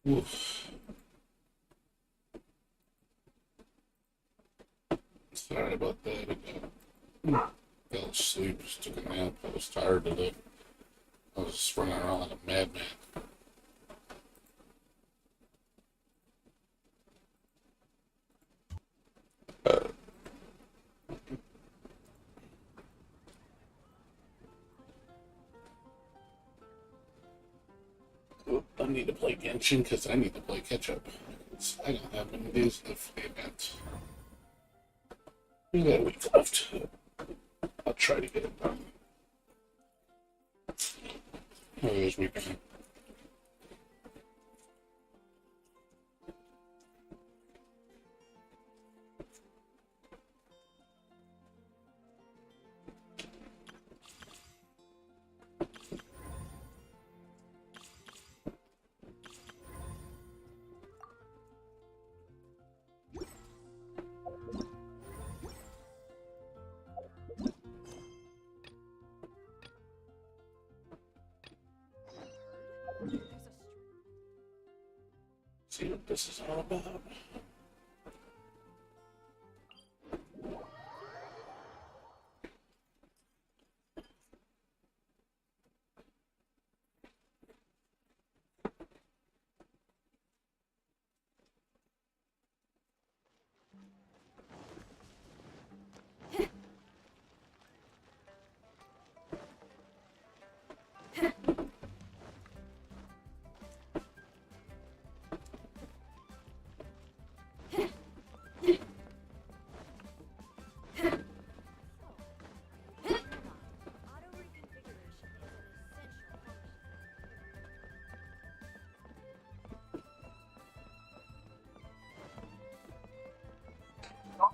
Oof. Sorry about that. Fell asleep, just took a nap. I was tired today. I was just running around like a madman. I need to play Genshin because I need to play catch up. I don't have many days left for the event. We got a week left. I'll try to get it done. Oh, this weekend. See what this is all about.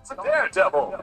It's a daredevil!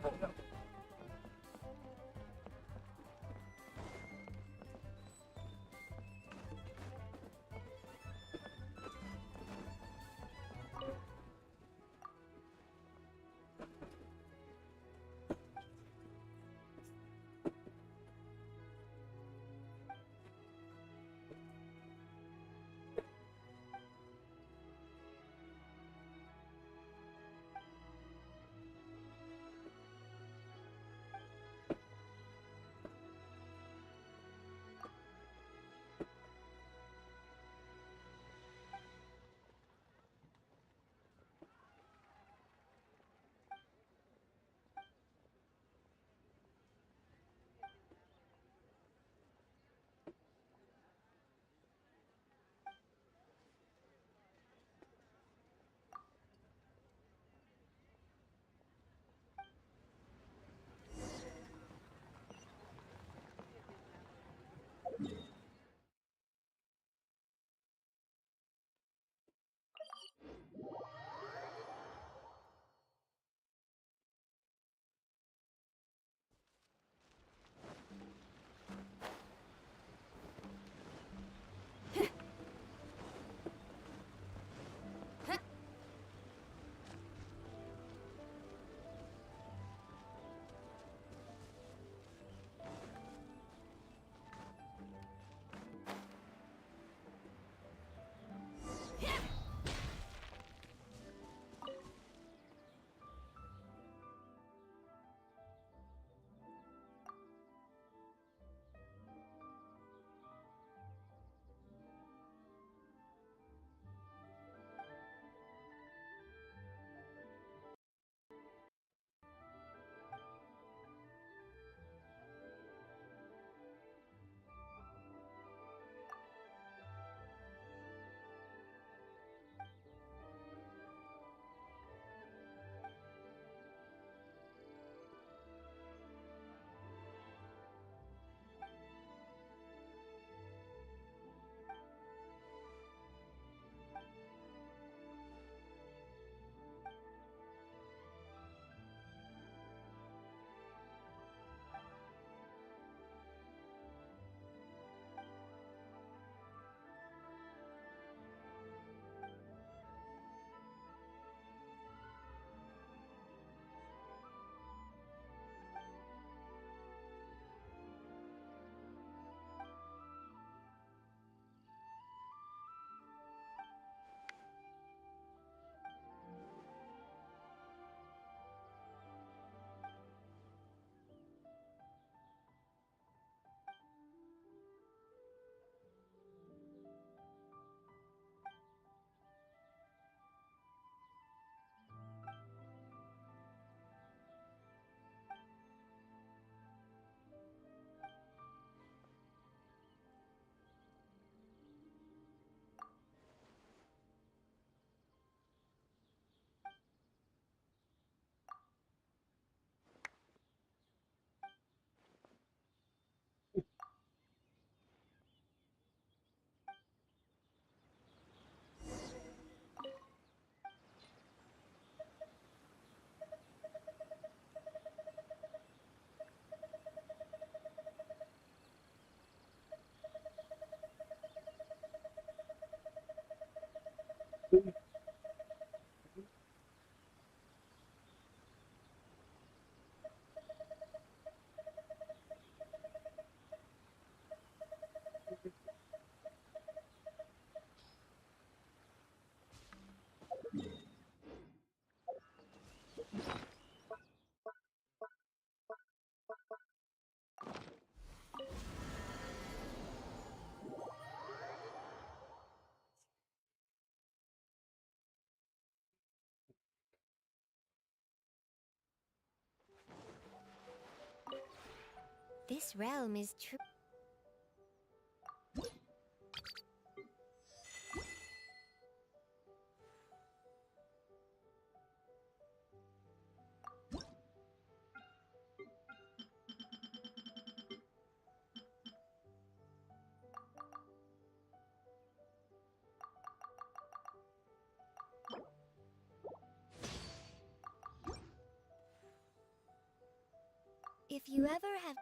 This realm is true. If you ever have...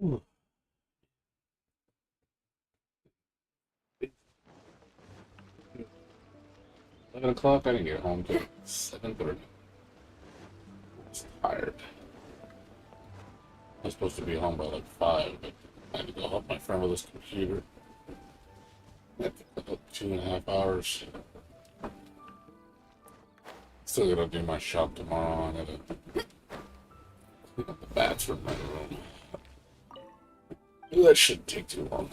Ooh. 11 o'clock. I didn't get home till 7:30. I was tired. I was supposed to be home by like 5, but I had to go help my friend with his computer. That took about 2.5 hours. Still gotta do my shop tomorrow. I gotta clean up the bathroom in my room. That shouldn't take too long.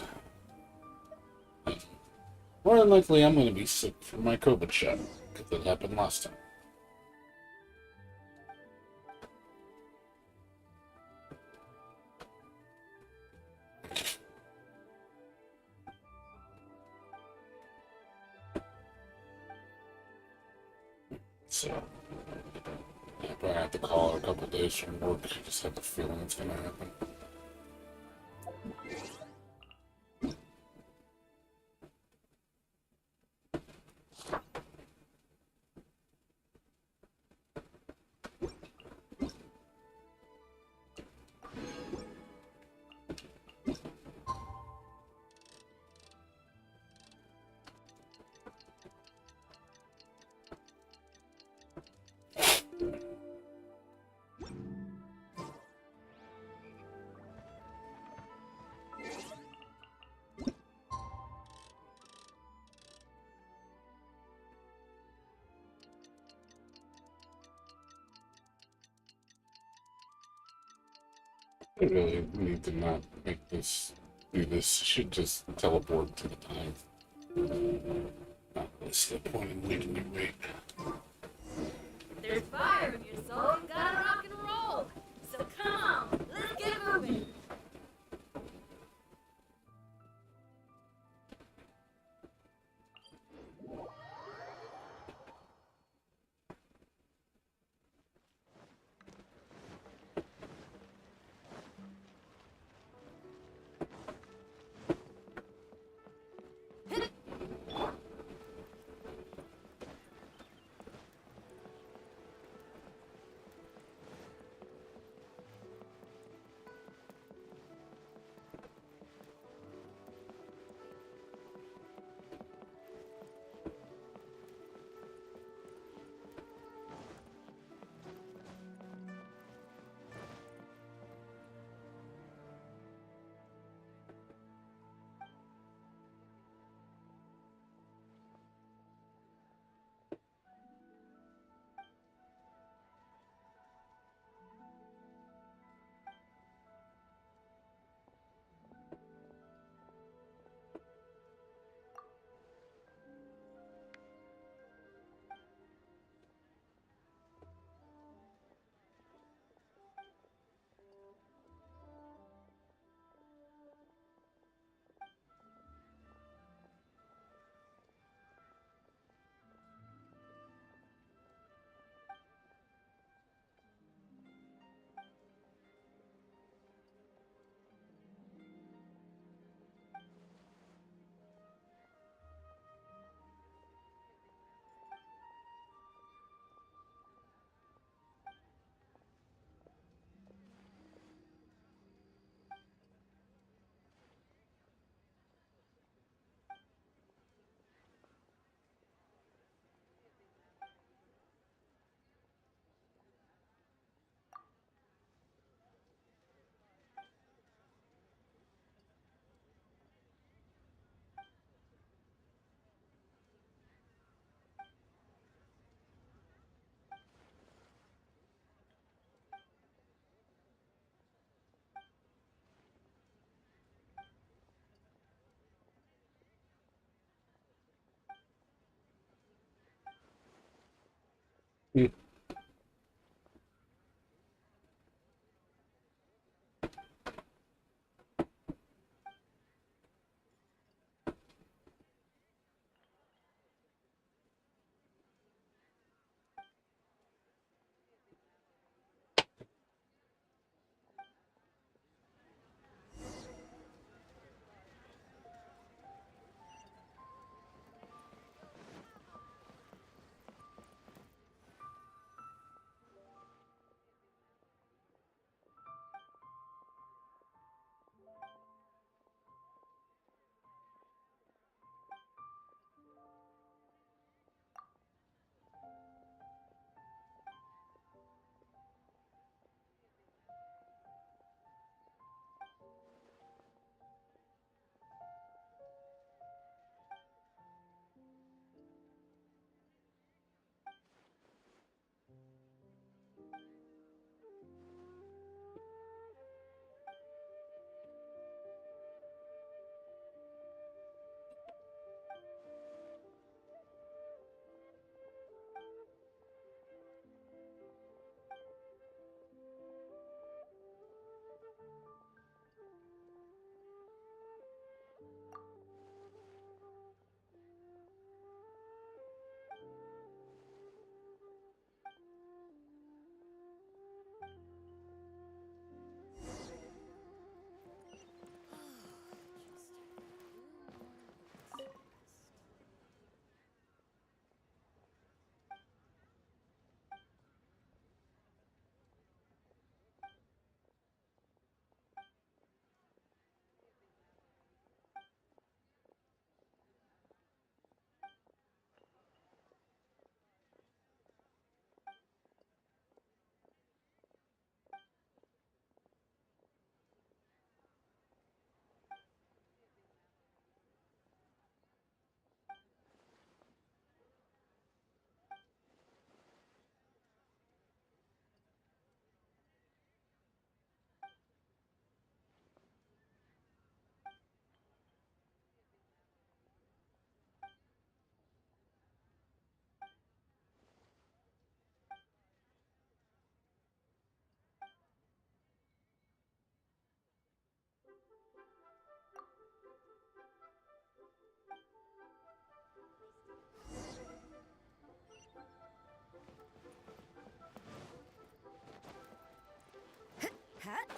More than likely, I'm gonna be sick from my COVID shot because it happened last time. So, I probably have to call her a couple days from work. I just have the feeling it's gonna happen. I really need to not make this do this. I should just teleport to the time. What's the point in making me wait? There's fire in your soul. You gotta rock and roll. So come on, let's get moving. Hmm. Hat?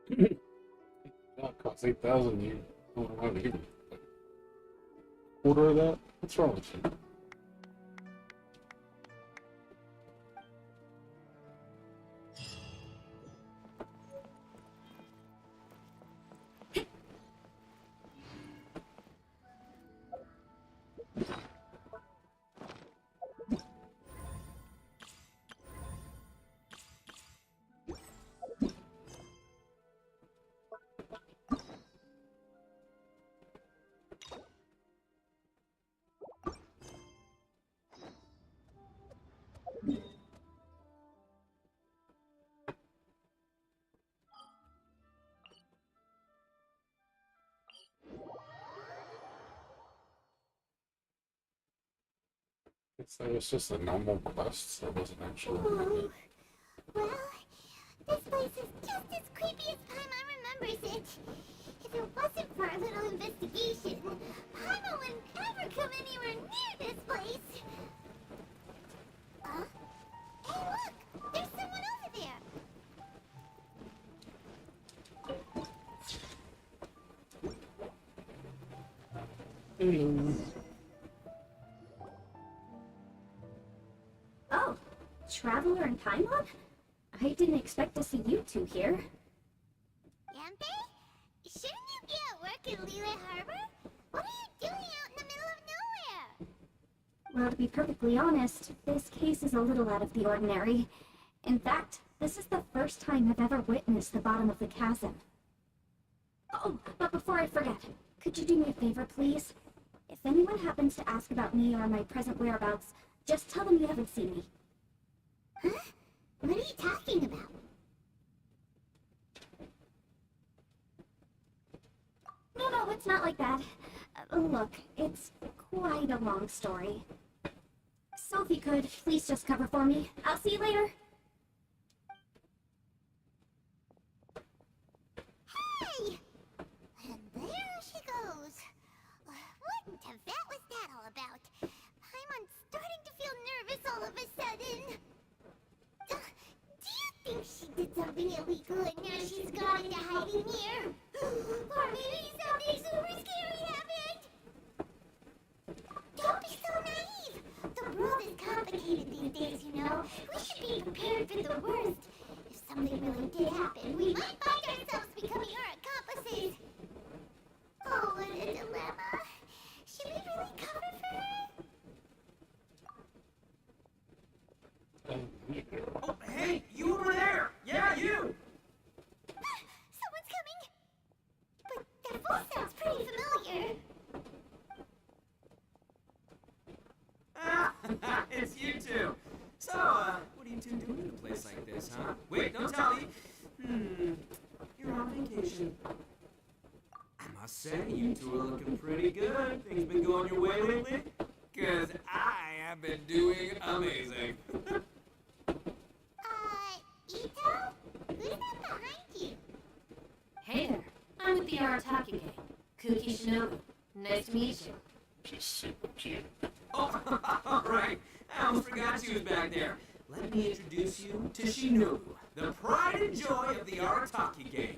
Yeah, it costs 8,000. You don't have to give me a quarter of that? What's wrong with you? It was just a normal quest, so it wasn't actually. Ooh. Well, this place is just as creepy as Paimon remembers it. If it wasn't for our little investigation, Paimon wouldn't ever come anywhere near this place. Huh? Hey, look! There's someone over there! Oh, Traveler and Paimon? I didn't expect to see you two here. Yanpei? Shouldn't you be at work in Liyue Harbor? What are you doing out in the middle of nowhere? Well, to be perfectly honest, this case is a little out of the ordinary. In fact, this is the first time I've ever witnessed the bottom of the chasm. Oh, but before I forget, could you do me a favor, please? If anyone happens to ask about me or my present whereabouts, just tell them you haven't seen me. Huh? What are you talking about? No, it's not like that. Look, it's quite a long story. So if you could, please just cover for me. I'll see you later. Hey! And there she goes. What in Tibet was that all about? Paimon's starting to feel nervous all of a sudden. Do you think she did something illegal and now she's gone into hiding here? Or maybe something super scary happened? Don't be so naive. The world is complicated these days, you know. We should be prepared for the worst. If something really did happen, we might find ourselves becoming her accomplices. Oh, what a dilemma. Should we really cover for her? Oh, hey, you over there! Yeah, you! Someone's coming! But their voice sounds pretty familiar. It's you two. So, what are you two doing in a place like this, huh? Wait, don't tell me. You're on vacation. I must say, you two are looking pretty good. Things been going your way lately? Cause I have been doing amazing. Ito? Who's that behind you? Hey there, I'm with the Arataki gang. Kuki Shinobu. Nice to meet you. She's super cute. Oh, all right. I almost forgot she was back there. Let me introduce you to Shinobu, the pride and joy of the Arataki gang.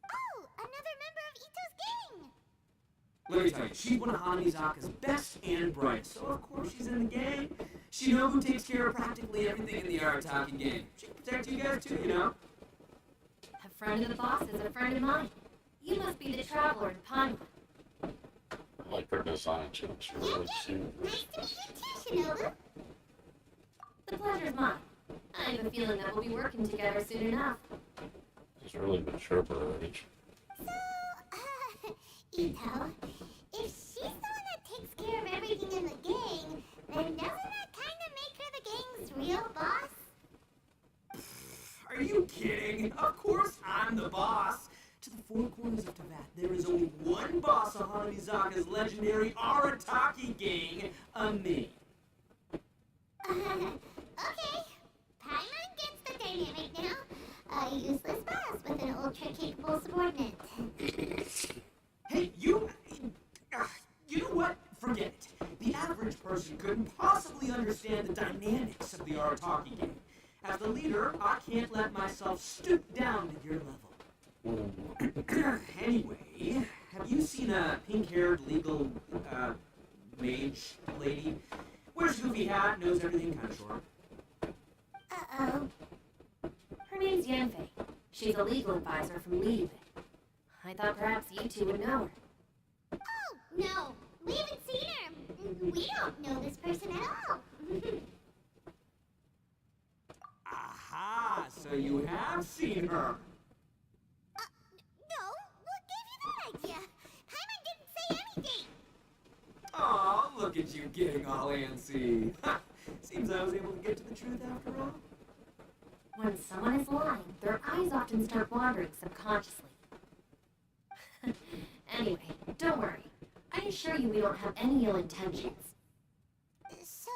Oh, another member of Ito's gang! Let me tell you, she's one of Hanamizaka's best and brightest, so of course she's in the gang. Shinobu takes care of practically everything in the Arataki gang. She can protect you guys too, you know? A friend of the boss is a friend of mine. You must be the traveler in Paimon. I like her design. She looks really cute. Nice to meet you too, Shinobu. The pleasure's mine. I have a feeling that we'll be working together soon enough. She's really mature for her age. So, Ito, if she's the one that takes care of everything in the gang, then doesn't that kind of make her the gang's real boss? Are you kidding? Of course I'm the boss. To the four corners of Tibet, there is only one boss of Hanamizaka's legendary Arataki gang, me. Okay. Paimon gets the dynamic now. A useless boss with an ultra-capable subordinate. Hey, you know what? Forget it. The average person couldn't possibly understand the dynamics of the Arataki gang. As the leader, I can't let myself stoop down to your level. Anyway, have you seen a pink-haired legal, mage lady? Wears a goofy hat, knows everything kind of short. Uh-oh. Her name's Yanfei. She's a legal advisor from Liyue. I thought perhaps you two would know her. Oh, no. We haven't seen her. We don't know this person at all. Aha! So you have seen her. No, what gave you that idea? Paimon didn't say anything. Oh, look at you getting all antsy. Seems I was able to get to the truth after all. When someone is lying, their eyes often start wandering subconsciously. Anyway, don't worry. I assure you we don't have any ill intentions. So,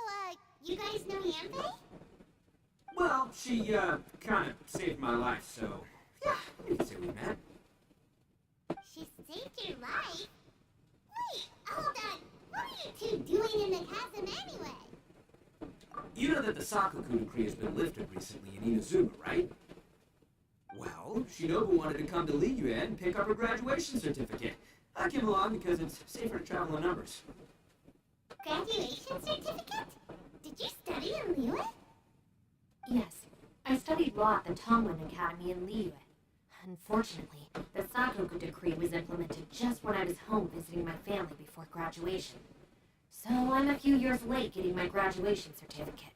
you guys know Yanfei? Well, she, kind of saved my life, so, yeah, you could say we met. She saved your life? Wait, hold on. What are you two doing in the chasm anyway? You know that the Sakoku decree has been lifted recently in Inazuma, right? Well, Shinobu wanted to come to Liyue and pick up her graduation certificate. I came along because it's safer to travel in numbers. Graduation certificate? Did you study in Liyue? Yes, I studied law at the Tongwen Academy in Liyue. Unfortunately, the Sakoku decree was implemented just when I was home visiting my family before graduation. So I'm a few years late getting my graduation certificate.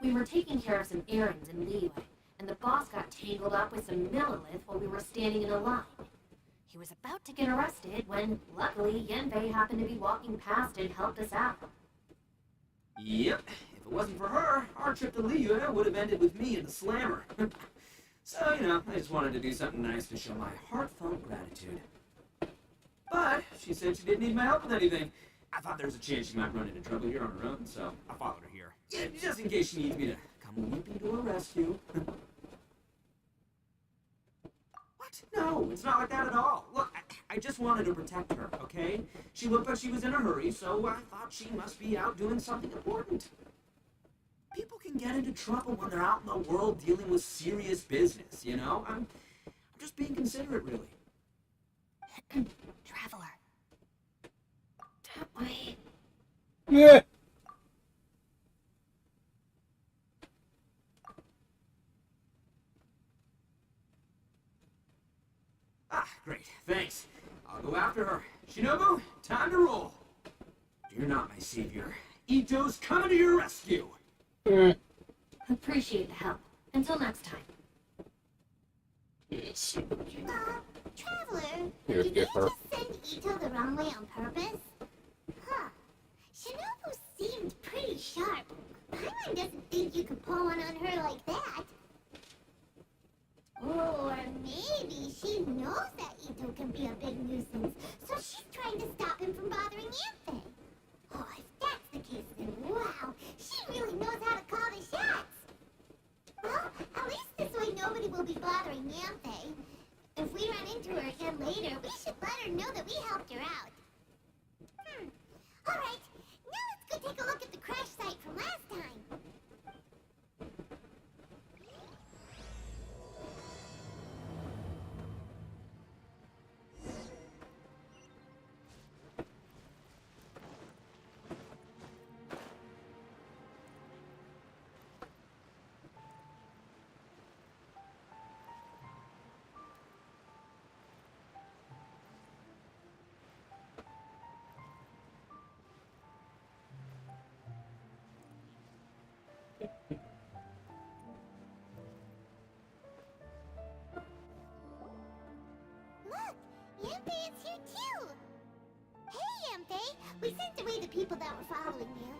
We were taking care of some errands in Liyue, and the boss got tangled up with some Millilith while we were standing in a line. He was about to get arrested when, luckily, Yanfei happened to be walking past and helped us out. Yep, if it wasn't for her, our trip to Liyue would have ended with me in the slammer. So, you know, I just wanted to do something nice to show my heartfelt gratitude. But she said she didn't need my help with anything. I thought there was a chance she might run into trouble here on her own, so I followed her here. Yeah, just in case she needs me to come weeping to her rescue. What? No, it's not like that at all. Look, I just wanted to protect her, okay? She looked like she was in a hurry, so I thought she must be out doing something important. People can get into trouble when they're out in the world dealing with serious business, you know? I'm just being considerate, really. Traveler. That way. Yeah. Ah, great. Thanks. I'll go after her. Shinobu, time to roll. Fear not, my savior. Ito's coming to your rescue. Appreciate the help. Until next time. Yeah, super cute. Traveler, Here, did get you her. just send Ito the wrong way on purpose? Huh. Shinobu seemed pretty sharp. Paimon doesn't think you could pull one on her like that. Or maybe she knows that Ito can be a big nuisance, so she's trying to stop him from bothering Yanfei. Oh, if that's the case, then wow, she really knows how to call the shots. Well, at least this way nobody will be bothering Yanfei. If we run into her again later, we should let her know that we helped her out. Alright, now let's go take a look at the crash site from last time. Look, Yanfei is here too! Hey, Yanfei! We sent away the people that were following you.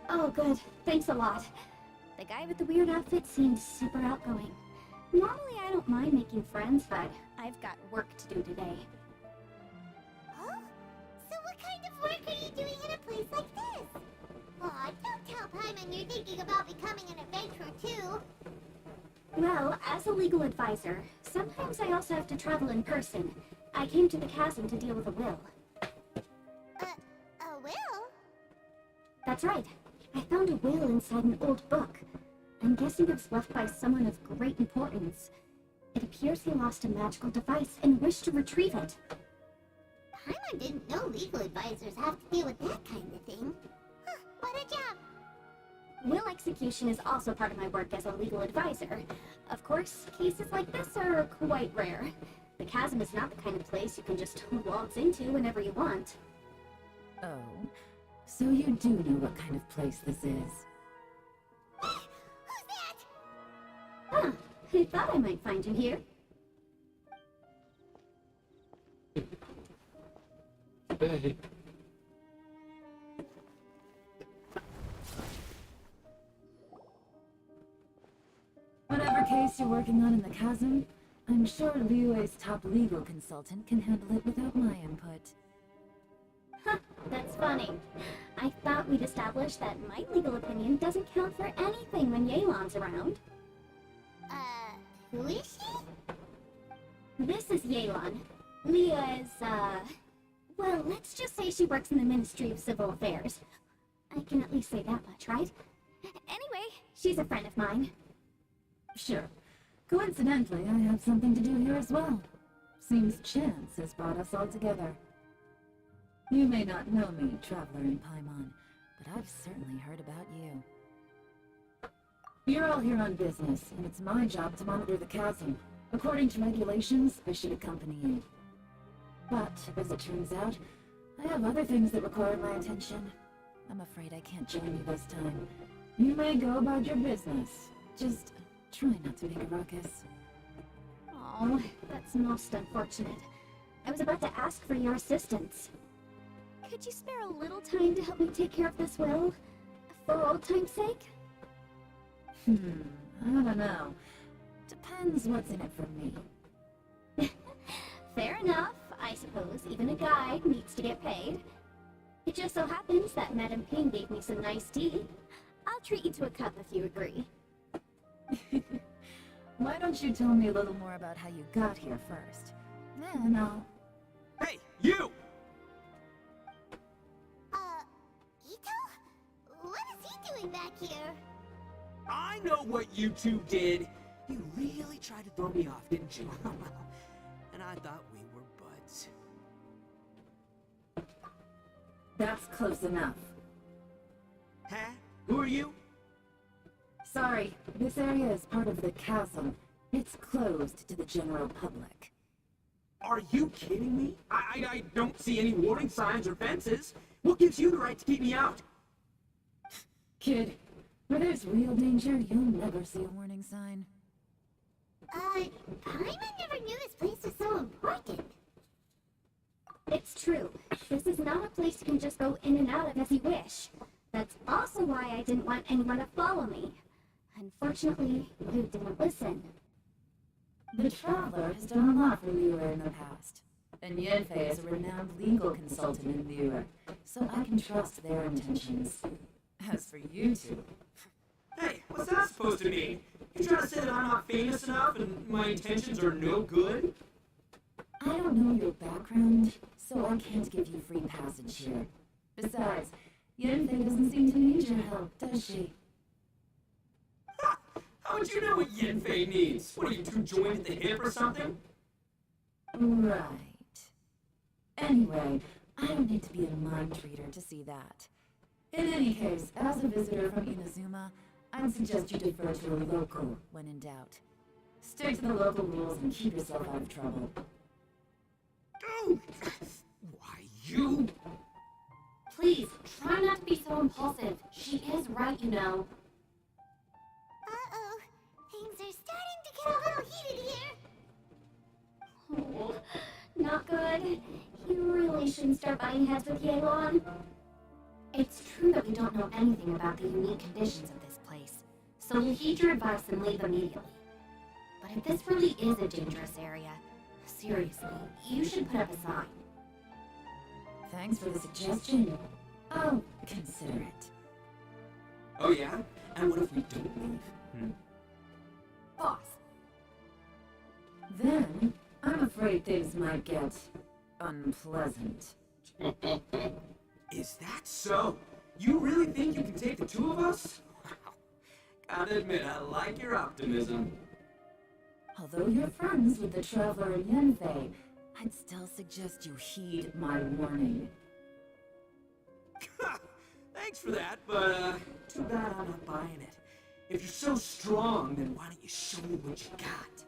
Oh, good. Thanks a lot. The guy with the weird outfit seemed super outgoing. Normally I don't mind making friends, but I've got work to do today. Oh? So what kind of work are you doing in a place like this? Aw, don't tell Paimon you're thinking about becoming an adventurer too. Well, as a legal advisor, sometimes I also have to travel in person. I came to the chasm to deal with a will. A will? That's right. I found a will inside an old book. I'm guessing it was left by someone of great importance. It appears he lost a magical device and wished to retrieve it. Paimon didn't know legal advisors have to deal with that kind of thing. Huh, what a job! Will execution is also part of my work as a legal advisor. Of course, cases like this are quite rare. The chasm is not the kind of place you can just waltz into whenever you want. Oh, so you do know what kind of place this is. Who's that? Huh, I thought I might find you here. Hey. Whatever case you're working on in the chasm, I'm sure Liyue's top legal consultant can handle it without my input. Huh, that's funny. I thought we'd established that my legal opinion doesn't count for anything when Yelan's around. Who is she? This is Yelan. Leah is, well, let's just say she works in the Ministry of Civil Affairs. I can at least say that much, right? Anyway, she's a friend of mine. Sure. Coincidentally, I have something to do here as well. Seems chance has brought us all together. You may not know me, traveler in Paimon, but I've certainly heard about you. You're all here on business, and it's my job to monitor the chasm. According to regulations, I should accompany you. But, as it turns out, I have other things that require my attention. I'm afraid I can't join you this time. You may go about your business. Just try not to make a ruckus. Oh, that's most unfortunate. I was about to ask for your assistance. Could you spare a little time to help me take care of this will? For old time's sake? I don't know. Depends what's in it for me. Fair enough. I suppose even a guide needs to get paid. It just so happens that Madame Ping gave me some nice tea. I'll treat you to a cup if you agree. Why don't you tell me a little more about how you got here first? Then I'll... Hey, you! Ito? What is he doing back here? I know what you two did. You really tried to throw me off, didn't you? And I thought we were buds. That's close enough. Huh? Who are you? Sorry, this area is part of the chasm. It's closed to the general public. Are you kidding me? I don't see any warning signs or fences. What gives you the right to keep me out? Kid, where there's real danger, you'll never see a warning sign. Paimon never knew this place was so important. It's true. This is not a place you can just go in and out of as you wish. That's also why I didn't want anyone to follow me. Unfortunately, you didn't listen. The Traveler has done a lot for Liyue in the past. And Yanfei is a renowned legal consultant in Liyue, so I can trust their intentions. As for you two... Hey, what's that supposed to mean? You trying to say that I'm not famous enough and my intentions are no good? I don't know your background, so I can't give you free passage here. Besides, Yanfei doesn't seem to need your help, does she? Ha! How would you know what Yanfei needs? What are you two joined at the hip or something? Right. Anyway, I don't need to be a mind reader to see that. In any case, as a visitor from Inazuma, I'd suggest you defer to a local when in doubt. Stick to the local rules and keep yourself out of trouble. Oh! Why, you? Please, try not to be so impulsive. She is right, you know. Uh-oh. Things are starting to get a little heated here. Oh, not good. You really shouldn't start buying heads with Yelan. It's true that we don't know anything about the unique conditions of this place, so we'll heed your advice and leave immediately. But if this really is a dangerous area, seriously, you should put up a sign. Thanks for the suggestion. I'll consider it. Oh yeah? And what if we don't leave? Boss, Then, I'm afraid things might get unpleasant. Is that so? You really think you can take the two of us? Wow. Gotta admit, I like your optimism. Although you're friends with the Traveler and Yenfei, I'd still suggest you heed my warning. Thanks for that, but too bad I'm not buying it. If you're so strong, then why don't you show me what you got?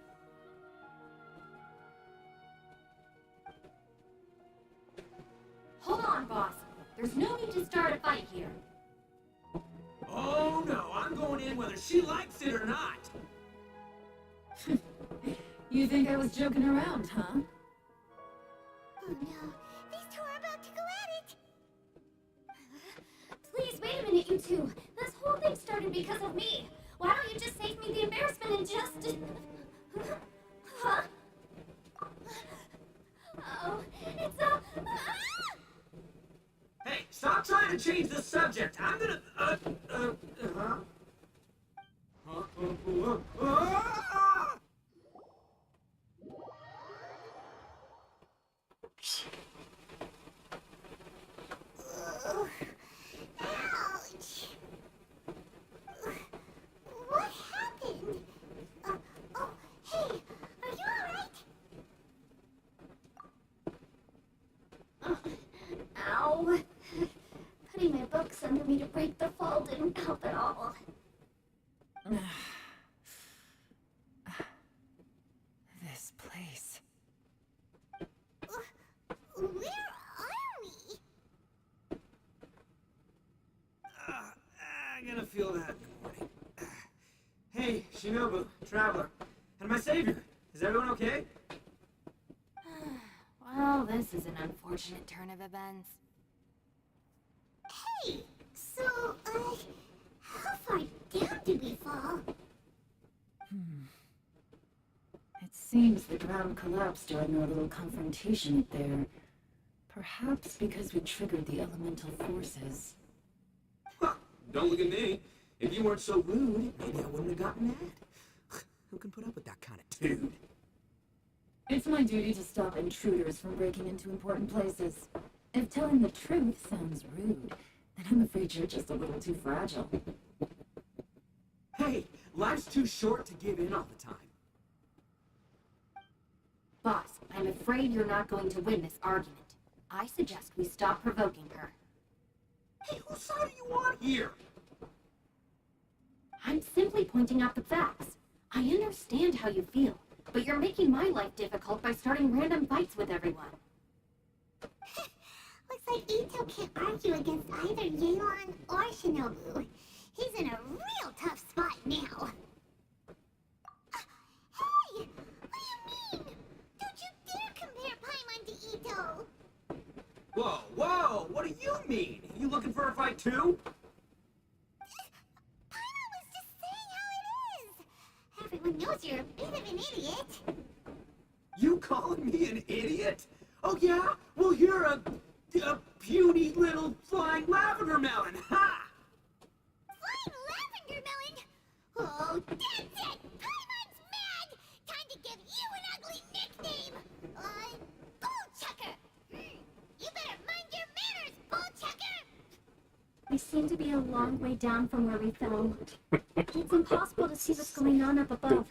Hold on, boss. There's no need to start a fight here. Oh no, I'm going in whether she likes it or not. You think I was joking around, huh? Oh no, these two are about to go at it! Please, wait a minute, you two. This whole thing started because of me. Why don't you just save me the embarrassment and just... Huh? Oh, it's a... Hey, stop trying to change the subject. I'm gonna, Ouch! What happened? Oh, hey, are you alright? Ow. Putting my books under me to break the fall didn't help at all. This place. Where are we? I'm gonna feel that in the morning. Hey, Shinobu, Traveler, and my savior. Is everyone okay? Well, this is an unfortunate turn of events. Hey, so, how far down did we fall? It seems the ground collapsed during our little confrontation up there. Perhaps because we triggered the elemental forces. Huh, don't look at me. If you weren't so rude, maybe I wouldn't have gotten mad. Who can put up with that kind of dude? It's my duty to stop intruders from breaking into important places. If telling the truth sounds rude, then I'm afraid you're just a little too fragile. Hey, life's too short to give in all the time. Boss, I'm afraid you're not going to win this argument. I suggest we stop provoking her. Hey, whose side are you on here? I'm simply pointing out the facts. I understand how you feel, but you're making my life difficult by starting random fights with everyone. Looks like Ito can't argue against either Yeon or Shinobu. He's in a real tough spot now. Hey! What do you mean? Don't you dare compare Paimon to Ito! Whoa, whoa, what do you mean? You looking for a fight too? Paimon was just saying how it is! Everyone knows you're a bit of an idiot. You calling me an idiot? Oh yeah? Well, you're a puny little flying lavender melon, ha! Flying lavender melon? Oh, that's it! Paimon's mad! Time to give you an ugly nickname! Bullchucker! You better mind your manners, Bullchucker! We seem to be a long way down from where we fell. It's impossible to see what's going on up above.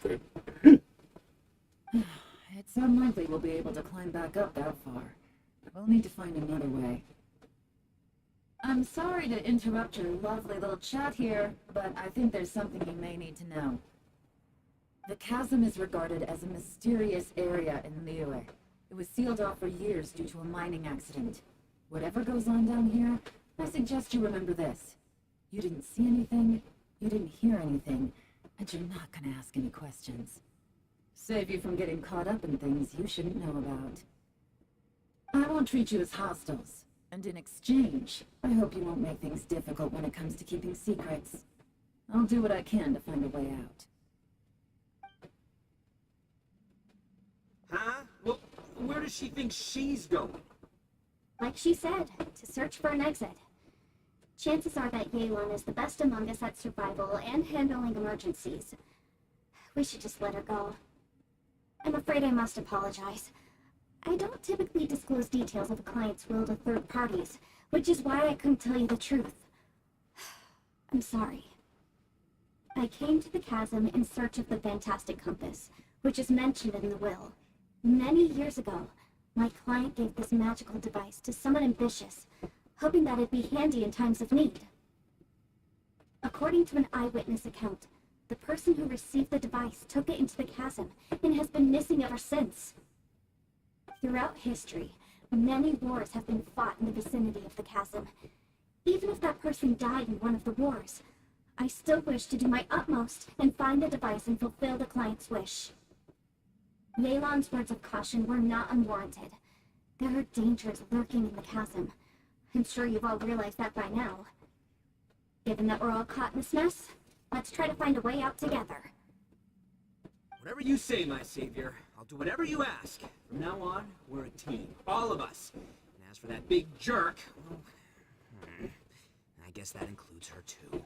It's unlikely we'll be able to climb back up that far. We'll need to find another way. I'm sorry to interrupt your lovely little chat here, but I think there's something you may need to know. The chasm is regarded as a mysterious area in Liyue. It was sealed off for years due to a mining accident. Whatever goes on down here, I suggest you remember this. You didn't see anything, you didn't hear anything, and you're not gonna ask any questions. Save you from getting caught up in things you shouldn't know about. I won't treat you as hostiles, and in exchange, I hope you won't make things difficult when it comes to keeping secrets. I'll do what I can to find a way out. Huh? Well, where does she think she's going? Like she said, to search for an exit. Chances are that Yeon is the best among us at survival and handling emergencies. We should just let her go. I'm afraid I must apologize. I don't typically disclose details of a client's will to third parties, which is why I couldn't tell you the truth. I'm sorry. I came to the chasm in search of the fantastic compass, which is mentioned in the will. Many years ago, my client gave this magical device to someone ambitious, hoping that it'd be handy in times of need. According to an eyewitness account, the person who received the device took it into the chasm and has been missing ever since. Throughout history, many wars have been fought in the vicinity of the chasm. Even if that person died in one of the wars, I still wish to do my utmost and find the device and fulfill the client's wish. Yelan's words of caution were not unwarranted. There are dangers lurking in the chasm. I'm sure you've all realized that by now. Given that we're all caught in this mess, let's try to find a way out together. Whatever you say, my savior. I'll do whatever you ask. From now on, we're a team. All of us. And as for that big jerk, well, I guess that includes her too.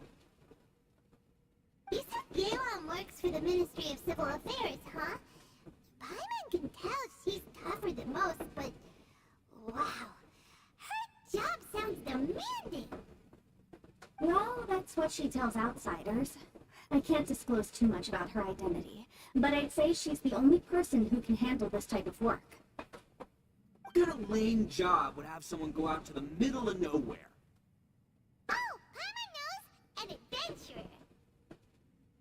You said Yelan works for the Ministry of Civil Affairs, huh? Paimon can tell she's tougher than most, but... wow. Her job sounds demanding. Well, that's what she tells outsiders. I can't disclose too much about her identity, but I'd say she's the only person who can handle this type of work. What kind of lame job would have someone go out to the middle of nowhere? Oh, Paimon knows! An adventurer!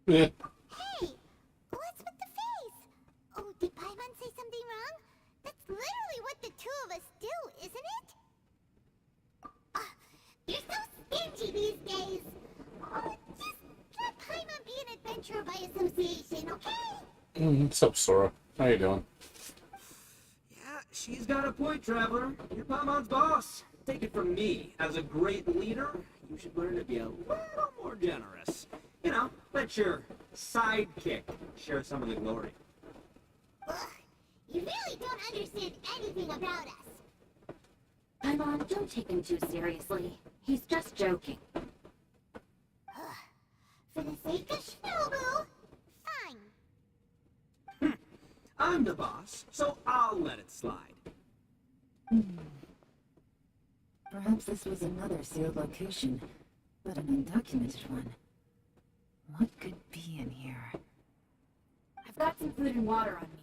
Yeah. Hey! What's with the face? Oh, did Paimon say something wrong? That's literally what the two of us do, isn't it? You're so stingy these days! Oh, just let Paimon be an adventurer by association, okay? What's up, Sora? How you doing? Yeah, she's got a point, Traveler. You're Paimon's boss. Take it from me. As a great leader, you should learn to be a little more generous. You know, let your sidekick share some of the glory. Ugh, you really don't understand anything about us. Paimon, don't take him too seriously. He's just joking. For the sake of Shinobu, fine. I'm the boss, so I'll let it slide. Perhaps this was another sealed location, but an undocumented one. What could be in here? I've got some food and water on me.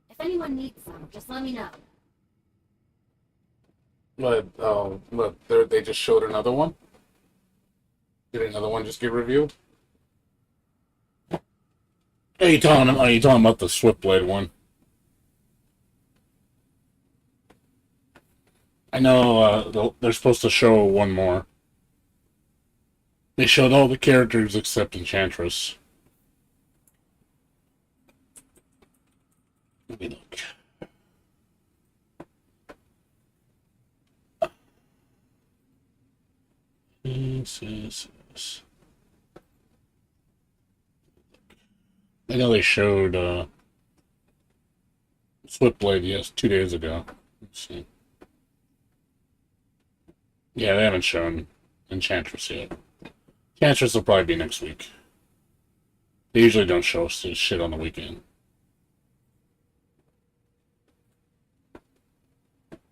If anyone needs some, just let me know. They just showed another one? Did another one just get revealed? Are you talking about the Swiftblade one? I know they're supposed to show one more. They showed all the characters except Enchantress. Let me look. Yes. I know they showed Swiftblade, yes, 2 days ago. Let's see. Yeah, they haven't shown Enchantress yet. Enchantress will probably be next week. They usually don't show us this shit on the weekend.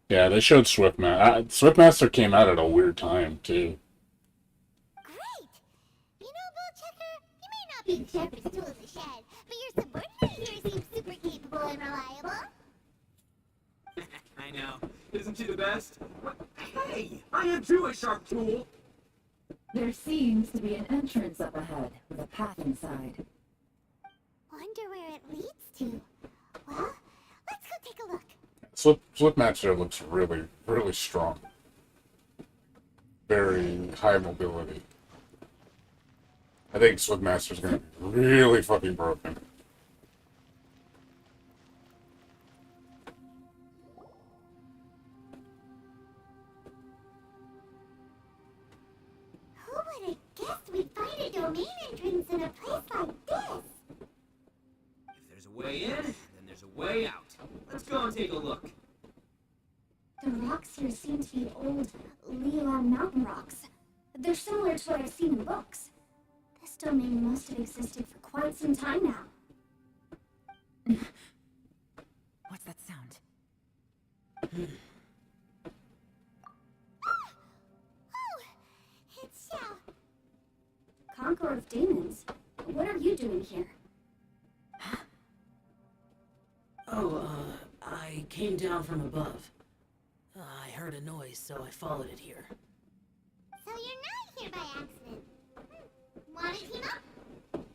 Yeah, they showed Swiftmaster. Swiftmaster came out at a weird time, too. Great! You know, Bullchecker, you may not be the shepherd's tool in the shed, but your subordinate here seems super capable and reliable. I know. Isn't she the best? What? Hey, I am too a sharp tool. There seems to be an entrance up ahead, with a path inside. Wonder where it leads to. Well, let's go take a look. Swiftmaster looks really, really strong. Very high mobility. I think Swiftmaster's gonna be really fucking broken. Who would have guessed we'd find a domain entrance in a place like this? If there's a way in, then there's a way out. Let's go and take a look. The rocks here seem to be old Leland mountain rocks. They're similar to what I've seen in books. This domain must have existed for quite some time now. What's that sound? Oh, it's Xiao. Conqueror of Demons, what are you doing here? came down from above. I heard a noise, so I followed it here. So you're not here by accident. Want to team up?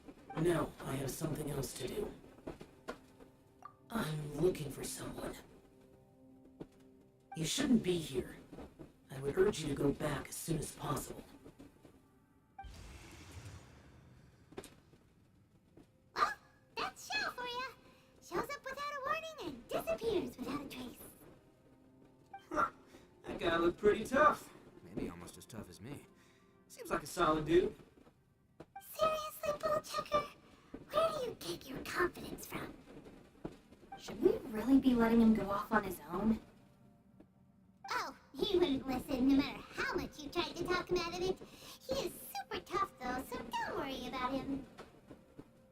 No, I have something else to do. I'm looking for someone. You shouldn't be here. I would urge you to go back as soon as possible. Well, that's Shao for ya. Shows up without a warning and disappears without a trace. Huh. That guy looked pretty tough. Maybe almost as tough as me. Seems like a solid dude. Seriously, Bullchucker? Where do you get your confidence from? Should we really be letting him go off on his own? Oh, he wouldn't listen no matter how much you tried to talk him out of it. He is super tough though, so don't worry about him.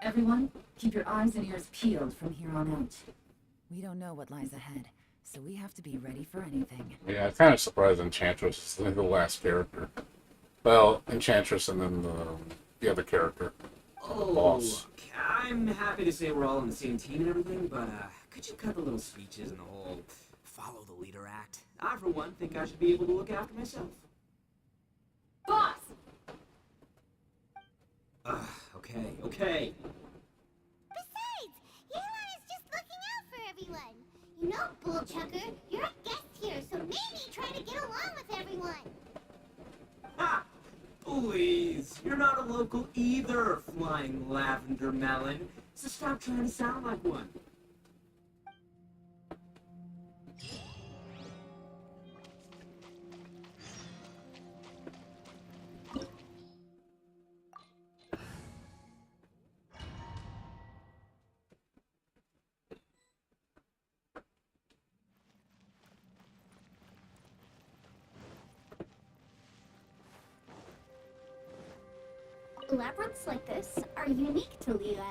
Everyone, keep your eyes and ears peeled from here on out. We don't know what lies ahead, so we have to be ready for anything. Yeah, I'm kind of surprised Enchantress is the last character. Well, Enchantress and then the other character. Oh, Boss. I'm happy to say we're all on the same team and everything, but could you cut the little speeches and the whole follow the leader act? I, for one, think I should be able to look after myself. Boss! Okay. Besides, Yelan is just looking out for everyone. You know, Bullchucker, you're a guest here, so maybe try to get along with everyone. Ha! Please, you're not a local either, flying lavender melon. So stop trying to sound like one. Labyrinths like this are unique to Liyue.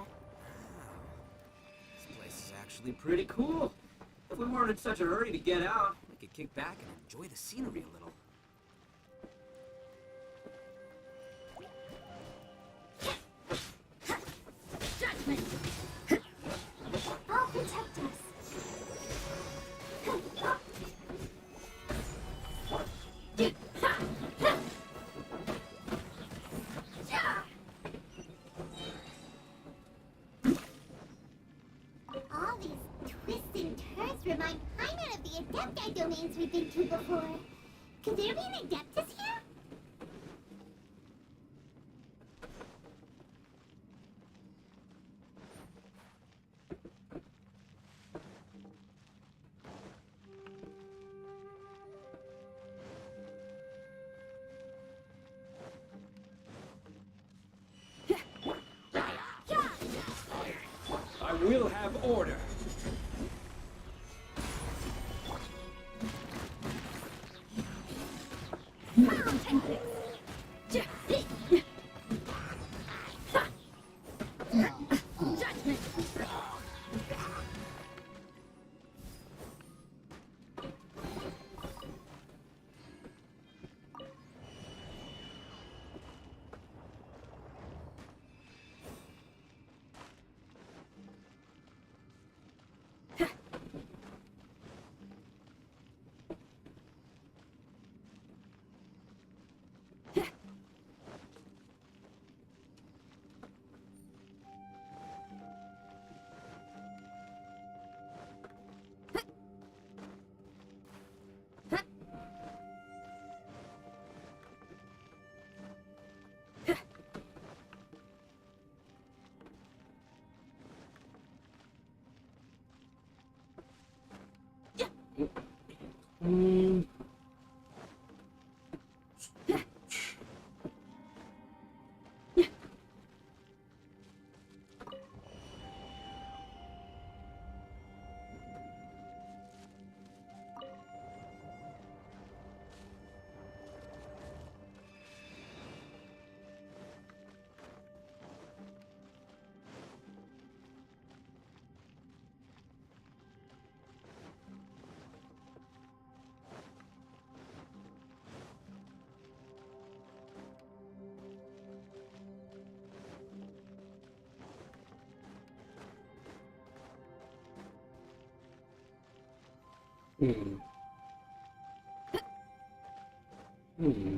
This place is actually pretty cool. If we weren't in such a hurry to get out, we could kick back and enjoy the scenery a little. Judgment! I'll protect us. All these twists and turns remind Paimon of the Adepti domains we've been to before. Could there be an Adeptus here? I will have order. Hmm. Hmm.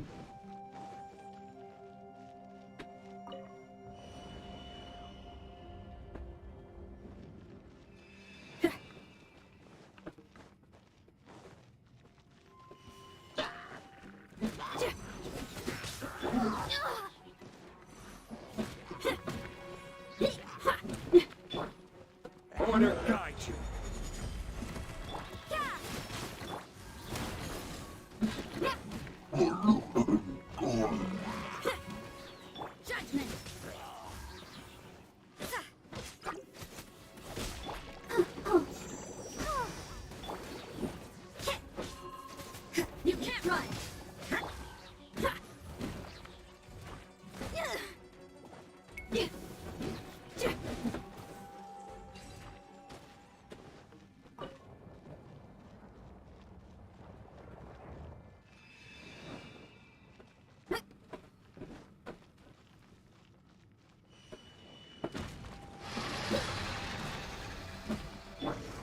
Order guide you. Judgment! You can't run!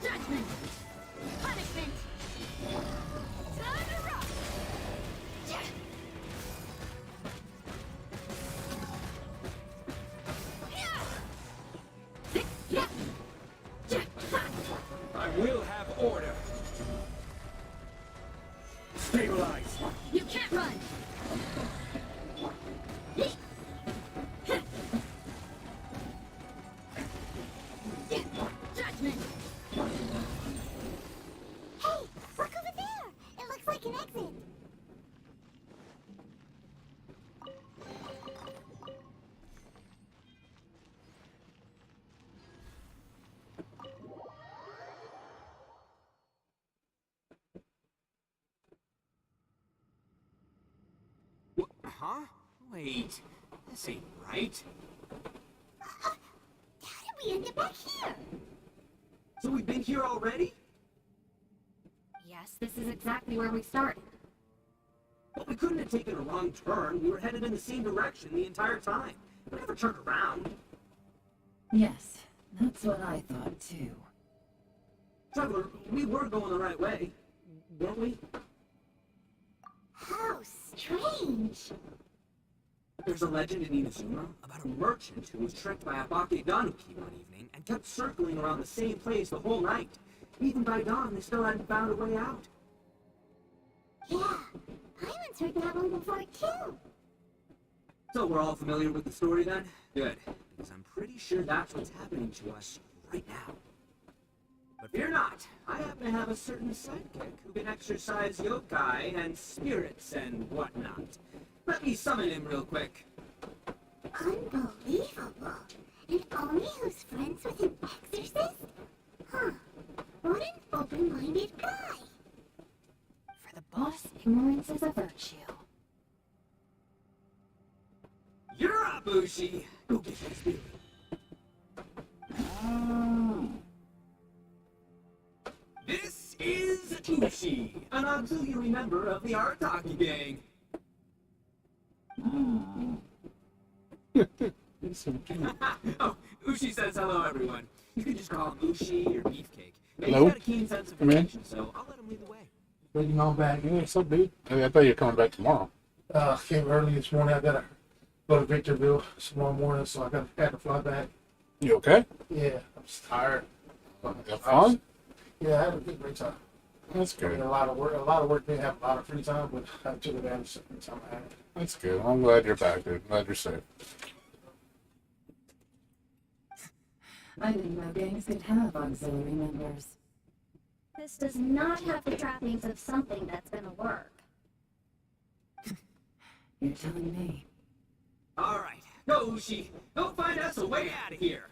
Judgment! Punishment! Time to rock! I will have order. Stabilize. You can't run! Judgment! Hey, look over there! It looks like an exit. Huh? Wait. This ain't right. How did we end up back here? So we've been here already? Yes, this is exactly where we started. But we couldn't have taken a wrong turn. We were headed in the same direction the entire time. We never turned around. Yes, that's what I thought too. Traveler, we were going the right way, weren't we? How strange. There's a legend in Inazuma about a merchant who was tricked by a Bakeganuki one evening and kept circling around the same place the whole night. Even by dawn, they still hadn't found a way out. Yeah, Paimon's heard that one before too. So we're all familiar with the story then? Good, because I'm pretty sure that's what's happening to us right now. But fear not, I happen to have a certain sidekick who can exercise yokai and spirits and whatnot. Let me summon him real quick. Unbelievable. An Oni who's friends with an exorcist? Huh. What an open-minded guy. For the boss, ignorance is a virtue. You're up, Ushi! Go get that spirit. This is Ushi, an auxiliary member of the Artaki gang. Oh, Ushi says hello, everyone. You can just call him Ushi or Beefcake. He's Hello? got a keen sense of Come in. direction, so I'll let him lead the way. Waiting on back. Yeah, so big. Hey, I thought you were coming back tomorrow. Came early this morning. I gotta go to Victorville tomorrow morning, so had to fly back. You okay? Yeah, I'm just tired. Have fun? Yeah, I had a great time. That's I mean, good. a lot of work. A lot of work. Didn't have a lot of free time, but I took advantage of the time I had. That's good. I'm glad you're back, dude. Glad you're safe. I didn't know gangs could have auxiliary members. This does not have the trappings of something that's gonna work. You're telling me. All right, go, Ushi. Go find us a way out of here.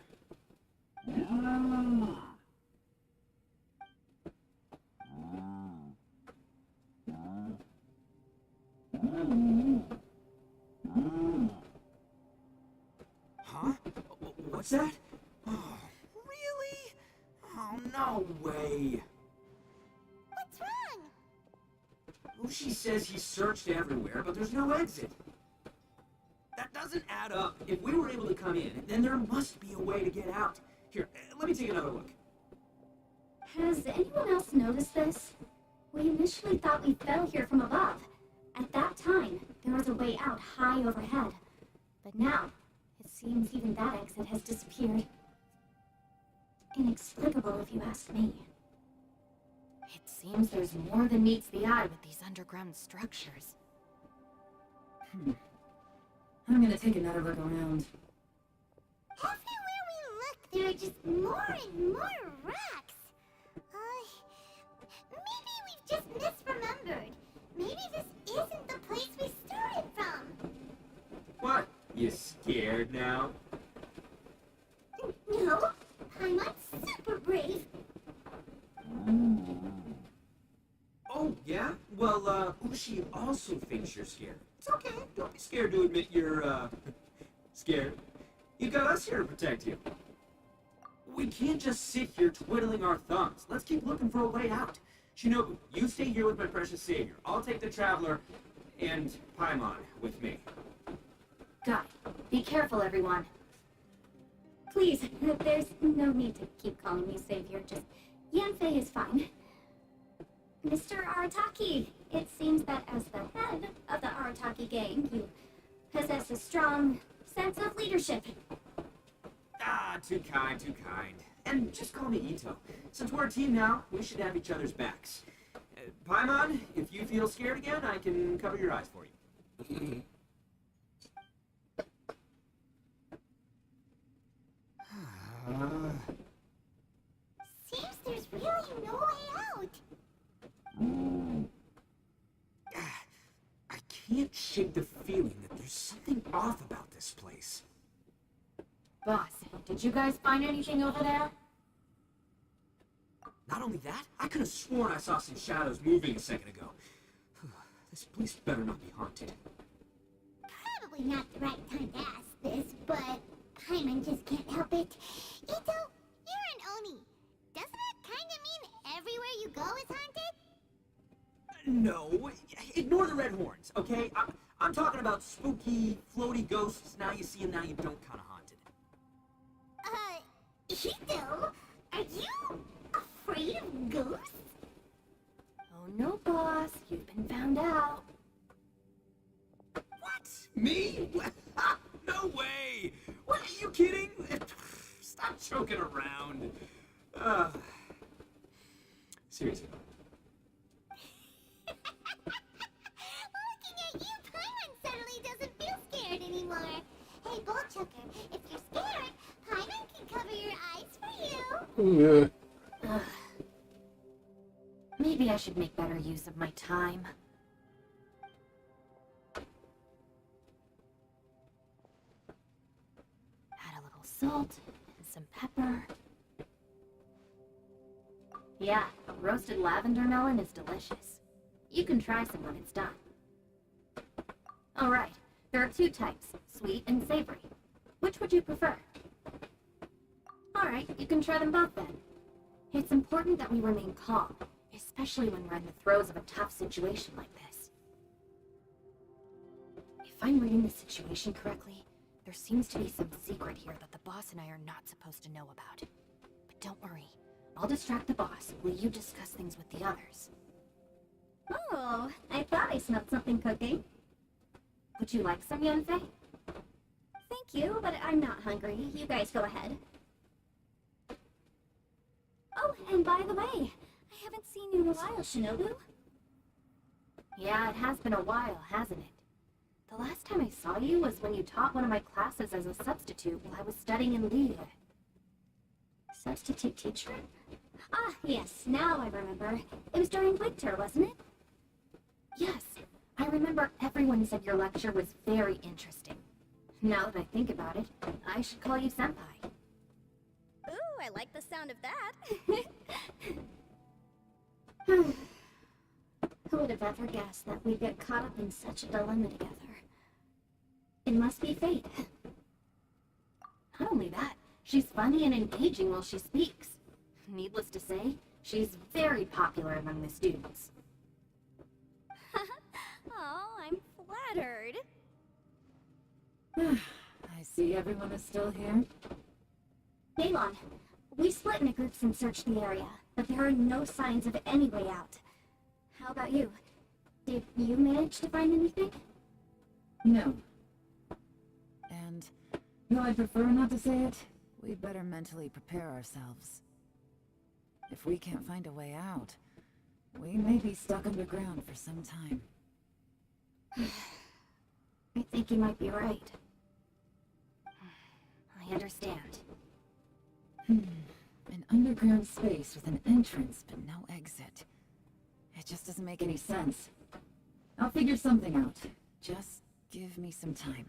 Huh? What's that? Oh, really? Oh, no way. What's wrong? Ushi says he searched everywhere, but there's no exit. That doesn't add up. If we were able to come in, then there must be a way to get out. Here, let me take another look. Has anyone else noticed this? We initially thought we fell here from above. At that time, there was a way out high overhead. But now, it seems even that exit has disappeared. Inexplicable, if you ask me. It seems there's more than meets the eye with these underground structures. I'm gonna take another look around. Everywhere we look, there are just more and more rocks. Maybe we've just misremembered. Maybe this isn't the place we started from. What? You scared now? No, Paimon's super brave. Oh, yeah? Well, Ushi also thinks you're scared. It's okay. Don't be scared to admit you're, scared. You got us here to protect you. We can't just sit here twiddling our thumbs. Let's keep looking for a way out. Shinobu, you stay here with my precious savior. I'll take the Traveler and Paimon with me. Got it. Be careful, everyone. Please, there's no need to keep calling me Savior. Just Yanfei is fine. Mr. Arataki, it seems that as the head of the Arataki gang, you possess a strong sense of leadership. Ah, too kind, too kind. And just call me Ito. Since we're a team now, we should have each other's backs. Paimon, if you feel scared again, I can cover your eyes for you. Seems there's really no way out. I can't shake the feeling that there's something off about this place. Boss, did you guys find anything over there? Not only that, I could have sworn I saw some shadows moving a second ago. This place better not be haunted. Probably not the right time to ask this, but Paimon just can't help it. Ito, you're an Oni. Doesn't that kind of mean everywhere you go is haunted? No, ignore the red horns, okay? I'm talking about spooky, floaty ghosts. Now you see them, now you don't, kind of haunted. Ito, are you afraid of ghosts? Oh no, boss. You've been found out. What? Me? No way! What, are you kidding? Stop joking around. Seriously. Looking at you, Paimon suddenly doesn't feel scared anymore. Hey, Bullchucker, if you're scared, Paimon can cover your eyes for you. Yeah. Ugh. Maybe I should make better use of my time. Add a little salt and some pepper. Yeah, roasted lavender melon is delicious. You can try some when it's done. Alright, there are two types, sweet and savory. Which would you prefer? Alright, you can try them both then. It's important that we remain calm, especially when we're in the throes of a tough situation like this. If I'm reading the situation correctly, there seems to be some secret here that the boss and I are not supposed to know about. But don't worry, I'll distract the boss while you discuss things with the others. Oh, I thought I smelled something cooking. Would you like some, Yanfei? Thank you, but I'm not hungry. You guys go ahead. Oh, and by the way, I haven't seen you in a while, Shinobu. Yeah, it has been a while, hasn't it? The last time I saw you was when you taught one of my classes as a substitute while I was studying in Liyue. Substitute teacher? Ah, yes, now I remember. It was during winter, wasn't it? Yes, I remember everyone said your lecture was very interesting. Now that I think about it, I should call you Senpai. Ooh, I like the sound of that. Who would have ever guessed that we'd get caught up in such a dilemma together? It must be fate. Not only that, she's funny and engaging while she speaks. Needless to say, she's very popular among the students. Oh, I'm flattered. I see everyone is still here. Balon, we split into groups and searched the area, but there are no signs of any way out. How about you? Did you manage to find anything? No. And, though I'd prefer not to say it, we'd better mentally prepare ourselves. If we can't find a way out, we may be stuck underground for some time. I think you might be right. I understand. An underground space with an entrance but no exit. It just doesn't make any sense. I'll figure something out. Just give me some time.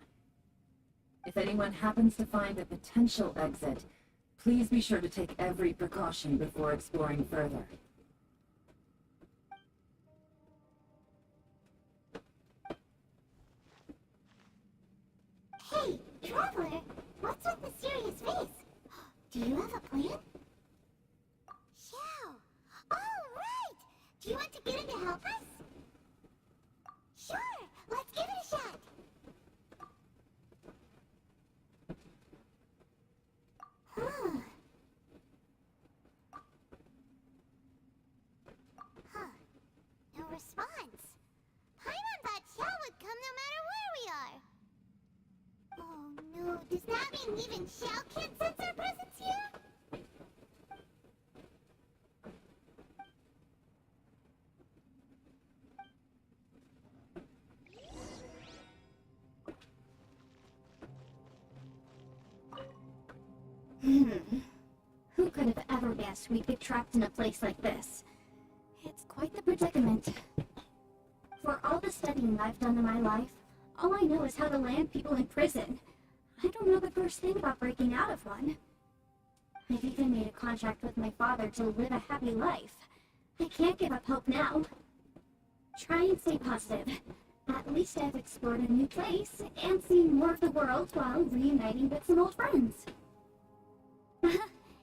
If anyone happens to find a potential exit, please be sure to take every precaution before exploring further. Hey, Traveler, what's with the serious face? Do you have a plan? Xiao! All right! Do you want to get in to help us? Sure! Let's give it a shot! Huh. Huh. No response. Paimon thought Xiao would come no matter where we are. Oh no, does that mean even Xiao can't sense our presence here? Who could have ever guessed we'd get trapped in a place like this? It's quite the predicament. For all the studying I've done in my life, all I know is how to land people in prison. I don't know the first thing about breaking out of one. I've even made a contract with my father to live a happy life. I can't give up hope now. Try and stay positive. At least I've explored a new place and seen more of the world while reuniting with some old friends.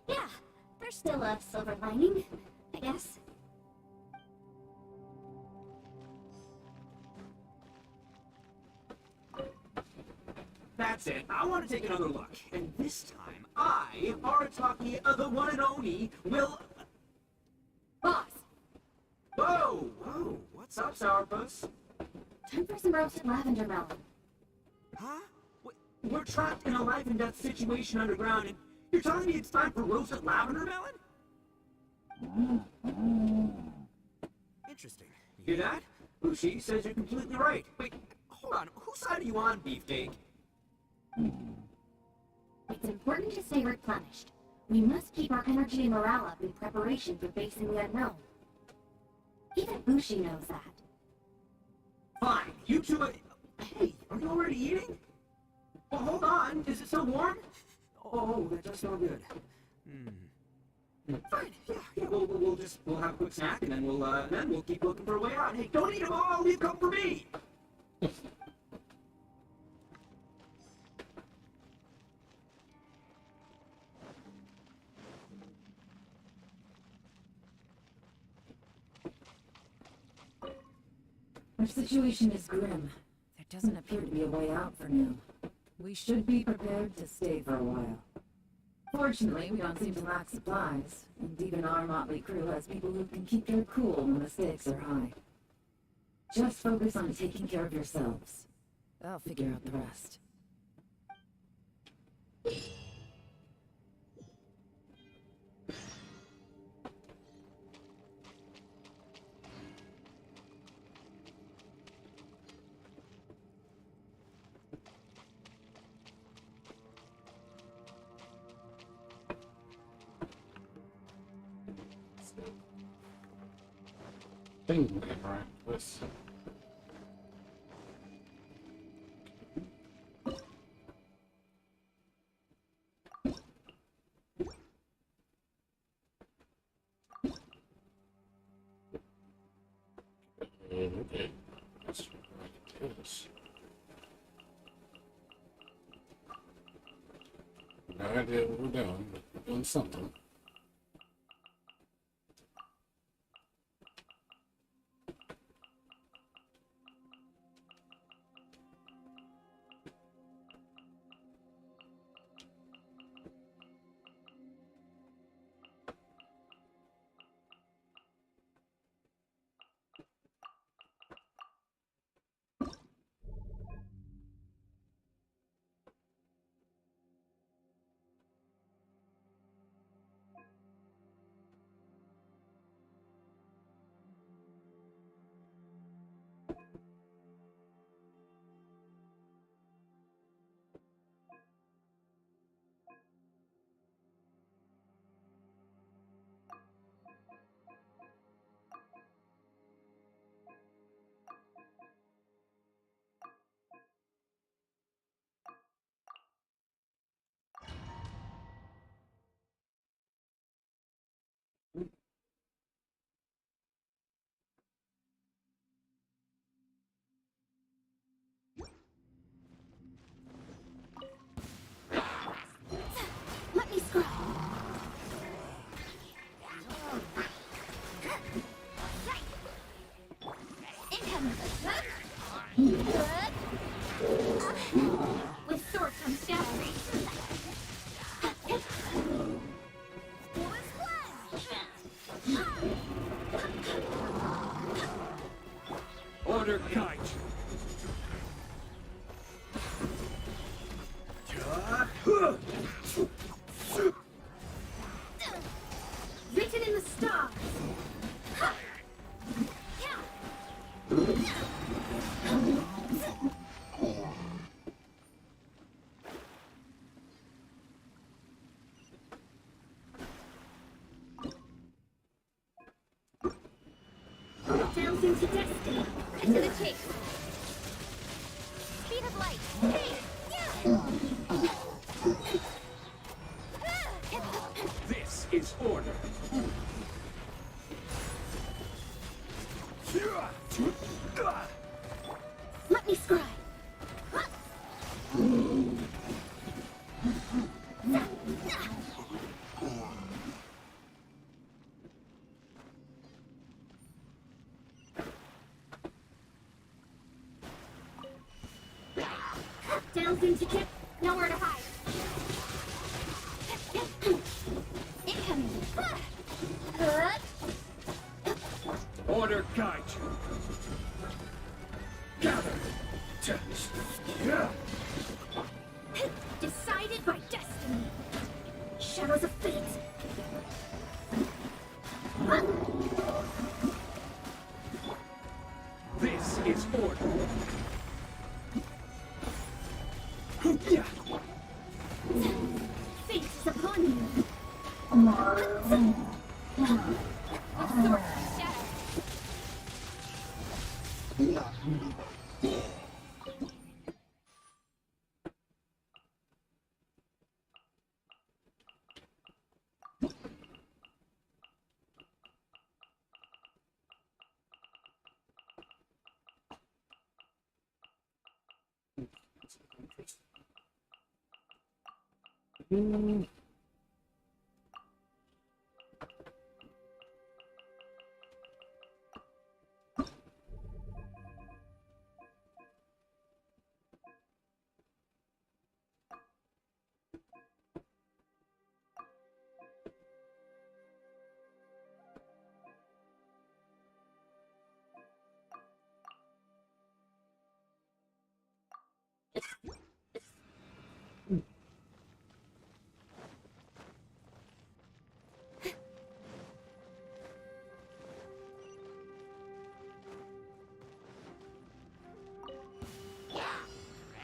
Yeah, there's still a silver lining, I guess. That's it. I want to take another look. And this time, I, Arataki, the one and only, will... Boss, Whoa! Whoa! What's up, Sourpuss? Time for some roasted lavender melon. Huh? We're trapped in a life and death situation underground, and you're telling me it's time for roasted lavender melon? Interesting. You hear that? Ushi says you're completely right. Wait, hold on. Whose side are you on, Beefcake? It's important to stay replenished. We must keep our energy and morale up in preparation for facing the unknown. Even Bushi knows that. Fine. You two are... Hey, are you already eating? Well, hold on. Is it still warm? Oh, that does smell good. Fine. Yeah. We'll have a quick snack, and then we'll keep looking for a way out. Hey, don't eat them all. Leave them for me. Our situation is grim. There doesn't appear to be a way out for now. We should be prepared to stay for a while. Fortunately, we don't seem to lack supplies, and even our motley crew has people who can keep their cool when the stakes are high. Just focus on taking care of yourselves. I'll figure out the rest. Thing right with. Okay, that's right. It is. No idea what we're doing, but we're doing something. Order Kaiju. Written in the stars. Down into destiny. Cut to the chase. Speed of light. Hey! This is order. Let me scry. Down into chip. Nowhere to hide. Incoming. Order Kaiju. Gather. Decided by destiny. Shadows of fate. This is order. Fate is upon you. Absorb the shadow.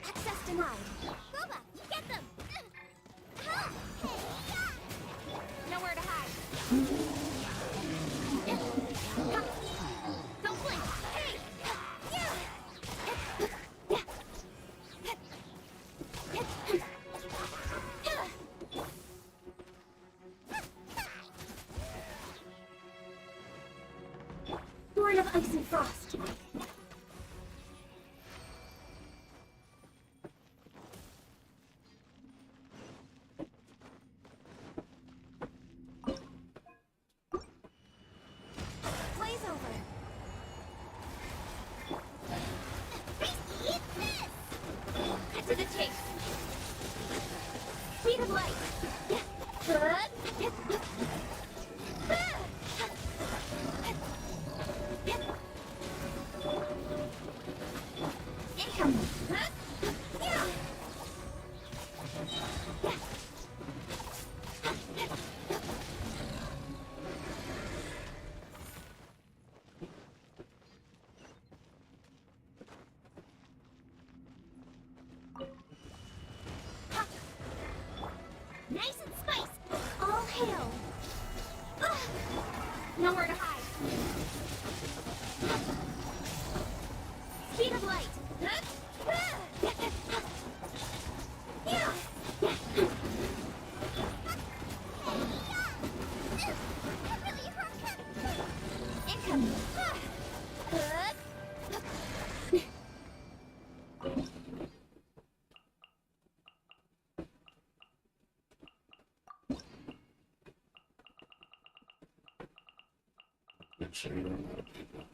Access denied. Boba, you get them! Nowhere to hide. Don't blink! Hey! Born of ice and frost. Blaze over! Eat this! Cut to the chase! Speed of light! Incoming. Nice and spicy! All hail. Nowhere to hide! Speed of light! Incoming. Make sure you don't have people.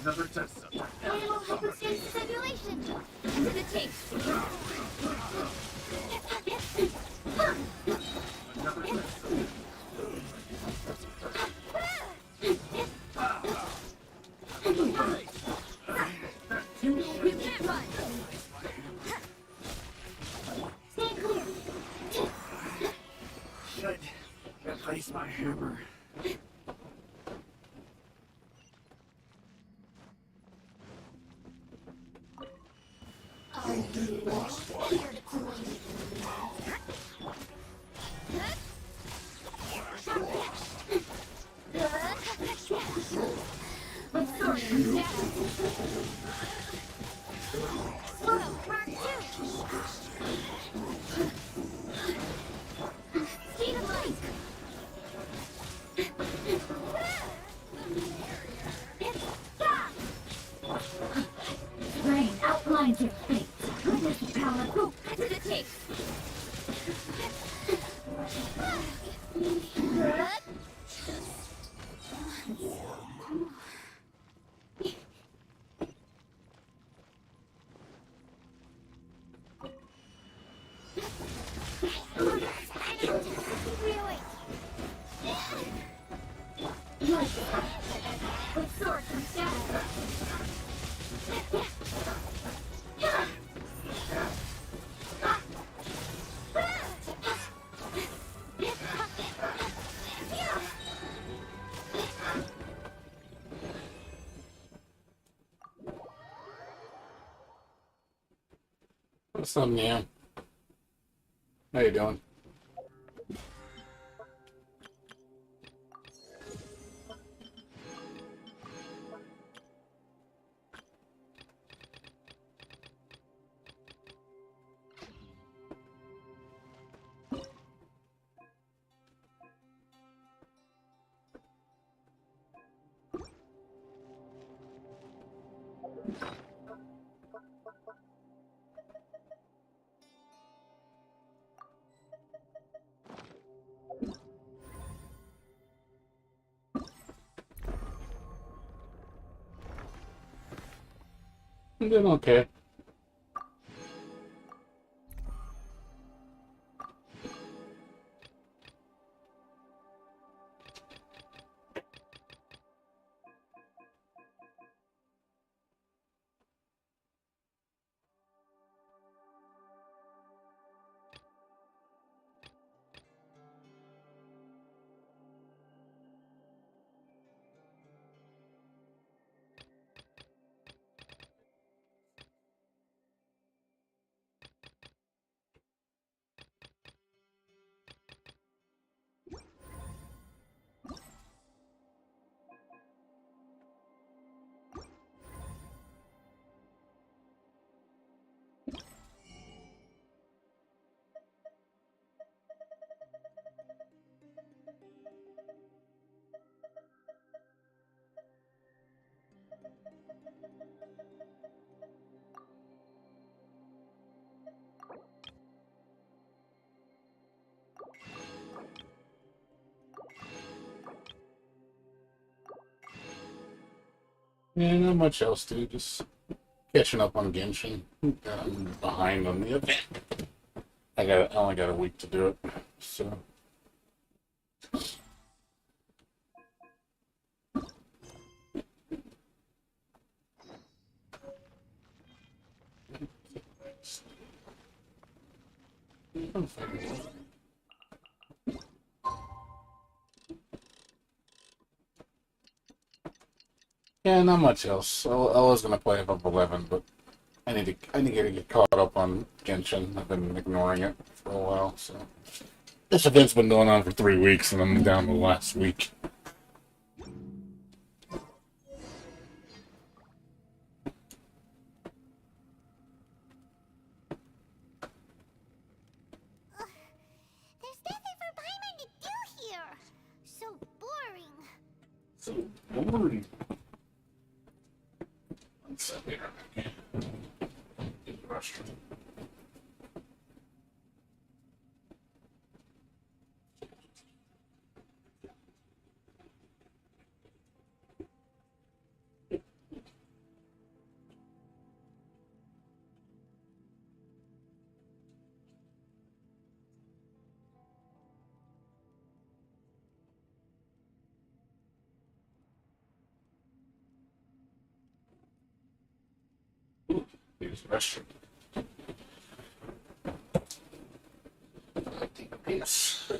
Another test subject. I will help her stay simulation. Into the tape. Another test subject. You can't run. Stay clear. Should replace my hammer. Speed of light. Rain outlines your fate. Witness the power of hope. To the tape. With swords and shadows. What's up, Nam? How you doing? I'm doing okay. Yeah, not much else, dude. Just catching up on Genshin. I'm behind on the event. I only got a week to do it, so. Yeah, not much else. I was gonna play above 11, but I need to get caught up on Genshin. I've been ignoring it for a while, so this event's been going on for 3 weeks, and I'm down to the last week. There's nothing for Paimon to do here. So boring. So boring. One second. Get rushed. use the restroom. Yes.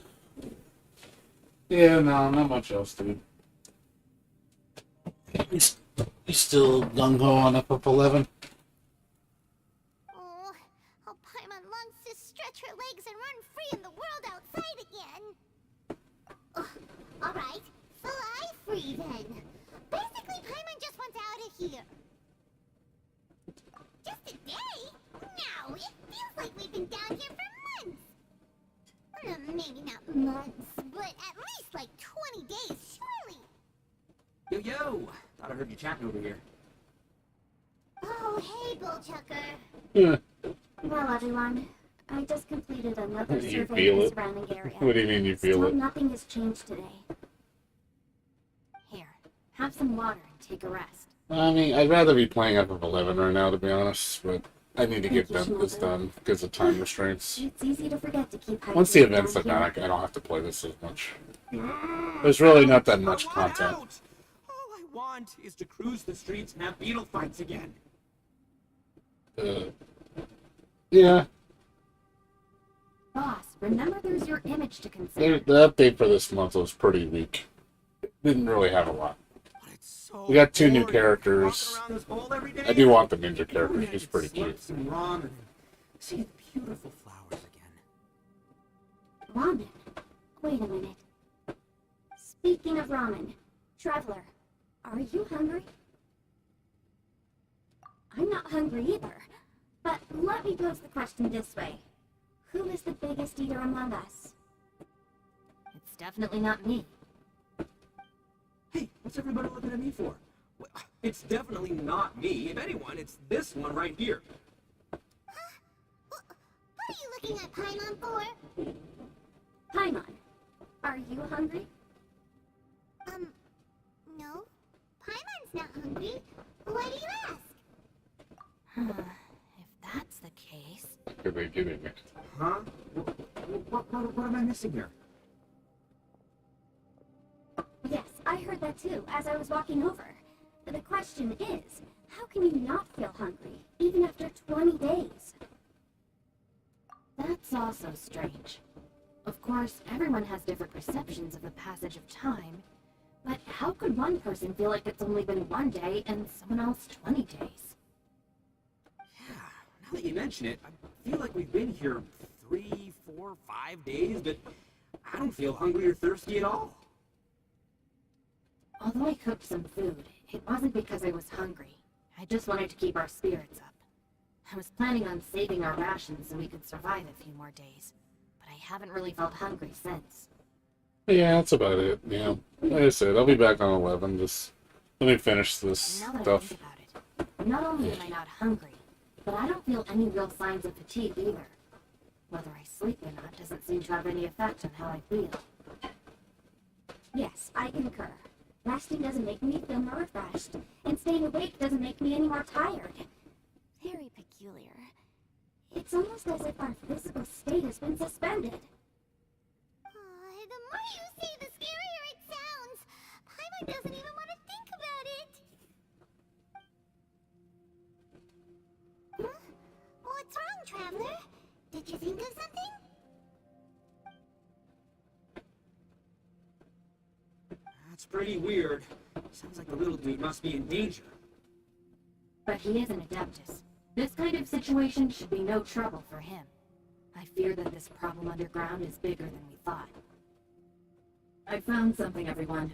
Yeah, no, not much else, dude. You still gung ho on FF11? Oh, how Paimon longs to stretch her legs and run free in the world outside again. Alright, fly free then. Basically, Paimon just wants out of here. Just a day? No, it feels like we've been down here for months. Maybe not months, but at least like 20 days, surely. Yo, yo! Thought I heard you chatting over here. Oh, hey, Bullchucker. Yeah. Well, everyone, I just completed another You survey feel of the it? surrounding area. What do you mean you feel Still, it? nothing has changed today. Here, have some water and take a rest. I mean, I'd rather be playing FF11 right now, to be honest, but I need to get Thank you, this Shinobu. done because of time restraints. It's easy to forget to keep hydrated Once the events are down done, here. I don't have to play this as much. There's really not that much I want content. out! All I want is to cruise the streets and have beetle fights again. Yeah, Boss, remember there's your image to consider. the update for this month was pretty weak. It didn't really have a lot. But it's so We got 2 new boring. characters. Walking around this hole every day. I do want the ninja If only character. I He's could pretty slurp cute. some ramen and see the beautiful flowers again. Ramen? Wait a minute. Speaking of ramen, Traveler, are you hungry? I'm not hungry either. But let me pose the question this way. Who is the biggest eater among us? It's definitely not me. Hey, what's everybody looking at me for? Well, it's definitely not me. If anyone, it's this one right here. What are you looking at Paimon for? Paimon, are you hungry? No. Paimon's not hungry. Why do you ask? If that's the case... What are they getting at? Huh? What am I missing here? Yes, I heard that too, as I was walking over. The question is, how can you not feel hungry, even after 20 days? That's also strange. Of course, everyone has different perceptions of the passage of time, but how could one person feel like it's only been 1 day and someone else 20 days? Yeah, now that you mention it, I feel like we've been here 3, 4, 5 days, but I don't feel hungry or thirsty at all. Although I cooked some food, it wasn't because I was hungry. I just wanted to keep our spirits up. I was planning on saving our rations so we could survive a few more days, but I haven't really felt hungry since. Yeah, that's about it. Yeah, like I said, I'll be back on 11. Just let me finish this Now that I stuff. think about it, not only am I not hungry, but I don't feel any real signs of fatigue either. Whether I sleep or not doesn't seem to have any effect on how I feel. Yes, I concur. Resting doesn't make me feel more refreshed, and staying awake doesn't make me any more tired. Very peculiar. It's almost as if our physical state has been suspended. The more you say, the scarier it sounds. Paimon doesn't even want to think about it. Huh? What's wrong, Traveler? Did you think of something? That's pretty weird. Sounds like the little dude must be in danger. But he is an Adeptus. This kind of situation should be no trouble for him. I fear that this problem underground is bigger than we thought. I found something, everyone.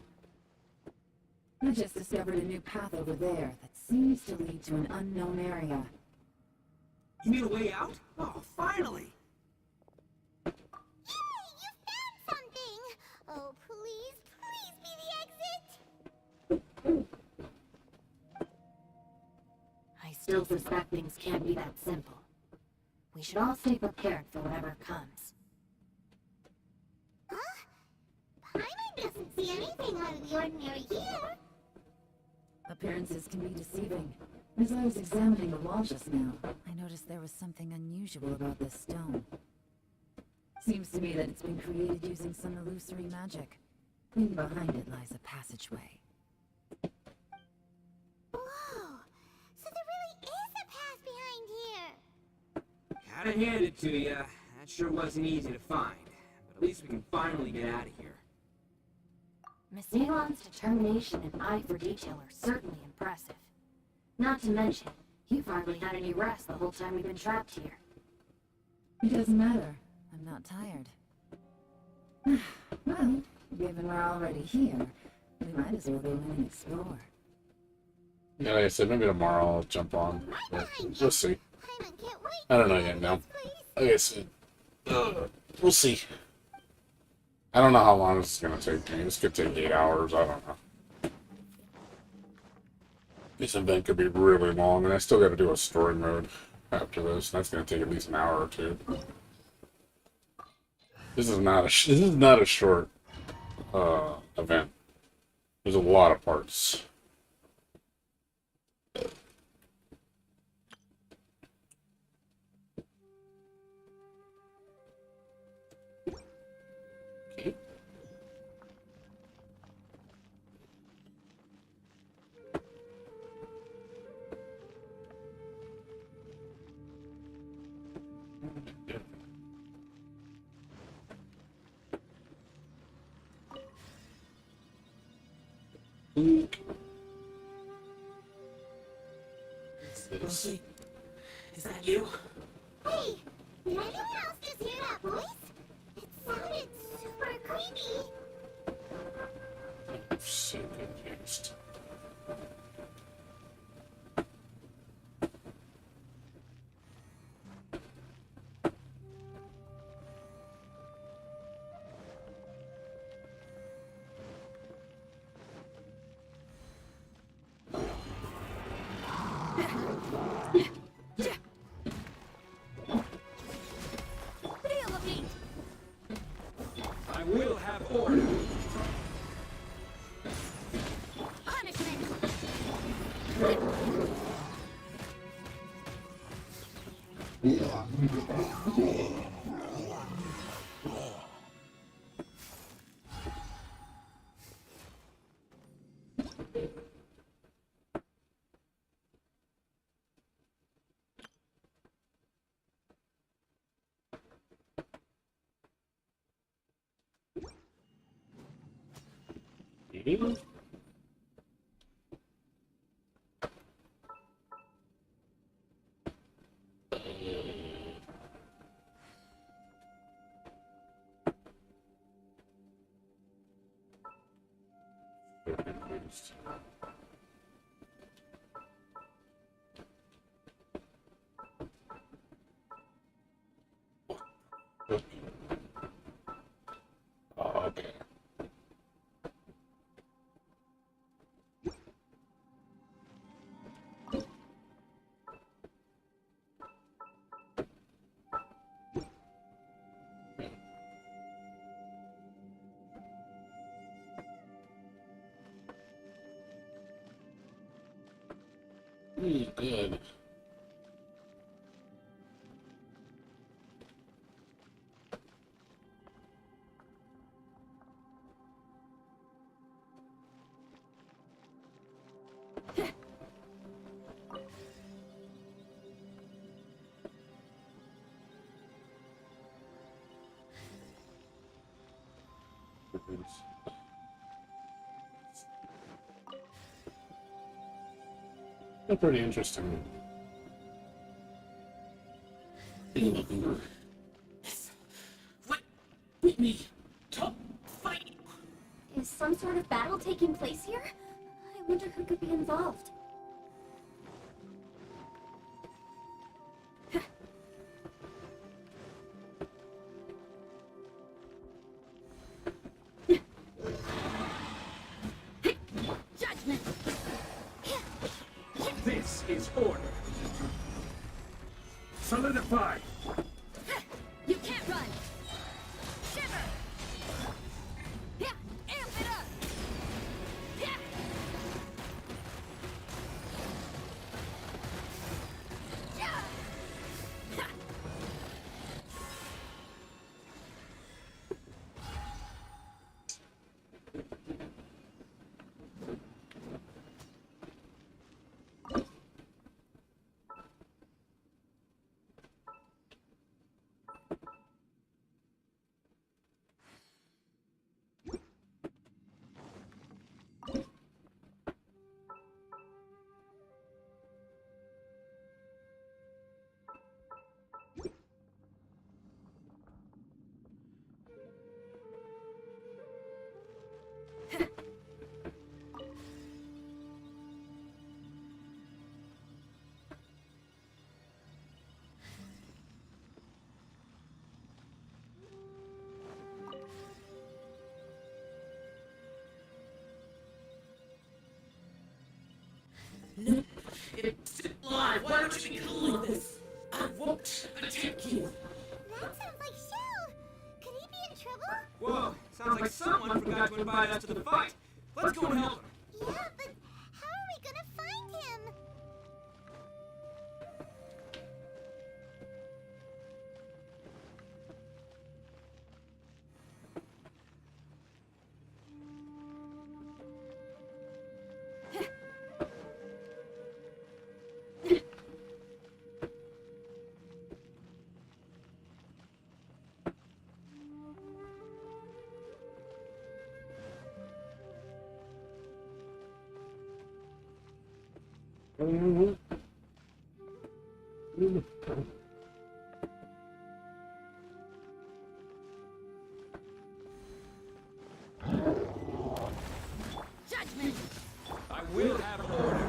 I just discovered a new path over there that seems to lead to an unknown area. You mean a way out? Oh, finally! Yay! You found something! Oh, please, please be the exit! I still suspect things can't be that simple. We should all stay prepared for whatever comes. Huh? Paimon doesn't see anything out of the ordinary here. Appearances can be deceiving. As I was examining the wall just now, I noticed there was something unusual about this stone. Seems to me that it's been created using some illusory magic. And behind it lies a passageway. Whoa! So there really is a path behind Gotta hand it to ya. That sure wasn't easy to find. But at least we can finally get out of here. Miss Elon's determination and eye for detail are certainly impressive. Not to mention, you've hardly had any rest the whole time we've been trapped here. It doesn't matter. I'm not tired. Well, given we're already here, we might as well go in and explore. Yeah, like I said, maybe tomorrow I'll jump on. But we'll see. Paimon can't wait. I don't know yet now. Please. Like I said, we'll see. I don't know how long this is going to take me. This could take 8 hours. I don't know. This event could be really long, and I still got to do a story mode after this. That's going to take at least an hour or two. This is not a short event. There's a lot of parts. Okay. Lucy, is that you? Hey, did anyone else just hear that voice? It sounded super creepy. I'm so confused. I will have order. Oh, okay. Good. They're pretty interesting. With me. Top fight. Is some sort of battle taking place here? I wonder who could be involved. Judgment. This is order. Solidify. You can't run. Shiver. Yeah, amp it up. Yeah. Yeah. It's live. Why don't you be cool like this? I won't attack you. That sounds like Shell. Could he be in trouble? Whoa, sounds like someone forgot to invite us to the fight. Let's go and help him. Yeah, but how are we gonna find him? Judgment. I will have order.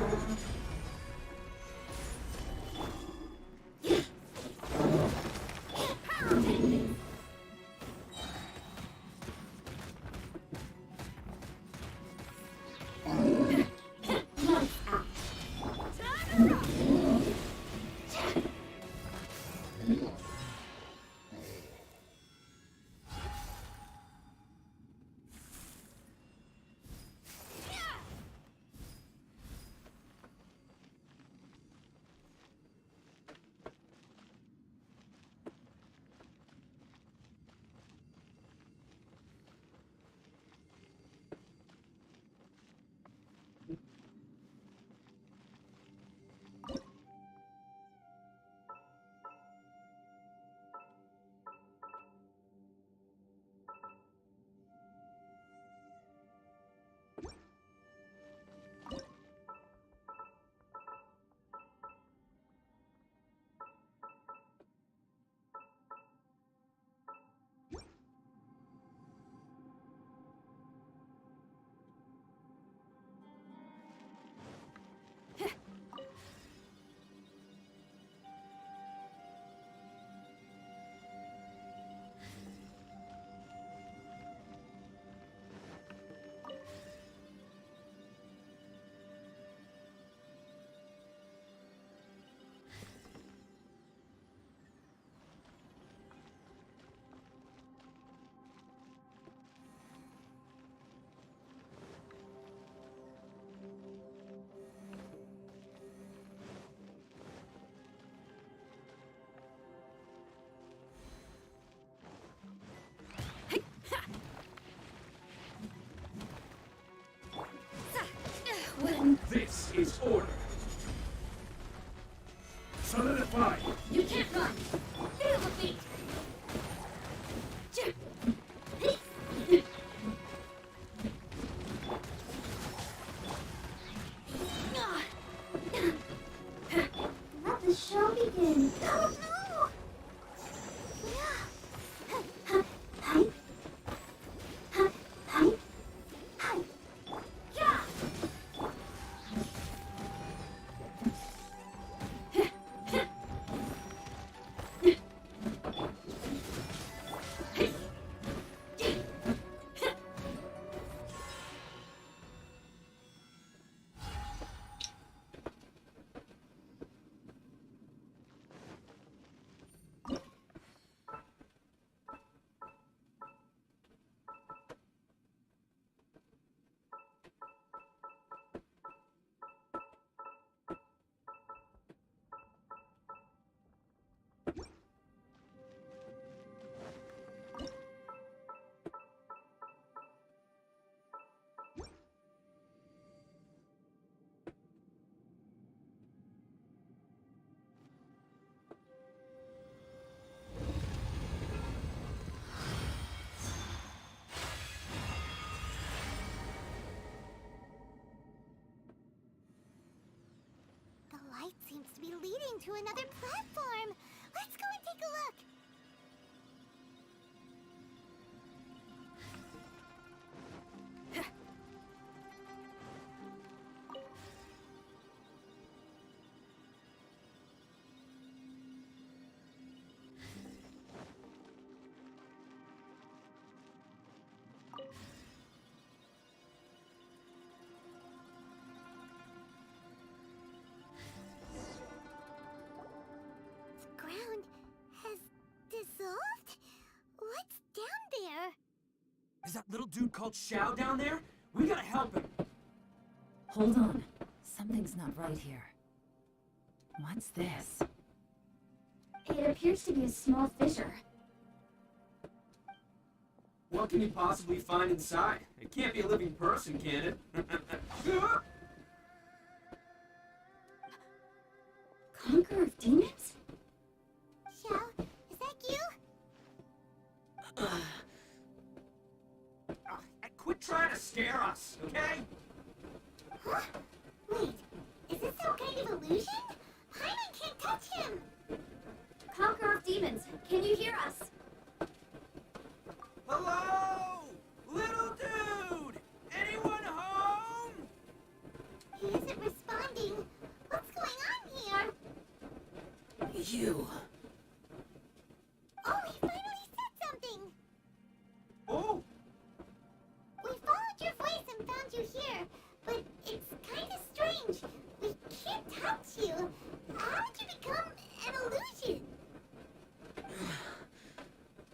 This is order. Solidify. You can't run. Feel the beat. Let the show begin. Oh no! The light seems to be leading to another platform. Let's go and take a look. little dude called Xiao down there? We gotta help him. Hold on. Something's not right here. What's this? It appears to be a small fissure. What can you possibly find inside? It can't be a living person, can it? Conqueror of demons? Xiao, is that you? Quit trying to scare us, okay? Huh? Wait, is this some kind of illusion? Paimon can't touch him! Conqueror of demons, can you hear us? Hello? Little dude! Anyone home? He isn't responding. What's going on here? You. Oh, he finally said something! Oh, We followed your voice and found you here, but it's kind of strange. We can't touch you. How did you become an illusion?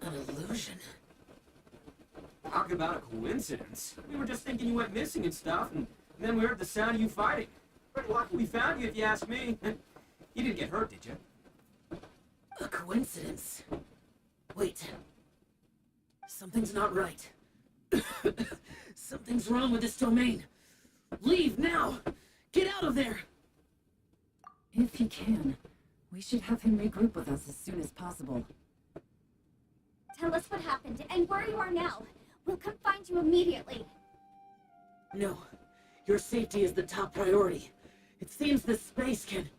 An illusion? talk about a coincidence. We were just thinking you went missing and stuff, and then we heard the sound of you fighting. Pretty lucky we found you, if you ask me. You didn't get hurt, did you? A coincidence? Wait. Something's not right. Something's wrong with this domain. Leave now! Get out of there! If he can, we should have him regroup with us as soon as possible. Tell us what happened and where you are now. We'll come find you immediately. No. Your safety is the top priority. It seems this space can...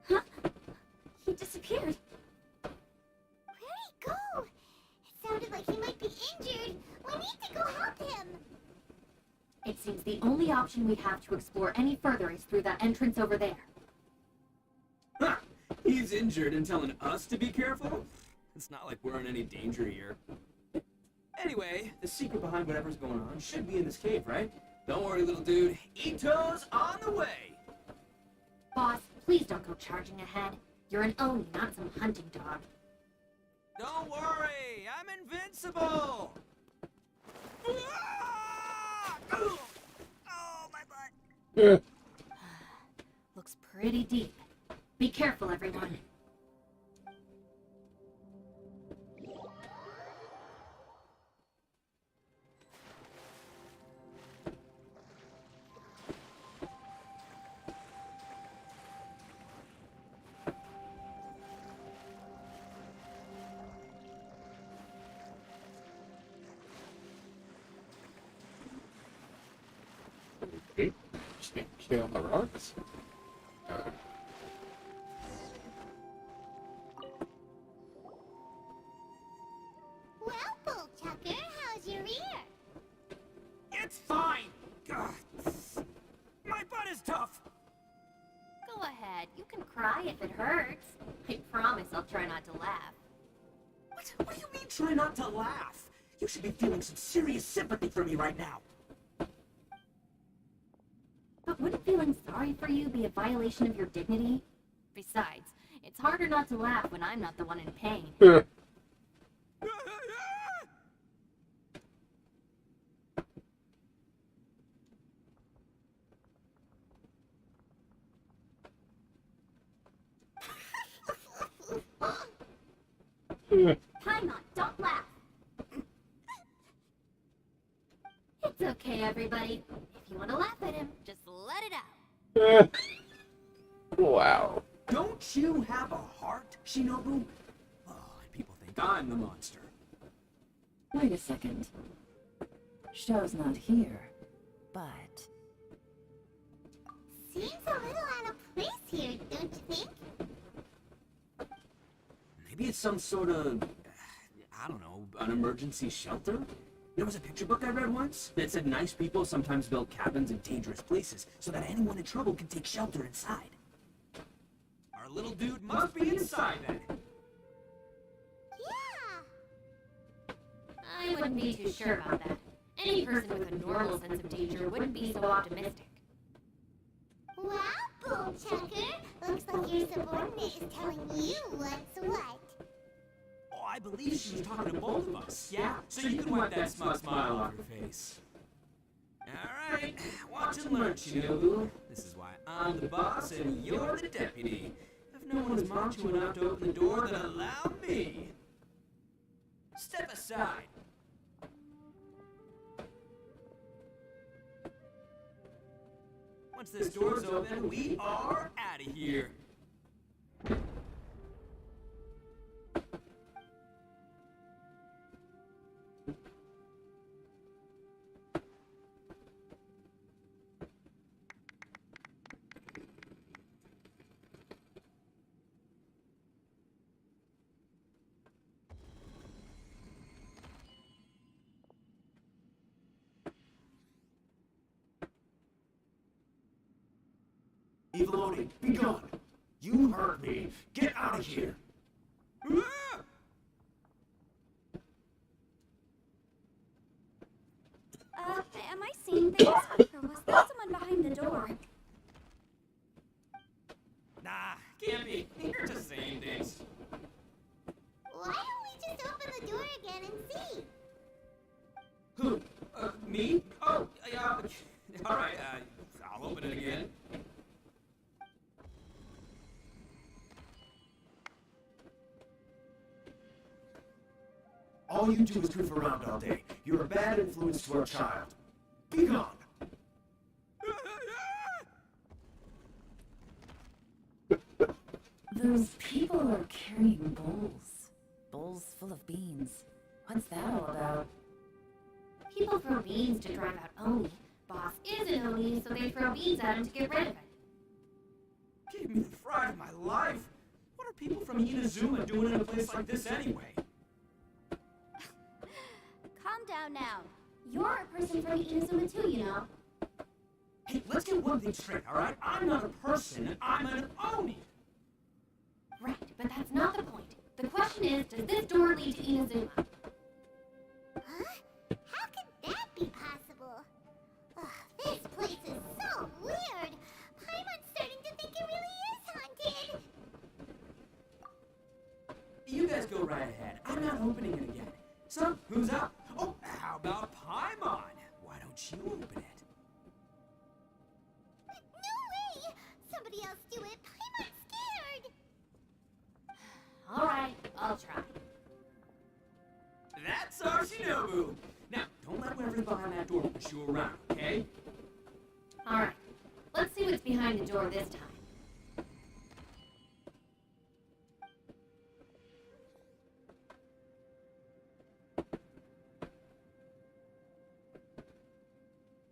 Huh? He disappeared. Where'd he go? It sounded like he might be injured. We need to go help him. It seems the only option we have to explore any further is through that entrance over there. Ha! He's injured and telling us to be careful? It's not like we're in any danger here. Anyway, the secret behind whatever's going on should be in this cave, right? Don't worry, little dude. Ito's on the way! Boss, please don't go charging ahead. You're an Oni, not some hunting dog. Don't worry, I'm invincible! Ah! Oh, my butt! Looks pretty deep. Be careful, everyone. Stay on the rocks. Well, Bullchucker, how's your ear? It's fine! God. My butt is tough! Go ahead. You can cry if it hurts. I promise I'll try not to laugh. What do you mean try not to laugh? You should be feeling some serious sympathy for me right now. But wouldn't feeling sorry for you be a violation of your dignity? Besides, it's harder not to laugh when I'm not the one in pain. Paimon, don't laugh. It's okay, everybody. If you want to laugh at him, just let it out. Wow. Don't you have a heart, Shinobu? Oh, and people think I'm the monster. Wait a second. Xiao's not here, but... Seems a little out of place here, don't you think? Maybe it's some sort of, I don't know, an emergency shelter? There was a picture book I read once that said nice people sometimes build cabins in dangerous places so that anyone in trouble can take shelter inside. Our little dude must be inside then. Yeah. I wouldn't be too sure about that. Any person with a normal sense of danger wouldn't be so optimistic. Wow, Bullchucker. Looks like your subordinate is telling you what's what. Oh, I believe she was talking to both of us, yeah? So you can wipe that smug smile off your face. Alright, watch and learn, Shinobu. This is why I'm the boss and you're the deputy. If no one is macho enough to open the door, then allow me. Step aside. Once this door's open, we are out of here. Eviloni, be gone! You hurt me! Get out of here! Am I seeing things? Or was there someone behind the door? Nah, can't be. You're just saying things. Why don't we just open the door again and see? Who? Me? Oh, yeah. Alright, I'll open it again. All you do is goof around all day. You're a bad influence to our child. Be gone! Those people are carrying bowls. Bowls full of beans. What's that all about? People throw beans to drive out Oni. Boss is an Oni, so they throw beans at him to get rid of it. Gave me the fright of my life. What are people from Inazuma doing in a place like this anyway? Calm down now. You're a person from Inazuma too, you know. Hey, let's get one thing straight, alright? I'm not a person, I'm an Oni! Right, but that's not the point. The question is, does this door lead to Inazuma? Huh? How could that be possible? Ugh, this place is so weird. Paimon's starting to think it really is haunted. You guys go right ahead. I'm not opening it again. So, who's up? Oh, how about Paimon? Why don't you open it? No way! Somebody else do it. Paimon's scared. Alright, I'll try. That's our Shinobu! Now, don't let whatever's behind that door push you around, okay? Alright, let's see what's behind the door this time.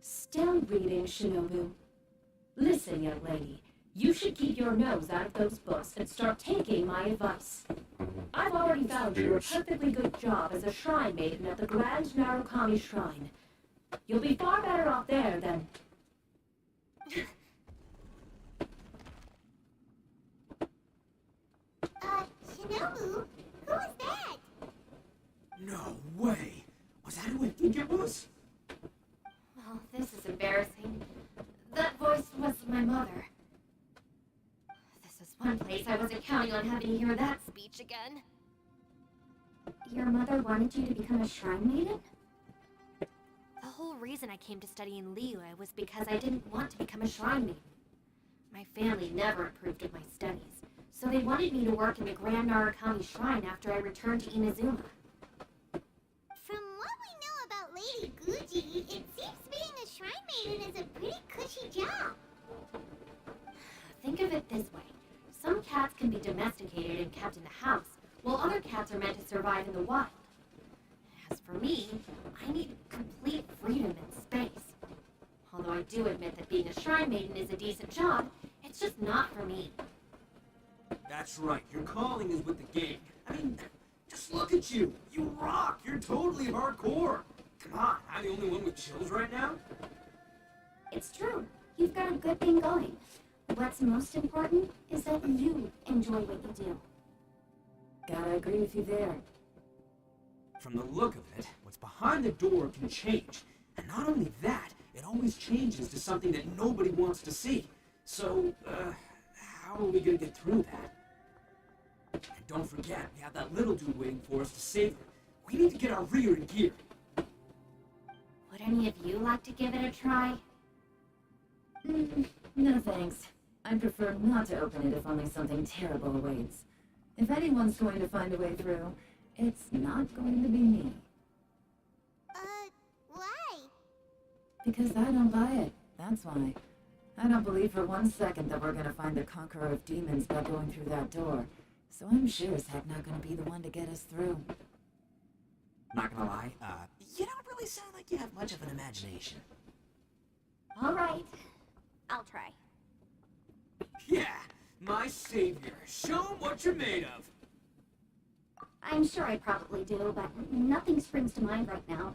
Still reading, Shinobu. Listen, young lady. You should keep your nose out of those books and start taking my advice. I've already found you a perfectly good job as a shrine maiden at the Grand Narukami Shrine. You'll be far better off there than... Shinobu? Who was that? No way! Was that who I think it was? Oh, this is embarrassing. That voice was my mother. This is one place I wasn't counting on having to hear that speech again. Your mother wanted you to become a shrine maiden? The whole reason I came to study in Liyue was because I didn't want to become a shrine maiden. My family never approved of my studies, so they wanted me to work in the Grand Narukami Shrine after I returned to Inazuma. From what we know about Lady Guji, it seems being a shrine maiden is a pretty cushy job. Think of it this way. Some cats can be domesticated and kept in the house, while other cats are meant to survive in the wild. As for me, I need complete freedom and space. Although I do admit that being a shrine maiden is a decent job, it's just not for me. That's right, your calling is with the gang. I mean, just look at you. You rock. You're totally hardcore. Come on, I'm the only one with chills right now? It's true. You've got a good thing going. What's most important is that you enjoy what you do. Gotta agree with you there. From the look of it, what's behind the door can change. And not only that, it always changes to something that nobody wants to see. So, how are we gonna get through that? And don't forget, we have that little dude waiting for us to save her. We need to get our rear in gear. Would any of you like to give it a try? No thanks. I'd prefer not to open it if only something terrible awaits. If anyone's going to find a way through, it's not going to be me. Why? Because I don't buy it, that's why. I don't believe for 1 second that we're gonna find the Conqueror of Demons by going through that door. So I'm sure as heck not gonna be the one to get us through. Not gonna lie, you don't really sound like you have much of an imagination. All right, I'll try. Yeah, my savior. Show 'em what you're made of. I'm sure I probably do, but nothing springs to mind right now.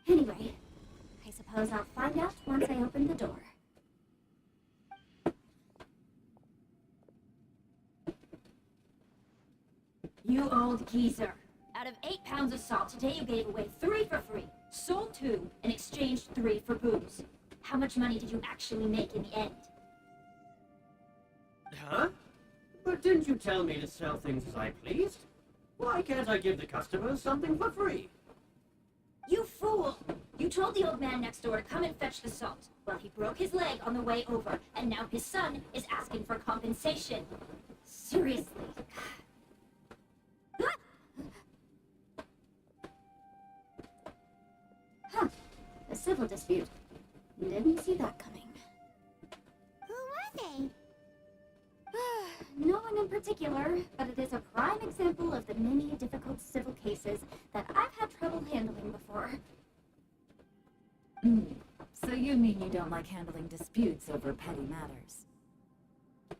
Anyway, I suppose I'll find out once I open the door. You old geezer. Out of 8 pounds of salt, today you gave away 3 for free, sold 2, and exchanged 3 for booze. How much money did you actually make in the end? Huh? But didn't you tell me to sell things as I pleased? Why can't I give the customers something for free? You fool! You told the old man next door to come and fetch the salt. Well, he broke his leg on the way over, and now his son is asking for compensation. Seriously. Huh, a civil dispute. Didn't see that coming. Who were they? No one in particular, but it is a prime example of the many difficult civil cases that I've had trouble handling before. So you mean you don't like handling disputes over petty matters?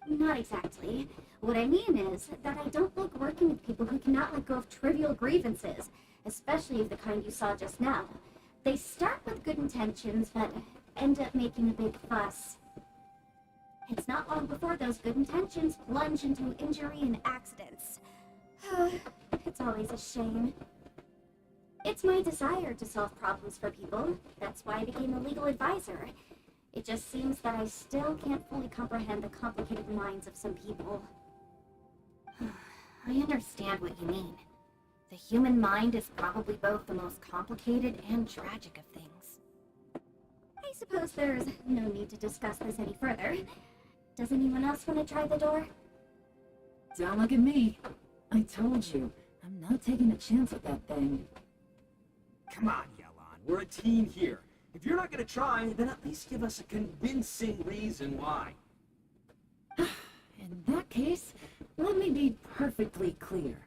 Not exactly. What I mean is that I don't like working with people who cannot let go of trivial grievances, especially of the kind you saw just now. They start with good intentions, but end up making a big fuss. It's not long before those good intentions plunge into injury and accidents. It's always a shame. It's my desire to solve problems for people. That's why I became a legal advisor. It just seems that I still can't fully comprehend the complicated minds of some people. I understand what you mean. The human mind is probably both the most complicated and tragic of things. I suppose there's no need to discuss this any further. Does anyone else want to try the door? Don't look at me. I told you, I'm not taking a chance with that thing. Come on, Yelan. We're a team here. If you're not gonna try, then at least give us a convincing reason why. In that case, let me be perfectly clear.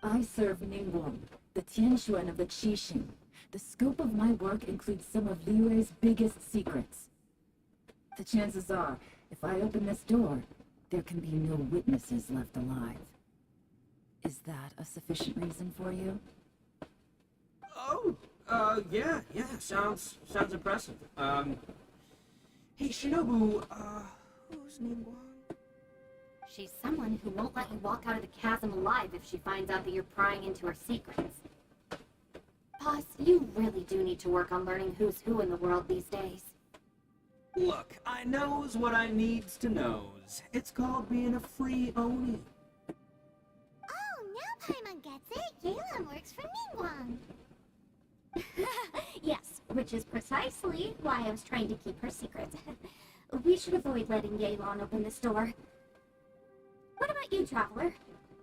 I serve Ningguang, the Tianxuan of the Qixing. The scope of my work includes some of Liyue's biggest secrets. The chances are, if I open this door, there can be no witnesses left alive. Is that a sufficient reason for you? Oh, yeah, sounds impressive. Hey, Shinobu, who's Ningguang? She's someone who won't let you walk out of the chasm alive if she finds out that you're prying into her secrets. Boss, you really do need to work on learning who's who in the world these days. Look, I knows what I needs to knows. It's called being a free Oni. Oh, now Paimon gets it. Yelan works for Ningguang. Yes, which is precisely why I was trying to keep her secret. We should avoid letting Yelan open this door. What about you, Traveler?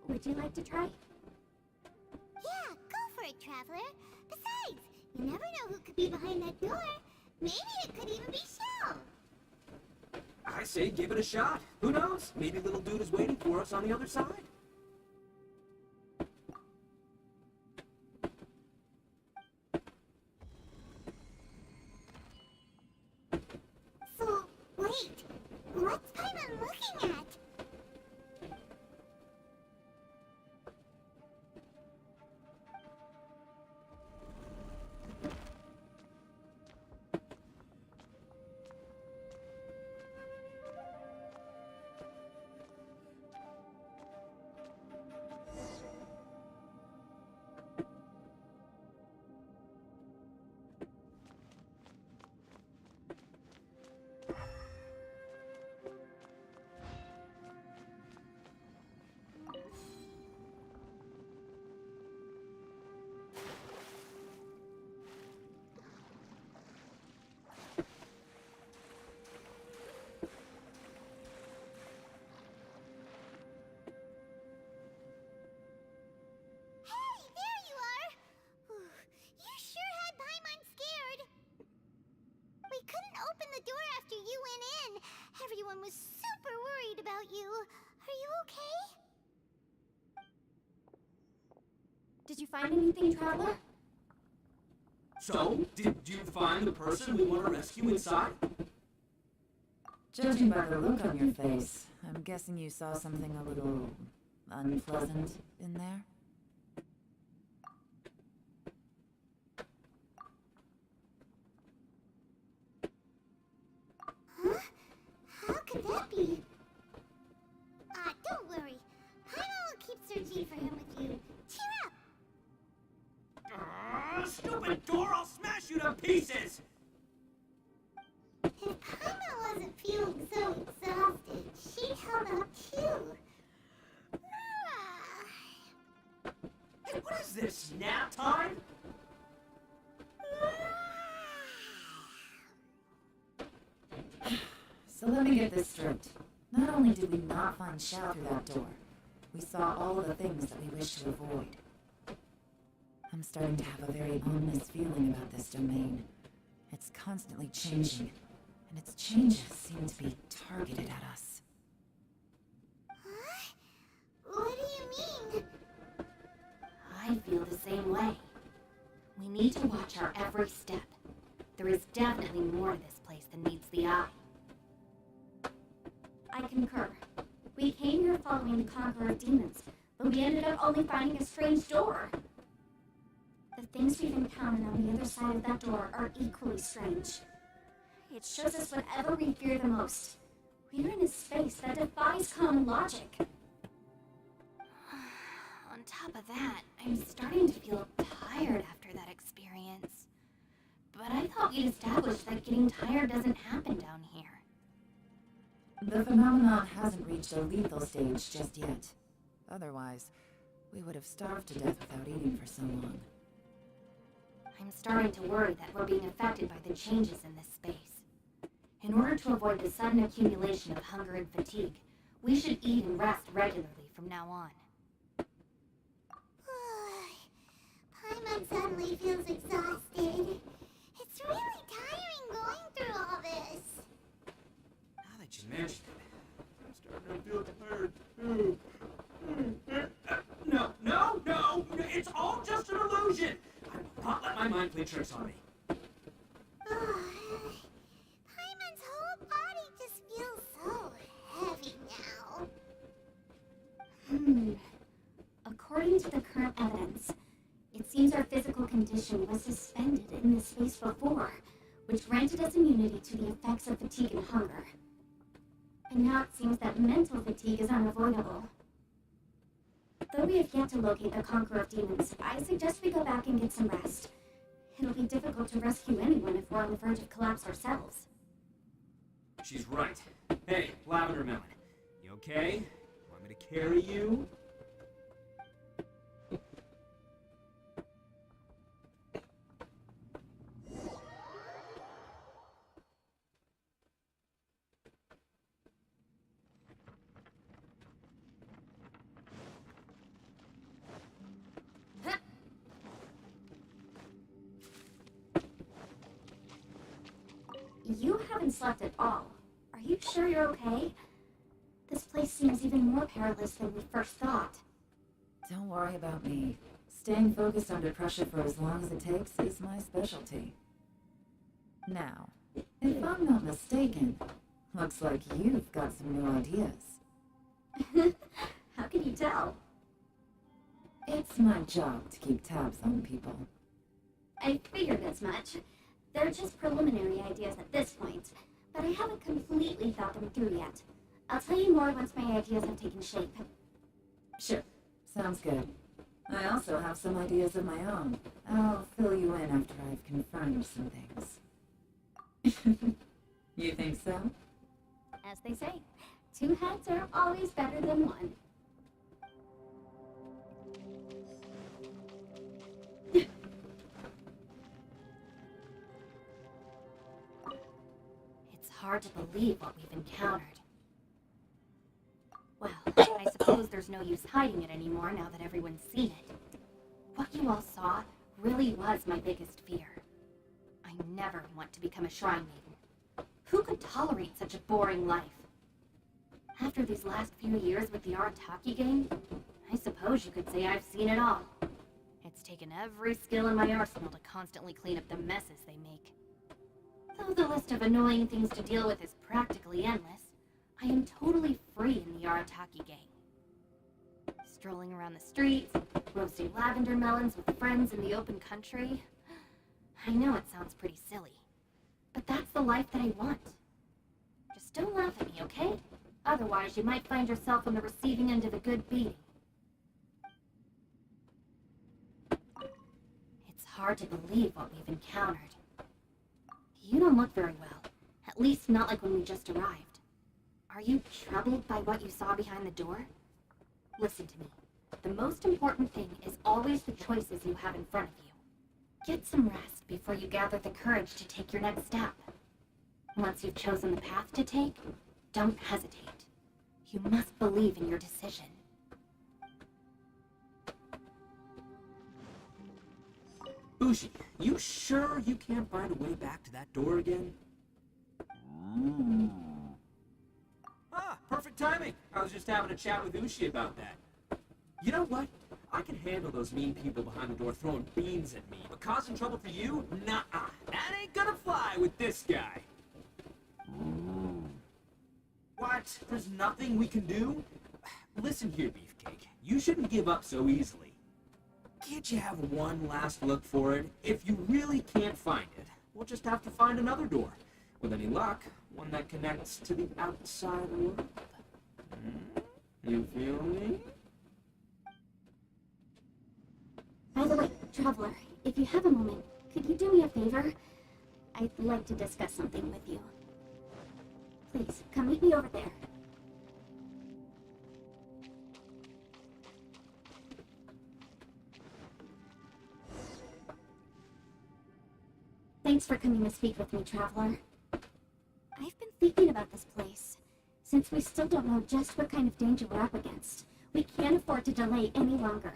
Would you like to try? Yeah, go for it, Traveler. Besides, you never know who could be behind that door. Maybe it could even be Shell. I say give it a shot. Who knows? Maybe little dude is waiting for us on the other side. So, wait. What's Paimon looking at? everyone was super worried about you. Are you okay? Did you find anything, Traveler? So, did you find the person we want to rescue inside? Judging by the look on your face, I'm guessing you saw something a little unpleasant in there? Huh? How could that be? Don't worry. Paimon will keep searching for him with you. Cheer up! Stupid door! I'll smash you to pieces! If Paimon wasn't feeling so exhausted, she'd help out too. Hey, what is this? Nap time? So let me get this straight. Not only did we not find Xiao through that door, we saw all of the things that we wish to avoid. I'm starting to have a very ominous feeling about this domain. It's constantly changing, and its changes seem to be targeted at us. Huh? What do you mean? I feel the same way. We need to watch our every step. There is definitely more to this place than meets the eye. I concur. We came here following the Conqueror of Demons, but we ended up only finding a strange door. The things we've encountered on the other side of that door are equally strange. It shows us whatever we fear the most. We're in a space that defies common logic. On top of that, I'm starting to feel tired after that experience. But I thought we'd established that getting tired doesn't happen down here. The phenomenon hasn't reached a lethal stage just yet. Otherwise, we would have starved to death without eating for so long. I'm starting to worry that we're being affected by the changes in this space. In order to avoid the sudden accumulation of hunger and fatigue, we should eat and rest regularly from now on. Paimon suddenly feels exhausted. It's really tiring going through all this. Now that you mention it, I'm starting to feel tired too. No! It's all just an illusion! I will not let my mind play tricks on me. Paimon's whole body just feels so heavy now. According to the current evidence, it seems our physical condition was suspended in this space before, which granted us immunity to the effects of fatigue and hunger. But now it seems that mental fatigue is unavoidable. Though we have yet to locate the Conqueror of Demons, I suggest we go back and get some rest. It'll be difficult to rescue anyone if we're on the verge of collapse ourselves. She's right. Hey, Lavender Melon, you okay? Want me to carry you? You haven't slept at all. Are you sure you're okay? This place seems even more perilous than we first thought. Don't worry about me. Staying focused under pressure for as long as it takes is my specialty. Now, if I'm not mistaken, looks like you've got some new ideas. How can you tell? It's my job to keep tabs on people. I figured as much. They're just preliminary ideas at this point, but I haven't completely thought them through yet. I'll tell you more once my ideas have taken shape. Sure, sounds good. I also have some ideas of my own. I'll fill you in after I've confirmed some things. You think so? As they say, two heads are always better than one. It's hard to believe what we've encountered. Well, I suppose there's no use hiding it anymore now that everyone's seen it. What you all saw really was my biggest fear. I never want to become a shrine maiden. Who could tolerate such a boring life? After these last few years with the Arataki gang, I suppose you could say I've seen it all. It's taken every skill in my arsenal to constantly clean up the messes they make. Though the list of annoying things to deal with is practically endless, I am totally free in the Arataki gang. Strolling around the streets, roasting lavender melons with friends in the open country. I know it sounds pretty silly, but that's the life that I want. Just don't laugh at me, okay? Otherwise, you might find yourself on the receiving end of a good beating. It's hard to believe what we've encountered. You don't look very well, at least not like when we just arrived. Are you troubled by what you saw behind the door? Listen to me. The most important thing is always the choices you have in front of you. Get some rest before you gather the courage to take your next step. Once you've chosen the path to take, don't hesitate. You must believe in your decision. Bushi, you sure you can't find a way back to that door again? Ah, perfect timing. I was just having a chat with Ushi about that. You know what? I can handle those mean people behind the door throwing beans at me, but causing trouble for you? Nuh-uh. That ain't gonna fly with this guy. What? There's nothing we can do? Listen here, Beefcake. You shouldn't give up so easily. Can't you have one last look for it? If you really can't find it, we'll just have to find another door. With any luck, one that connects to the outside world. You feel me? By the way, Traveler, if you have a moment, could you do me a favor? I'd like to discuss something with you. Please, come meet me over there. Thanks for coming to speak with me, Traveler. I've been thinking about this place. Since we still don't know just what kind of danger we're up against, we can't afford to delay any longer.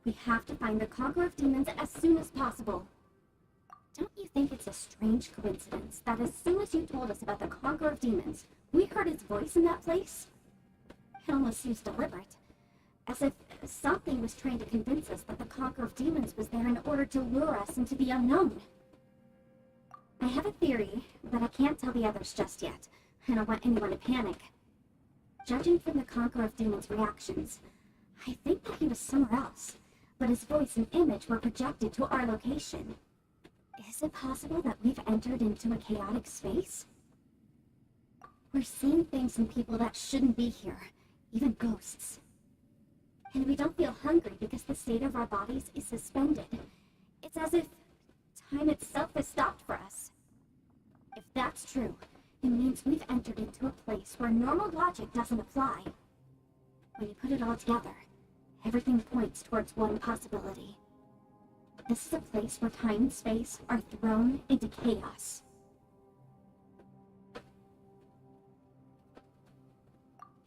We have to find the Conqueror of Demons as soon as possible. Don't you think it's a strange coincidence that as soon as you told us about the Conqueror of Demons, we heard his voice in that place? It almost seems deliberate. As if something was trying to convince us that the Conqueror of Demons was there in order to lure us into the unknown. I have a theory, but I can't tell the others just yet. I don't want anyone to panic. Judging from the Conqueror of Demons' reactions, I think that he was somewhere else, but his voice and image were projected to our location. Is it possible that we've entered into a chaotic space? We're seeing things and people that shouldn't be here, even ghosts. And we don't feel hungry because the state of our bodies is suspended. It's as if time itself has stopped for us. If that's true, it means we've entered into a place where normal logic doesn't apply. When you put it all together, everything points towards one possibility. This is a place where time and space are thrown into chaos.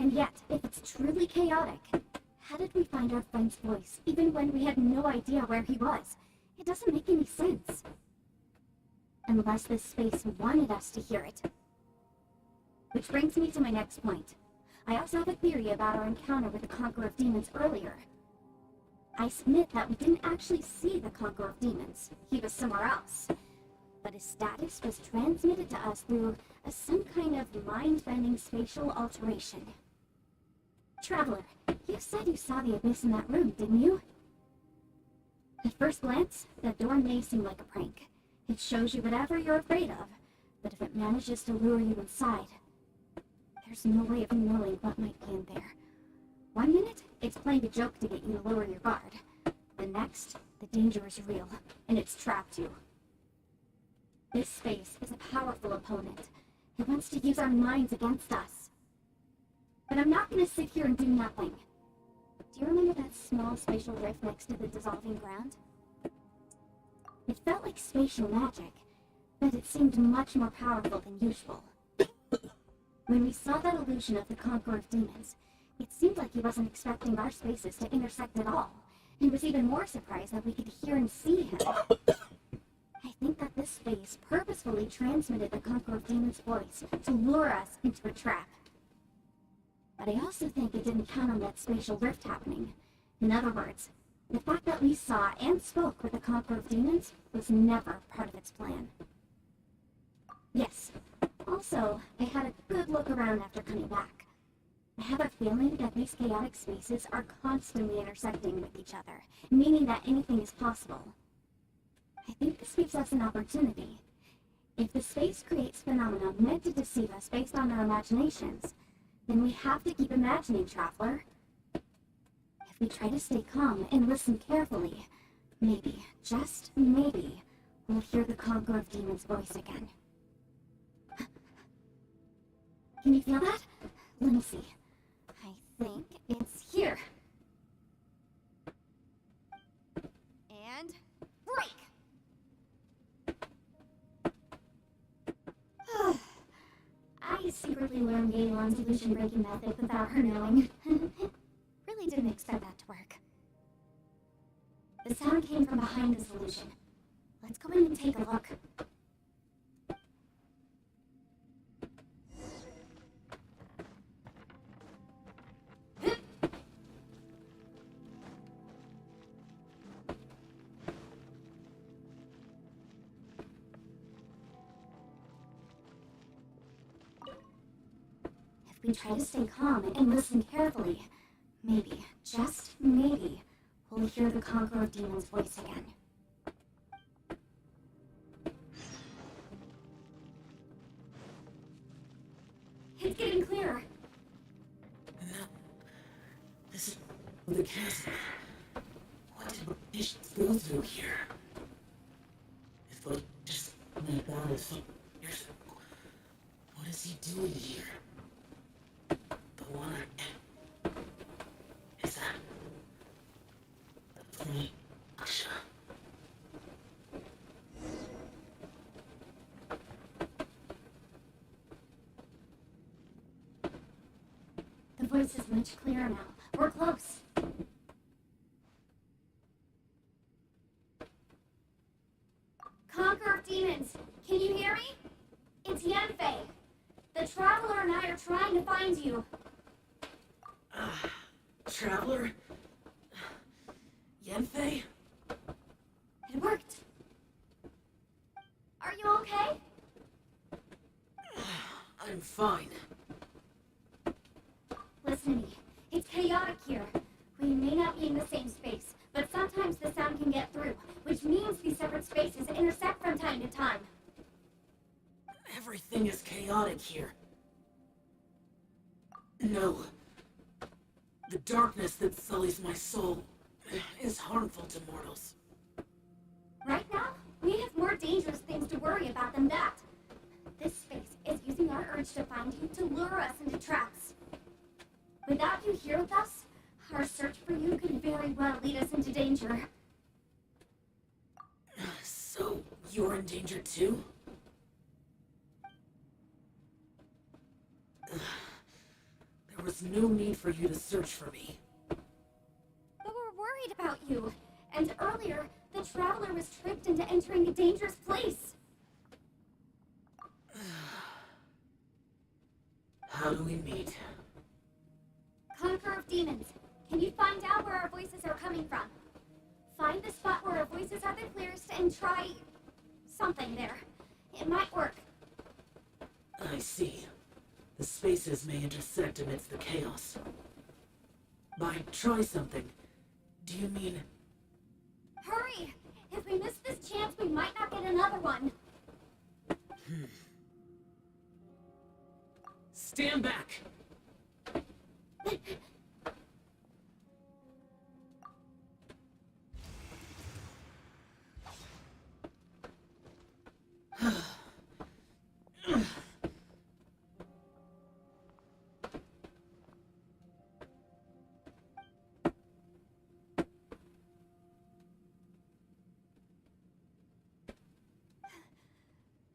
And yet, if it's truly chaotic, how did we find our friend's voice even when we had no idea where he was? It doesn't make any sense. Unless this space wanted us to hear it. Which brings me to my next point. I also have a theory about our encounter with the Conqueror of Demons earlier. I submit that we didn't actually see the Conqueror of Demons. He was somewhere else. But his status was transmitted to us through some kind of mind-bending spatial alteration. Traveler, you said you saw the abyss in that room, didn't you? At first glance, the door may seem like a prank. It shows you whatever you're afraid of, but if it manages to lure you inside, there's no way of knowing what might be in there. 1 minute, it's playing a joke to get you to lower your guard. The next, the danger is real, and it's trapped you. This space is a powerful opponent. It wants to use our minds against us. But I'm not going to sit here and do nothing. Do you remember that small spatial rift next to the dissolving ground? It felt like spatial magic, but it seemed much more powerful than usual. When we saw that illusion of the Conqueror of Demons, it seemed like he wasn't expecting our spaces to intersect at all, and was even more surprised that we could hear and see him. I think that this space purposefully transmitted the Conqueror of Demons' voice to lure us into a trap. But I also think it didn't count on that spatial rift happening. In other words, the fact that we saw and spoke with the Conqueror of Demons was never part of its plan. Yes. Also, I had a good look around after coming back. I have a feeling that these chaotic spaces are constantly intersecting with each other, meaning that anything is possible. I think this gives us an opportunity. If the space creates phenomena meant to deceive us based on our imaginations, then we have to keep imagining, Traveler. If we try to stay calm and listen carefully, maybe, just maybe, we'll hear the Conqueror of Demons' voice again. Can you feel that? Let me see. I think it's here. And break! I secretly learned Gaelon's illusion breaking method without her knowing. Really didn't expect that to work. The sound came from behind this illusion. Let's go in and take a look. If we try to stay calm and listen carefully, maybe, just maybe, we'll hear the Conqueror of Demons' voice again. It's getting clearer. No. This is the chasm. What did magicians go through here? If I just made battles some years ago, what is he doing here? The one is that from Aksha? The voice is much clearer now. We're close. Conqueror of Demons, can you hear me? It's Yanfei. The Traveler and I are trying to find you. Traveler? Yanfei? It worked. Are you okay? I'm fine. Listen to me. It's chaotic here. We may not be in the same space, but sometimes the sound can get through, which means these separate spaces intersect from time to time. Everything is chaotic here. No. The darkness that sullies my soul is harmful to mortals. Right now, we have more dangerous things to worry about than that. This space is using our urge to find you to lure us into traps. Without you here with us, our search for you could very well lead us into danger. So, you're in danger too? There was no need for you to search for me. But we're worried about you. And earlier, the Traveler was tricked into entering a dangerous place. How do we meet? Conqueror of Demons, can you find out where our voices are coming from? Find the spot where our voices are the clearest and try something there. It might work. I see. The spaces may intersect amidst the chaos. By try something, do you mean... Hurry! If we miss this chance, we might not get another one. Stand back!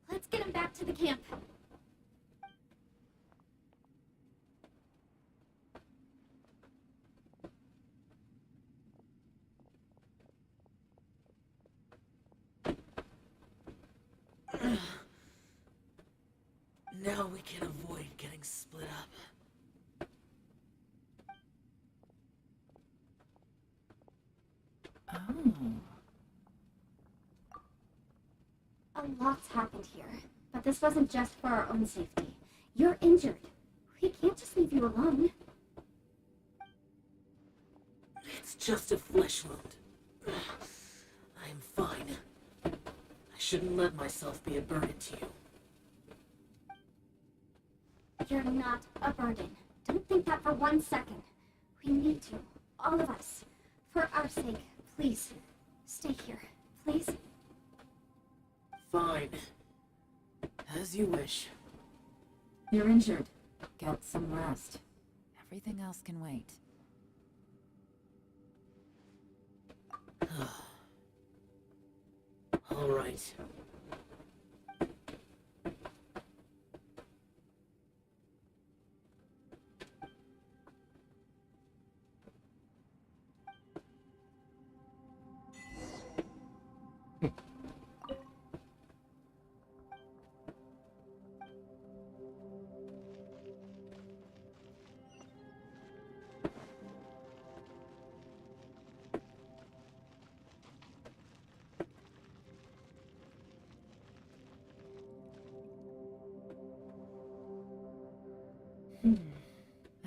Let's get him back to the camp. but this wasn't just for our own safety. You're injured. We can't just leave you alone. It's just a flesh wound. I am fine. I shouldn't let myself be a burden to you. You're not a burden. Don't think that for 1 second. We need you. All of us. For our sake, please. Stay here. Please. Fine. As you wish. You're injured. Get some rest. Everything else can wait. All right.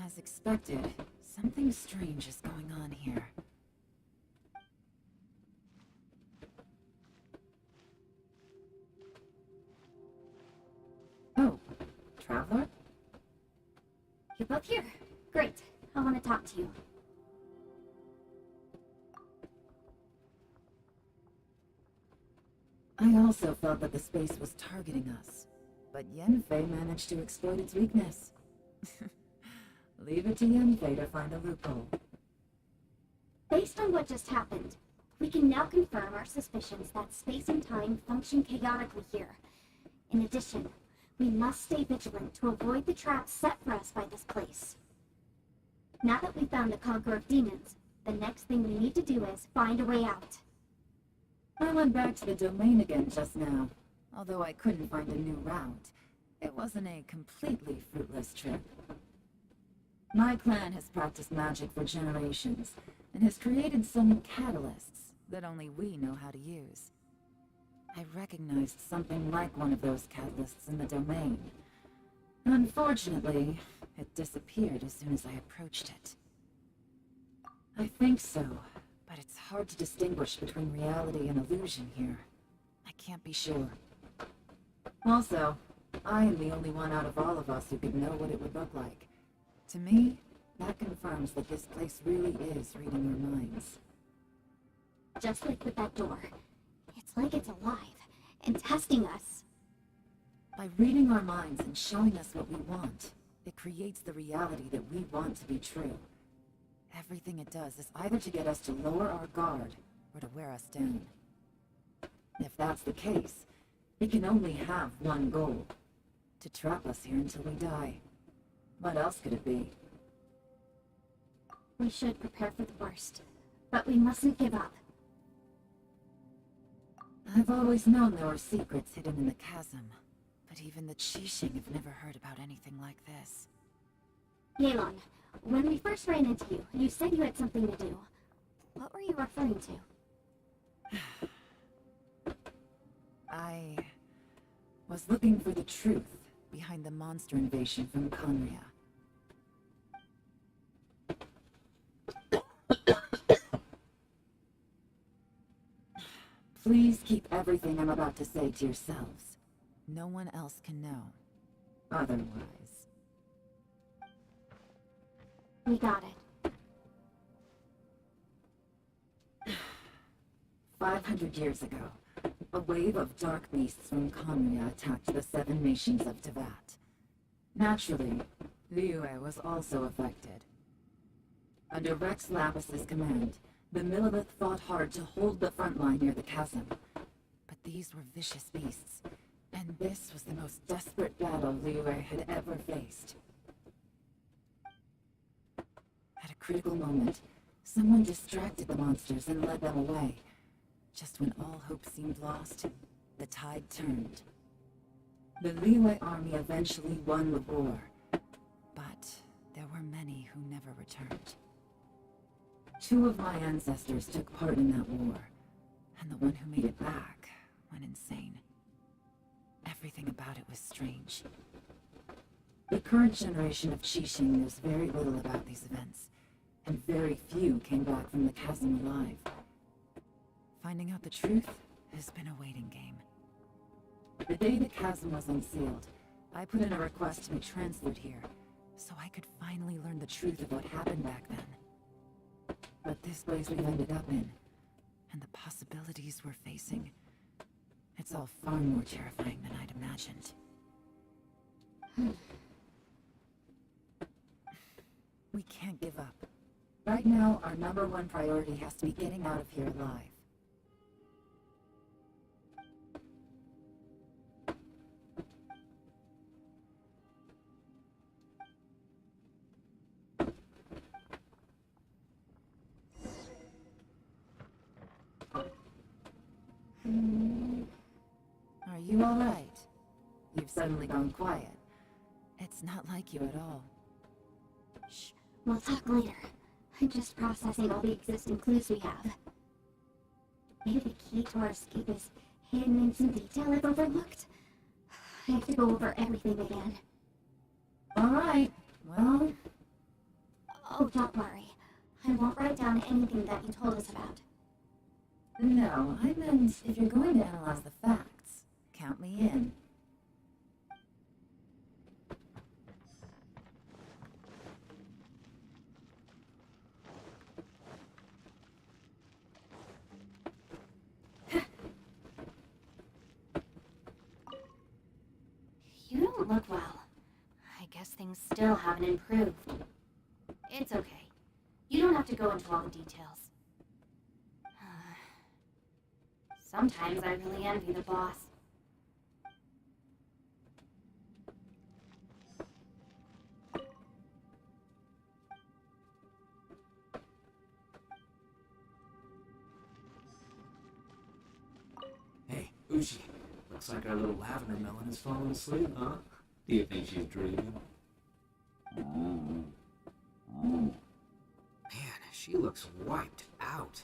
As expected, something strange is going on here. Oh, Traveler? You're both here. Great. I want to talk to you. I also felt that the space was targeting us, but Yenfei managed to exploit its weakness. Leave it to Yenfei to find a loophole. Based on what just happened, we can now confirm our suspicions that space and time function chaotically here. In addition, we must stay vigilant to avoid the traps set for us by this place. Now that we've found the Conqueror of Demons, the next thing we need to do is find a way out. I went back to the domain again just now. Although I couldn't find a new route, it wasn't a completely fruitless trip. My clan has practiced magic for generations, and has created some catalysts that only we know how to use. I recognized something like one of those catalysts in the domain. Unfortunately, it disappeared as soon as I approached it. I think so, but it's hard to distinguish between reality and illusion here. I can't be sure. Also, I am the only one out of all of us who could know what it would look like. To me, that confirms that this place really is reading our minds. Just like with that door. It's like it's alive and testing us. By reading our minds and showing us what we want, it creates the reality that we want to be true. Everything it does is either to get us to lower our guard, or to wear us down. If that's the case, it can only have one goal. To trap us here until we die. What else could it be? We should prepare for the worst, but we mustn't give up. I've always known there were secrets hidden in the chasm, but even the Qixing have never heard about anything like this. Yelan, when we first ran into you, you said you had something to do. What were you referring to? I was looking for the truth behind the monster invasion from Conria. Please keep everything I'm about to say to yourselves. No one else can know. Otherwise... We got it. 500 years ago, a wave of dark beasts from Conria attacked the 7 nations of Tevat. Naturally, Liyue was also affected. Under Rex Lapis's command, the Millelith fought hard to hold the front line near the chasm. But these were vicious beasts, and this was the most desperate battle Liyue had ever faced. At a critical moment, someone distracted the monsters and led them away. Just when all hope seemed lost, the tide turned. The Liyue army eventually won the war, but there were many who never returned. 2 of my ancestors took part in that war, and the one who made it back went insane. Everything about it was strange. The current generation of Qixing knows very little about these events, and very few came back from the chasm alive. Finding out the truth has been a waiting game. The day the chasm was unsealed, I put in a request to be transferred here, so I could finally learn the truth of what happened back then. But this place we've ended up in, and the possibilities we're facing, it's all far more terrifying than I'd imagined. We can't give up. Right now, our #1 priority has to be getting out of here alive. Are you all right? You've suddenly gone quiet. It's not like you at all. Shh, we'll talk later. I'm just processing all the existing clues we have. Maybe the key to our escape is hidden in some detail I've overlooked. I have to go over everything again. All right, well... Oh, don't worry. I won't write down anything that you told us about. No, I meant if you're going to analyze the facts, count me in. You don't look well. I guess things still haven't improved. It's okay. You don't have to go into all the details. Sometimes I really envy the boss. Hey, Uchi. Looks like our little lavender melon is falling asleep, huh? Do you think she's dreaming? Man, she looks wiped out.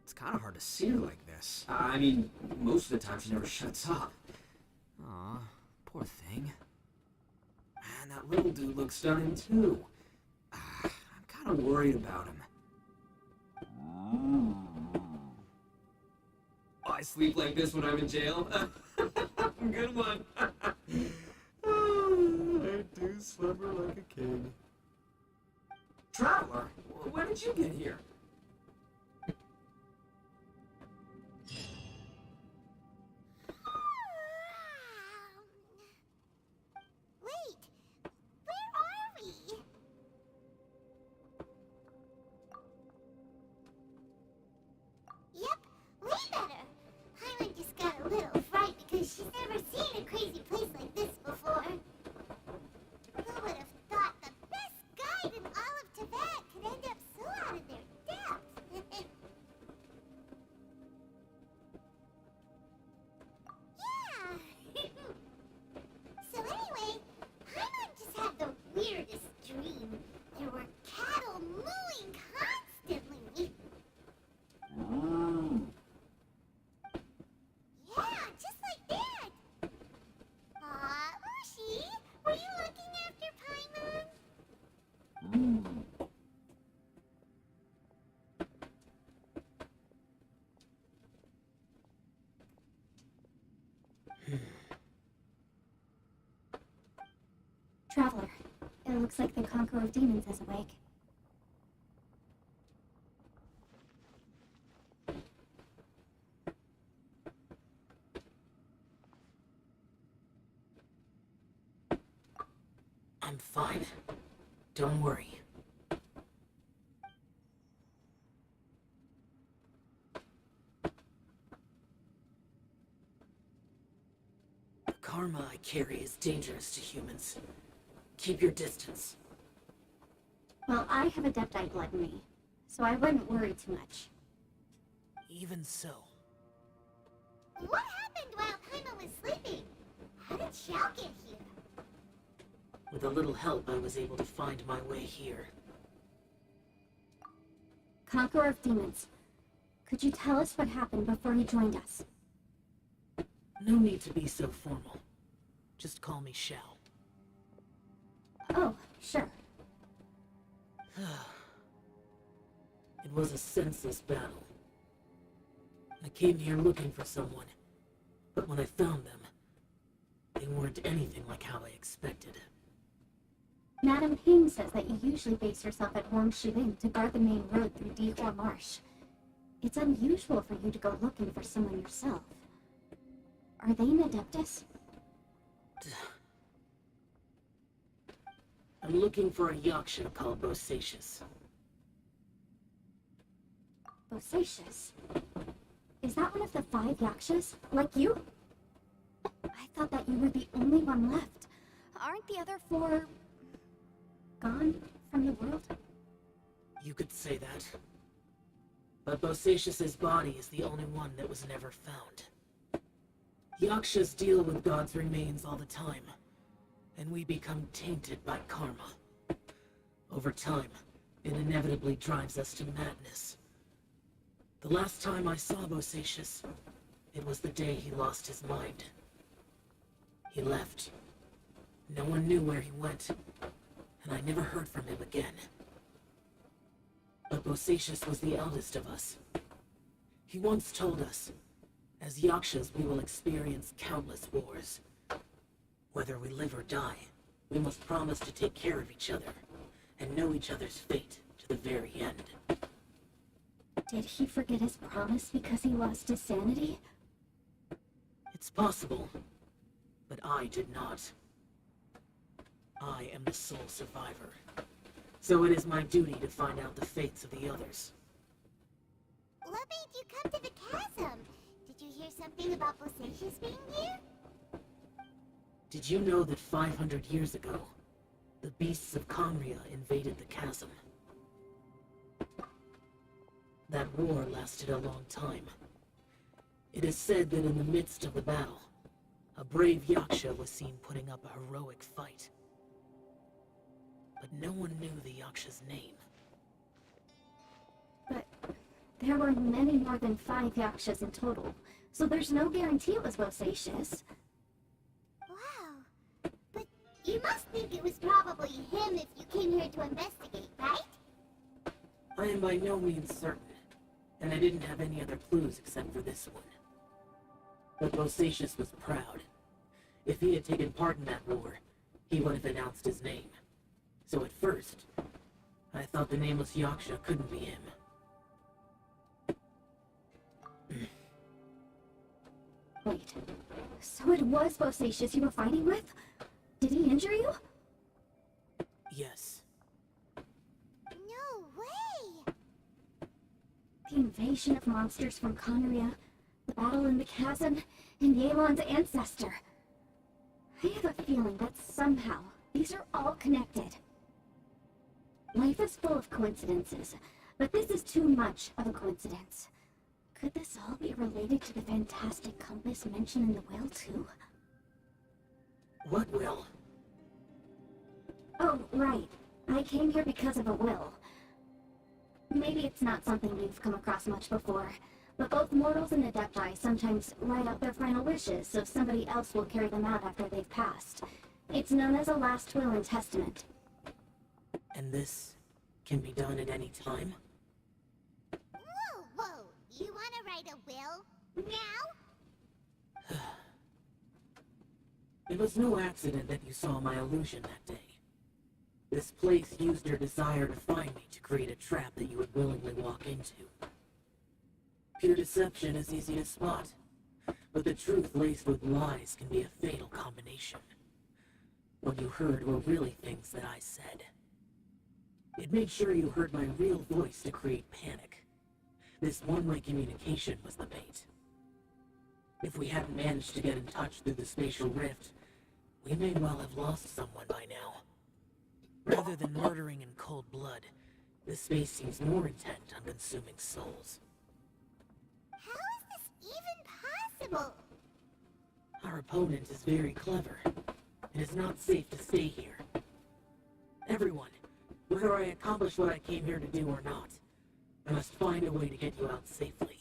It's kind of hard to see her like this. I mean, most of the time she never shuts up. Aw, poor thing. Man, that little dude looks stunning too. I'm kind of worried about him. I sleep like this when I'm in jail. Good one. I do slumber like a king. Traveler, when did you get here? Wait, where are we? Yep, way better. Hyman just got a little fright because she's never seen a crazy place like this before. Who would have thought the best guide in all of Tibet could end up so out of their depth? Yeah. So anyway, Hyman just had the weirdest dream. There were cattle mooing constantly. Yeah, just like that. Aw, Ushi, were you looking after Paimon? Traveler, it looks like the Conqueror of Demons is awake. I'm fine. Don't worry. The karma I carry is dangerous to humans. Keep your distance. Well, I have Adepti blood in me, so I wouldn't worry too much. Even so. What happened while Paimon was sleeping? How did Xiao get here? With a little help, I was able to find my way here. Conqueror of Demons, could you tell us what happened before you joined us? No need to be so formal. Just call me Xiao. Oh, sure. It was a senseless battle. I came here looking for someone, but when I found them, they weren't anything like how I expected. Madame Ping says that you usually base yourself at Wangshuing to guard the main road through Dihua Marsh. It's unusual for you to go looking for someone yourself. Are they an Adeptus? I'm looking for a Yaksha called Bosacius. Bosacius? Is that one of the 5 Yakshas? Like you? I thought that you were the only one left. Aren't the other 4... gone from the world? You could say that. But Bosacius's body is the only one that was never found. Yakshas deal with God's remains all the time, and we become tainted by karma. Over time, it inevitably drives us to madness. The last time I saw Bosacius, it was the day he lost his mind. He left. No one knew where he went, and I never heard from him again. But Bosacius was the eldest of us. He once told us, as Yakshas we will experience countless wars. Whether we live or die, we must promise to take care of each other, and know each other's fate to the very end. Did he forget his promise because he lost his sanity? It's possible, but I did not. I am the sole survivor, so it is my duty to find out the fates of the others. What made you come to the chasm? Did you hear something about Bosacius being here? Did you know that 500 years ago, the beasts of Conria invaded the chasm? That war lasted a long time. It is said that in the midst of the battle, a brave Yaksha was seen putting up a heroic fight. But no one knew the Yaksha's name. But there were many more than 5 Yakshas in total, so there's no guarantee it was Bosacius. Wow. But you must think it was probably him if you came here to investigate, right? I am by no means certain, and I didn't have any other clues except for this one. But Bosacius was proud. If he had taken part in that war, he would have announced his name. So at first, I thought the nameless Yaksha couldn't be him. Wait, so it was Bosacius you were fighting with? Did he injure you? Yes. No way! The invasion of monsters from Conria, the battle in the chasm, and Yelan's ancestor. I have a feeling that somehow these are all connected. Life is full of coincidences, but this is too much of a coincidence. Could this all be related to the fantastic compass mentioned in the will, too? What will? Oh, right. I came here because of a will. Maybe it's not something you've come across much before, but both mortals and adepti sometimes write out their final wishes so somebody else will carry them out after they've passed. It's known as a last will and testament. And this can be done at any time? Whoa, whoa! You wanna write a will? Now? It was no accident that you saw my illusion that day. This place used your desire to find me to create a trap that you would willingly walk into. Pure deception is easy to spot, but the truth laced with lies can be a fatal combination. What you heard were really things that I said. It made sure you heard my real voice to create panic. This one-way communication was the bait. If we hadn't managed to get in touch through the spatial rift, we may well have lost someone by now. Rather than murdering in cold blood, this space seems more intent on consuming souls. How is this even possible? Our opponent is very clever. It is not safe to stay here. Everyone, whether I accomplish what I came here to do or not, I must find a way to get you out safely.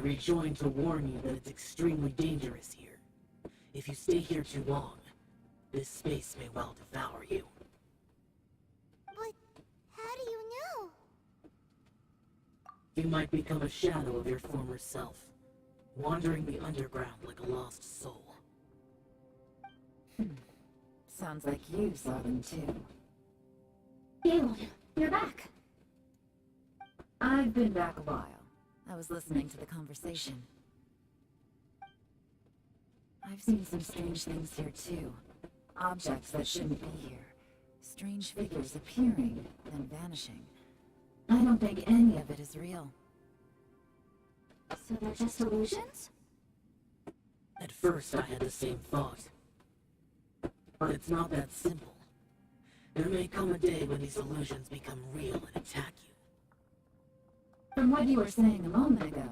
rejoined to warn you that it's extremely dangerous here. If you stay here too long, this space may well devour you. But how do you know? You might become a shadow of your former self, wandering the underground like a lost soul. Sounds like you saw them too. Galen, you're back. I've been back a while. I was listening to the conversation. I've seen some strange things here too. Objects that shouldn't be here. Strange figures appearing, then vanishing. I don't think any of it is real. So they're just illusions? At first I had the same thought. But it's not that simple. There may come a day when these illusions become real and attack you. From what you were saying a moment ago,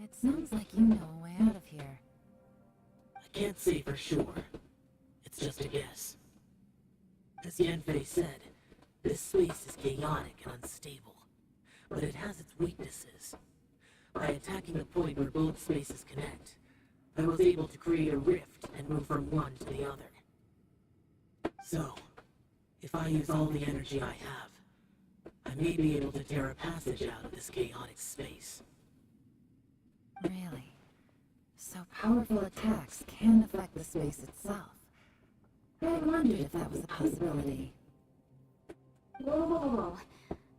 it sounds like you know a way out of here. I can't say for sure. It's just a guess. As Yanfei said, this space is chaotic and unstable, but it has its weaknesses. By attacking the point where both spaces connect, I was able to create a rift and move from one to the other. So, if I use all the energy I have, I may be able to tear a passage out of this chaotic space. Really? So powerful attacks can affect the space itself. I wondered if that was a possibility. Whoa.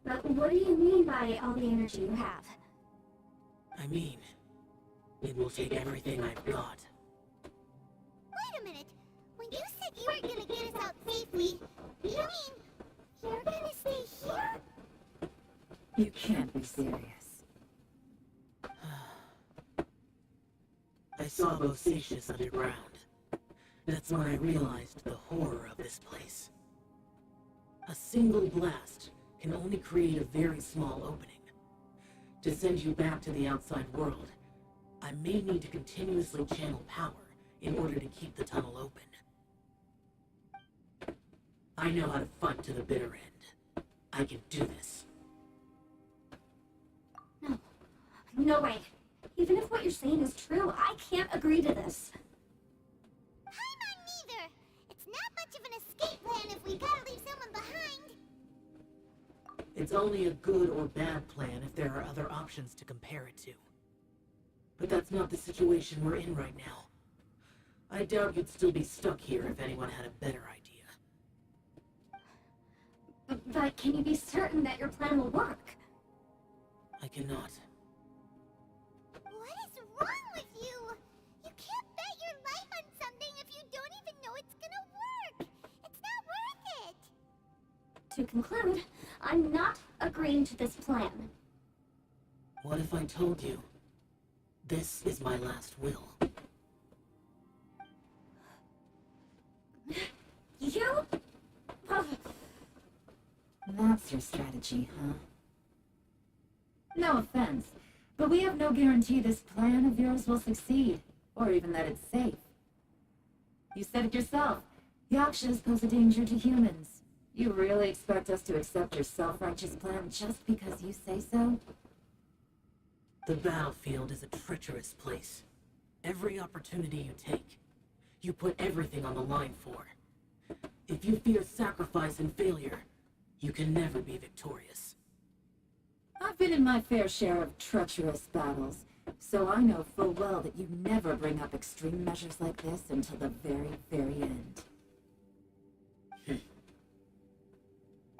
But what do you mean by all the energy you have? I mean, it will take everything I've got. Wait a minute. When you said you weren't gonna get us out safely, you mean you're gonna stay here? You can't be serious. I saw Bosacius underground. That's when I realized the horror of this place. A single blast can only create a very small opening. To send you back to the outside world, I may need to continuously channel power in order to keep the tunnel open. I know how to fight to the bitter end. I can do this. No. No way. Even if what you're saying is true, I can't agree to this. I'm on neither. It's not much of an escape plan if we gotta leave someone behind. It's only a good or bad plan if there are other options to compare it to. But that's not the situation we're in right now. I doubt you'd still be stuck here if anyone had a better idea. But can you be certain that your plan will work? I cannot. What is wrong with you? You can't bet your life on something if you don't even know it's gonna work. It's not worth it. To conclude, I'm not agreeing to this plan. What if I told you, this is my last will? You? That's your strategy, huh? No offense, but we have no guarantee this plan of yours will succeed, or even that it's safe. You said it yourself. Yakshas pose a danger to humans. You really expect us to accept your self-righteous plan just because you say so? The battlefield is a treacherous place. Every opportunity you take, you put everything on the line for. If you fear sacrifice and failure, you can never be victorious. I've been in my fair share of treacherous battles, so I know full well that you never bring up extreme measures like this until the very, very end.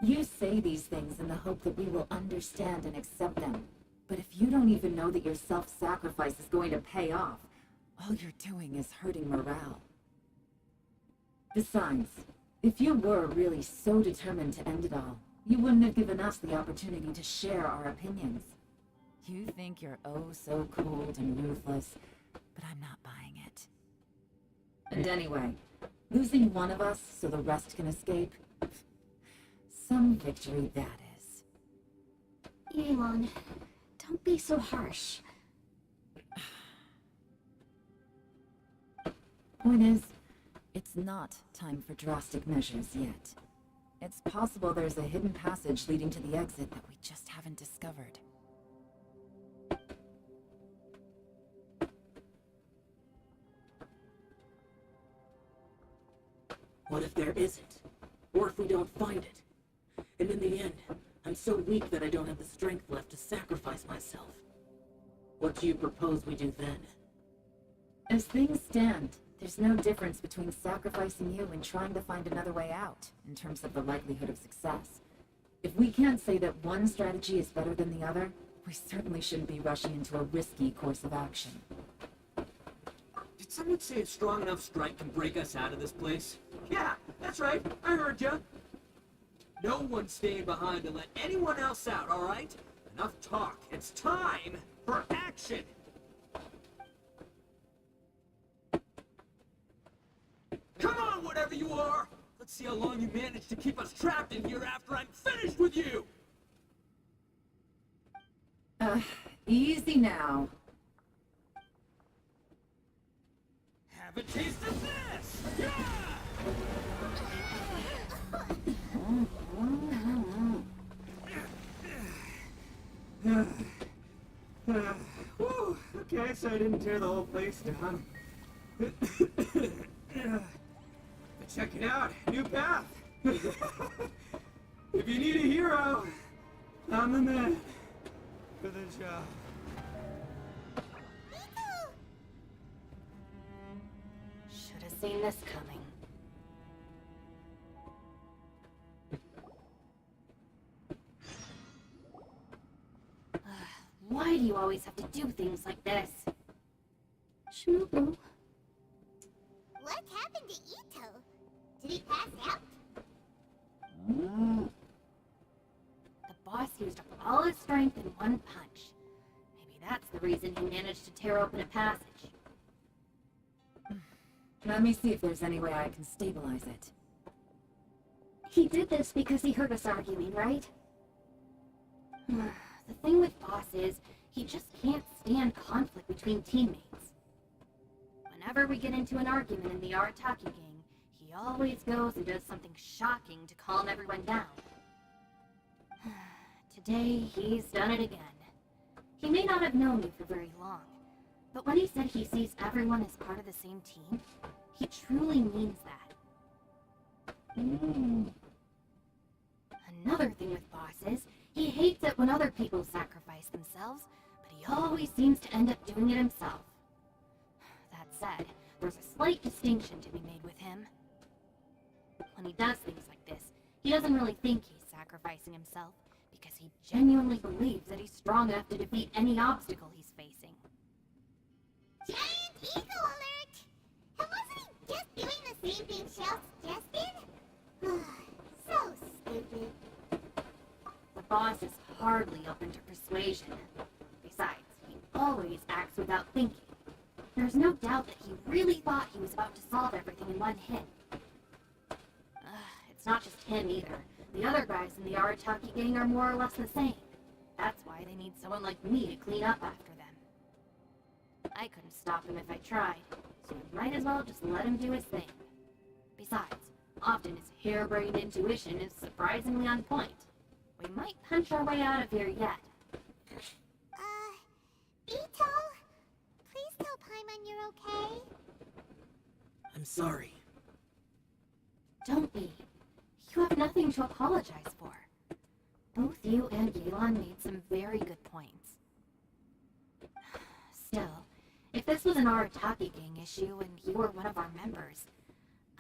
You say these things in the hope that we will understand and accept them, but if you don't even know that your self-sacrifice is going to pay off, all you're doing is hurting morale. Besides, if you were really so determined to end it all, you wouldn't have given us the opportunity to share our opinions. You think you're oh so cold and ruthless, but I'm not buying it. And anyway, losing one of us so the rest can escape? Some victory that is. Elon, don't be so harsh. Point is, it's not time for drastic measures yet. It's possible there's a hidden passage leading to the exit that we just haven't discovered. What if there isn't? Or if we don't find it? And in the end, I'm so weak that I don't have the strength left to sacrifice myself. What do you propose we do then? As things stand, there's no difference between sacrificing you and trying to find another way out, in terms of the likelihood of success. If we can't say that one strategy is better than the other, we certainly shouldn't be rushing into a risky course of action. Did someone say a strong enough strike can break us out of this place? Yeah, that's right. I heard ya. No one's staying behind to let anyone else out, all right? Enough talk. It's time for action. Come on, whatever you are. Let's see how long you manage to keep us trapped in here after I'm finished with you. Easy now. Have a taste of this. Yeah! Whew, okay, so I didn't tear the whole place down. But check it out, new path. If you need a hero, I'm the man for the job. Should have seen this coming. Why do you always have to do things like this? Shinobu, What happened to Ito? Did he pass out? The boss used up all his strength in one punch. Maybe that's the reason he managed to tear open a passage. Let me see if there's any way I can stabilize it. he did this because he heard us arguing, right? The thing with Boss is, he just can't stand conflict between teammates. Whenever we get into an argument in the Arataki gang, he always goes and does something shocking to calm everyone down. Today, he's done it again. He may not have known me for very long, but when he said he sees everyone as part of the same team, he truly means that. Another thing with Boss is, he hates it when other people sacrifice themselves, but he always seems to end up doing it himself. That said, there's a slight distinction to be made with him. When he does things like this, he doesn't really think he's sacrificing himself, because he genuinely believes that he's strong enough to defeat any obstacle he's facing. Giant ego alert! And wasn't he just doing the same thing Shell suggested? So stupid. The boss is hardly open to persuasion. Besides, he always acts without thinking. There's no doubt that he really thought he was about to solve everything in one hit. It's not just him either. The other guys in the Arataki gang are more or less the same. That's why they need someone like me to clean up after them. I couldn't stop him if I tried, so I might as well just let him do his thing. Besides, often his harebrained intuition is surprisingly on point. We might punch our way out of here yet. Ito? Please tell Paimon you're okay. I'm sorry. Don't be. You have nothing to apologize for. Both you and Yelan made some very good points. Still, if this was an Arataki gang issue and you were one of our members,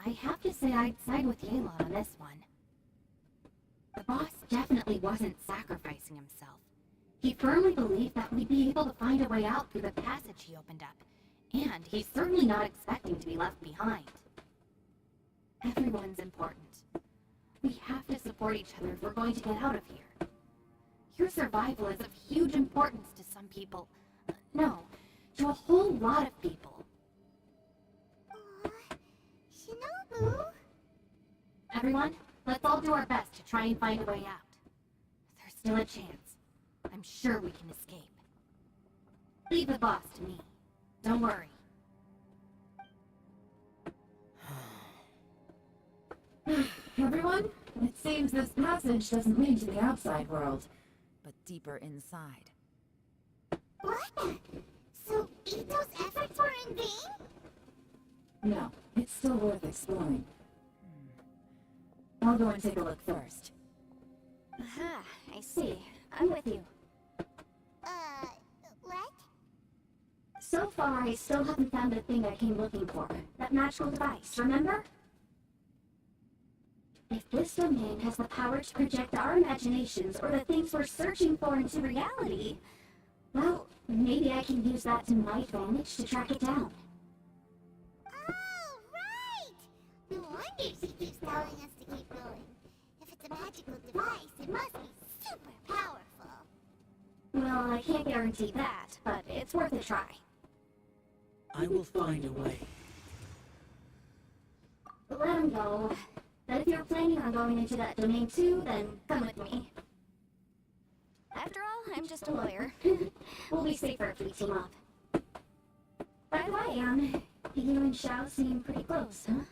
I have to say I'd side with Yelan on this one. The boss definitely wasn't sacrificing himself. He firmly believed that we'd be able to find a way out through the passage he opened up, and he's certainly not expecting to be left behind. Everyone's important. We have to support each other if we're going to get out of here. Your survival is of huge importance to some people. No, to a whole lot of people. Shinobu? Everyone, let's all do our best to try and find a way out. There's still a chance. I'm sure we can escape. Leave the boss to me. Don't worry. Everyone, it seems this passage doesn't lead to the outside world, but deeper inside. What? So Ito's efforts were in vain? No, it's still worth exploring. I'll go and take a look first. Aha, I see. I'm with you. What? So far, I still haven't found the thing I came looking for. That magical device, remember? If this domain has the power to project our imaginations or the things we're searching for into reality, well, maybe I can use that to my advantage to track it down. Oh, right! No wonder she keeps telling us to keep going. If it's a magical device, it must be super powerful. Well, I can't guarantee that, but it's worth a try. I will find a way. Let him go. But if you're planning on going into that domain too, then come with me. After all, I'm just a lawyer. We'll be safer if we team up. By the way, you and Xiao seem pretty close, huh?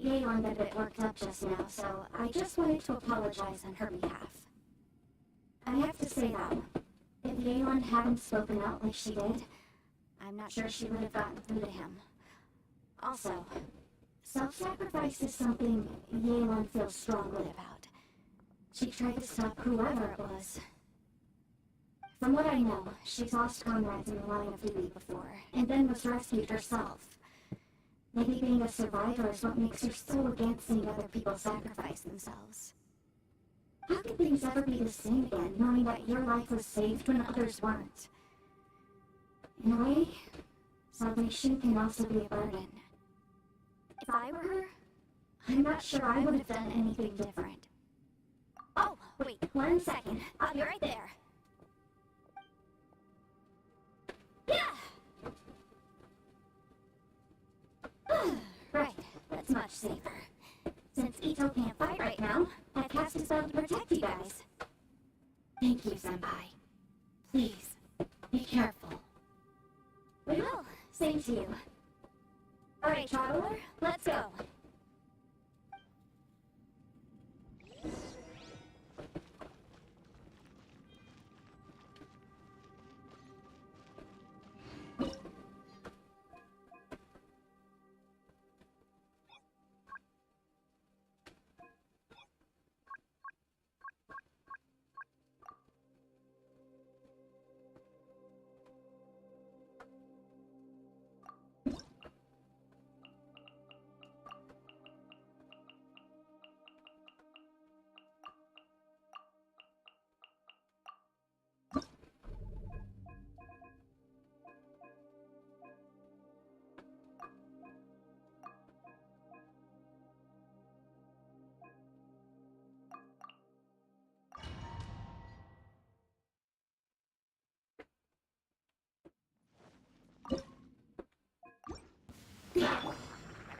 Yelan got a bit worked up just now, so I just wanted to apologize on her behalf. I have to say though, if Yelan hadn't spoken out like she did, I'm not sure she would have gotten through to him. Also, self-sacrifice is something Yelan feels strongly about. She tried to stop whoever it was. From what I know, she's lost comrades in the line of duty before, and then was rescued herself. Maybe being a survivor is what makes her so against seeing other people sacrifice themselves. How can things ever be the same again, knowing that your life was saved when others weren't? In a way, salvation can also be a burden. If I were her, I'm not sure I would have done anything different. Oh, wait, 1 second. I'll be right there. Yeah! Right, that's much safer. Since Ito can't fight right now, I've cast a spell to protect you guys. Thank you, Senpai. Please, be careful. We will. Same to you. Alright, Traveler, let's go.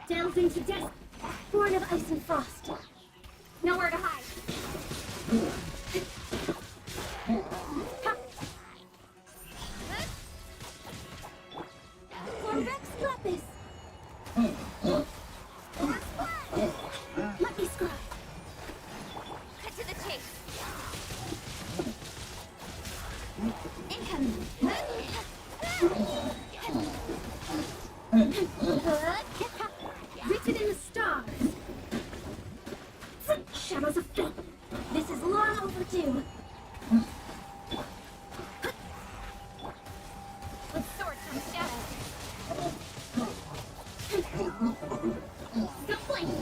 Delves into death, born of ice and frost. Nowhere to hide. For Rex Lapis. Let me scribe. Cut to the chase. Incoming. Written in the stars. Shadows of fate. This is long overdue. With swords from shadows. Go flame.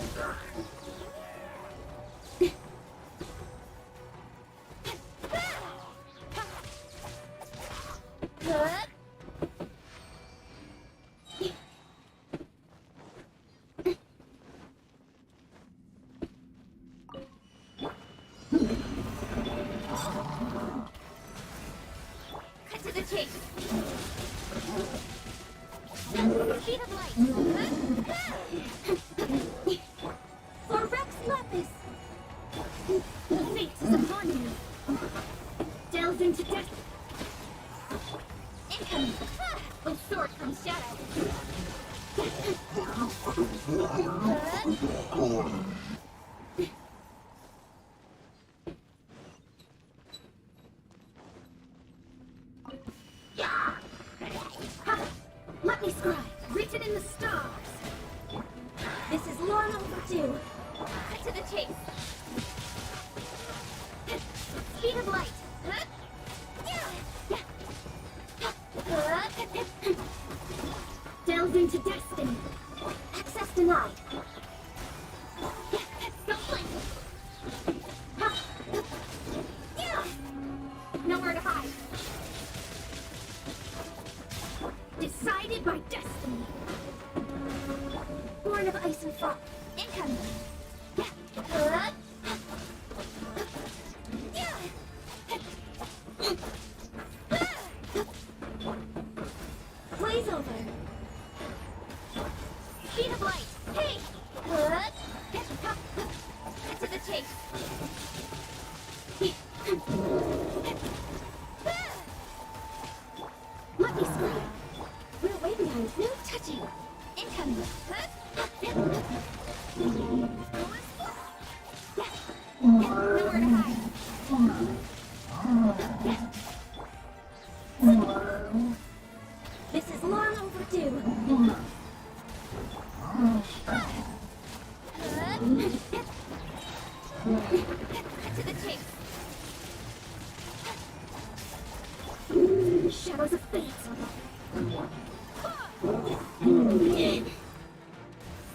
Cut to the chase. Speed of light. For Rex Lapis. Fate is upon you. Delves into death. Incoming. With sword from shadow. Let me scribe. Written in the stars. This is long overdue. Cut to the chase. Speed of light. Delve into destiny. Access denied. Go blink. Nowhere to hide. Decided by destiny. Born of ice and frost. Incoming. Blaze over. Speed of light. Hey! Cut to the chase. Lucky screen. We're way behind. No touching. Incoming. Nowhere to hide. This is long overdue. Cut to the chase. Shadows of fate.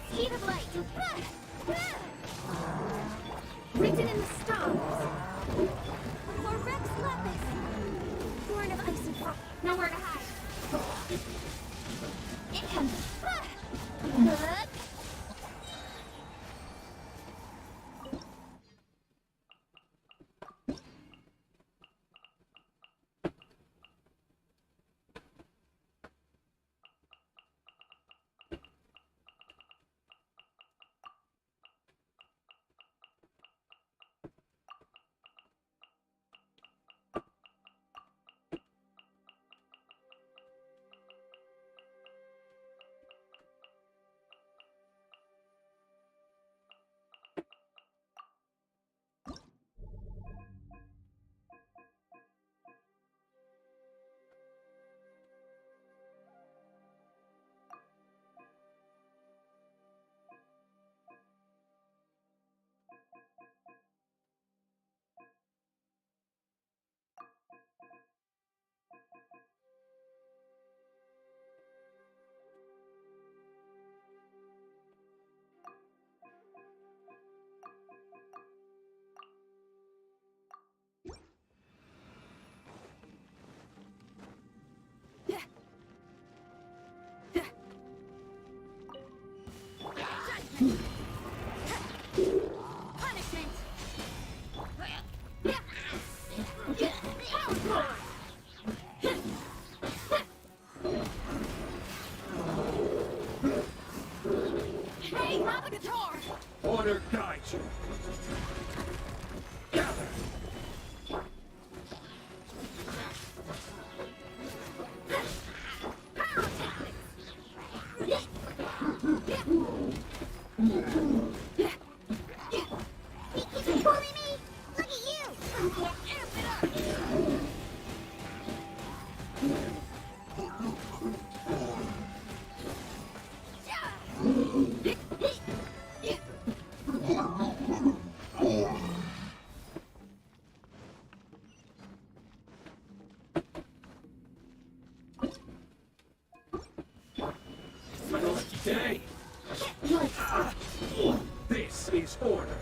Speed of light. Written in the stars. For Rex Lepus. Born of ice and frost. Nowhere to hide. Incoming. Punishment. Hey, grab the guitar. Order guides you. Gather. You keep pulling me. Look at you. Amp it up. It's my lucky day. This is order.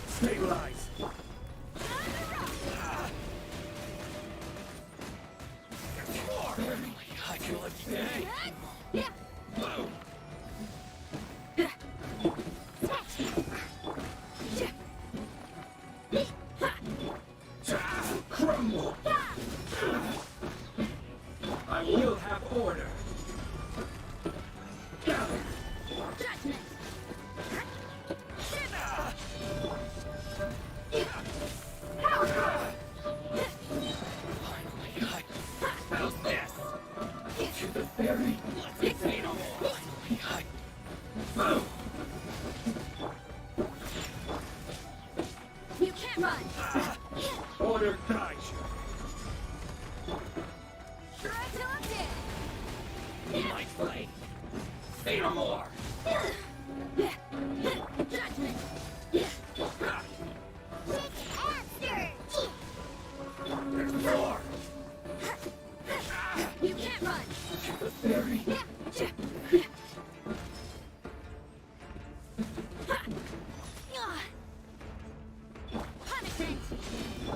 Stabilize. I feel lucky day. Boom. Crumble. I will have order. Gather. Judgment. How's this? To the ferry. Let's say no more. Boom. You can't run. Order guides you. Try till I'm dead. In my flame. Say no more. You can't run! The fairy. Punishment!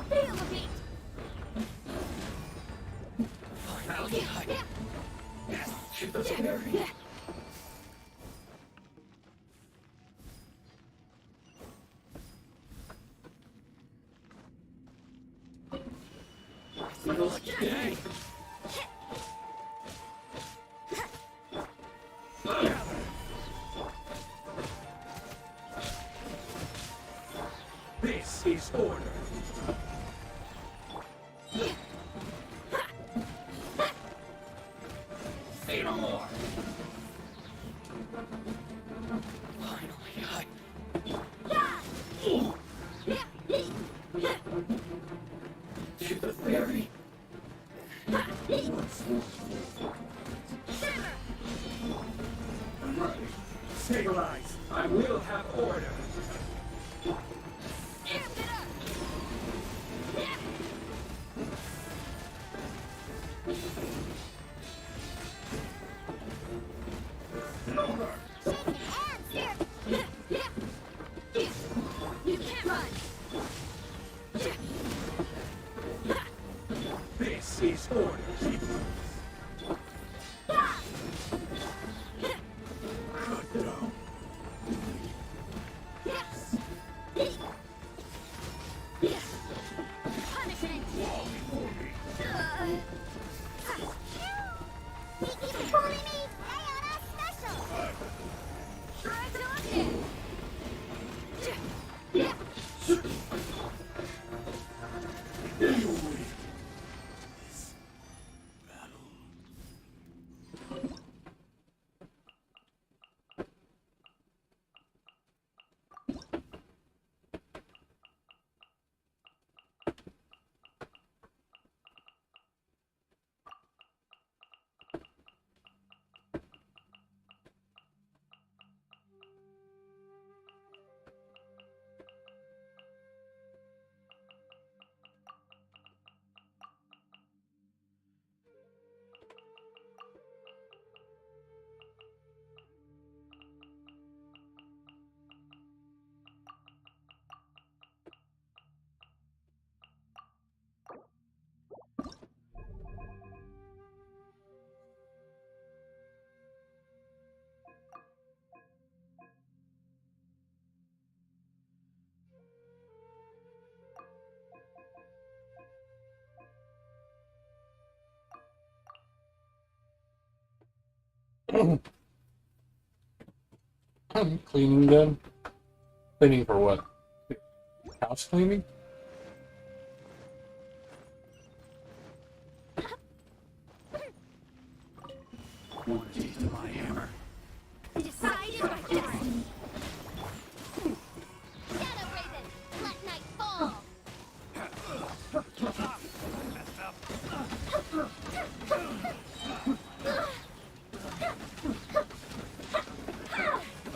Feel the beat! Finally, to the fairy. My lucky day. This is order. Say no more. Finally, to the fairy. I'm ready. Stabilize. I will have order. You can't run! This is order. Good dog. Punishment! Wall before me. Keep fooling me! Stay on a special! Try to look in! You win. I'm cleaning them. Cleaning for what? House cleaning? One day to my hammer. Decided by destiny! Shadow Raven! Let night fall!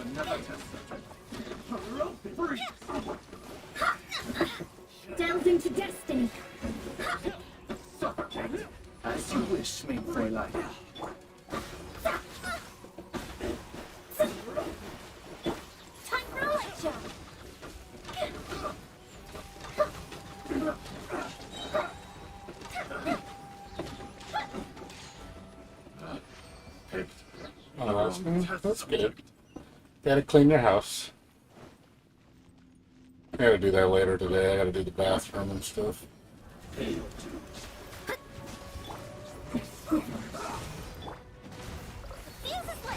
Another test subject. Free. Delve into destiny. Suffocate. As you wish, mein Fräulein. Time for a light show! Picked. Oh, that's good. Gotta clean your house. I gotta do that later today. I gotta do the bathroom and stuff. Fuse is lit!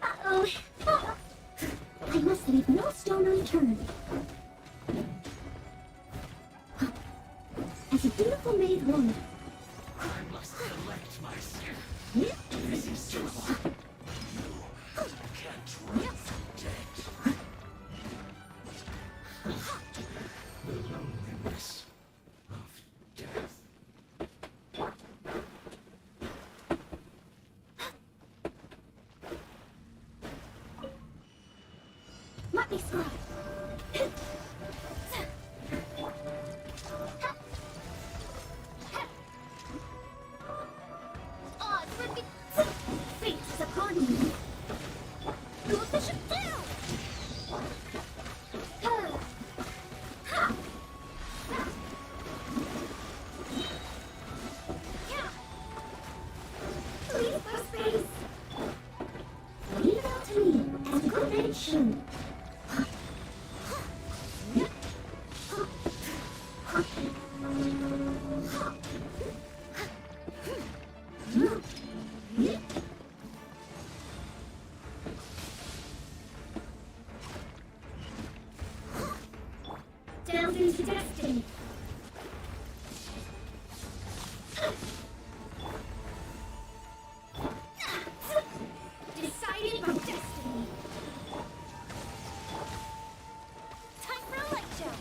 Uh-oh. I must leave no stone unturned. As a dutiful maid woman, I must select myself. This is trouble. You can't run from death. The loneliness of death. Be strong. Odds would be Fate is upon you. no efficient down! Please go space. Leave it all to me as a good nation. Delve into destiny. Decided by destiny. Time for a light show!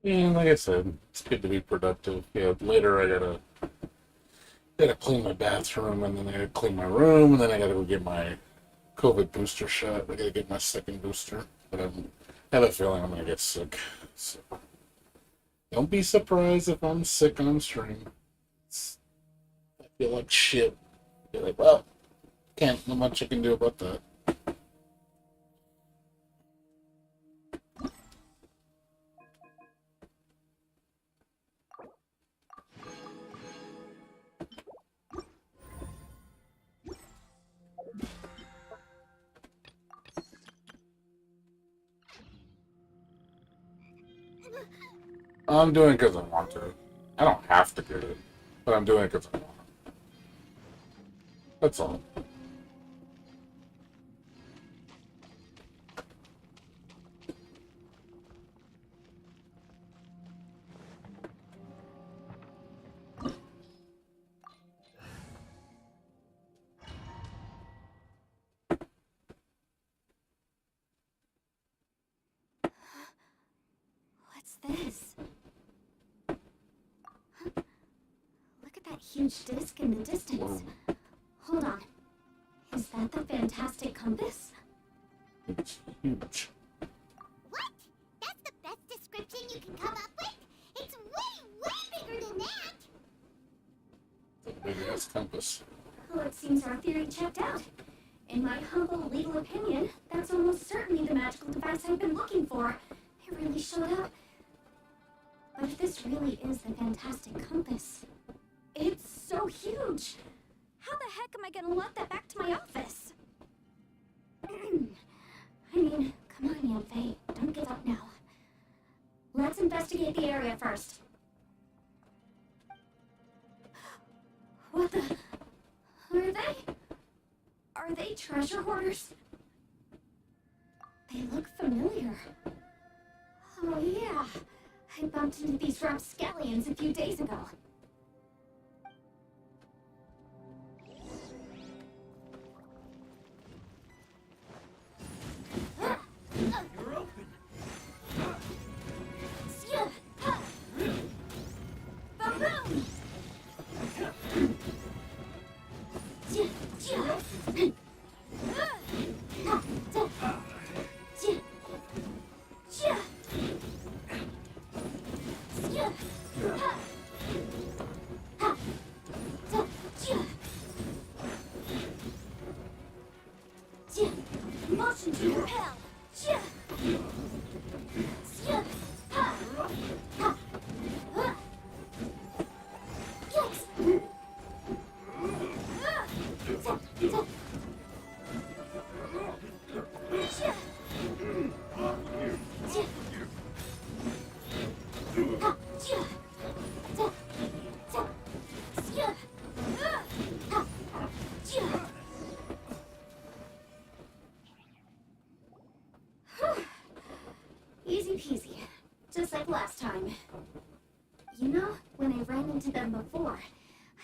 Yeah, like I said, it's good to be productive. Yeah, later I gotta clean my bathroom, and then I gotta clean my room, and then I gotta go get my COVID booster shot. I gotta get my second booster, but I have a feeling I'm gonna get sick. So don't be surprised if I'm sick on stream. I feel like shit. Be like, well, can't not much I can do about that. I'm doing it because I want to. I don't have to get it, but I'm doing it because I want to. That's all. What's this? Look at that huge disc in the distance. Hold on. Is that the fantastic compass? It's huge. What? That's the best description you can come up with? It's way, way bigger than that! Big ass compass. Well, it seems our theory checked out. In my humble legal opinion, that's almost certainly the magical device I've been looking for. It really showed up. But if this really is the fantastic compass, it's so huge. How the heck am I gonna lug that back to my office? I mean, come on, Yanfei. Don't give up now. Let's investigate the area first. What the? Are they? Are they treasure hoarders? They look familiar. Oh yeah, I bumped into these rapscallions a few days ago. You're open. Ba-boom! Motion to repel. just like last time. You know, when I ran into them before,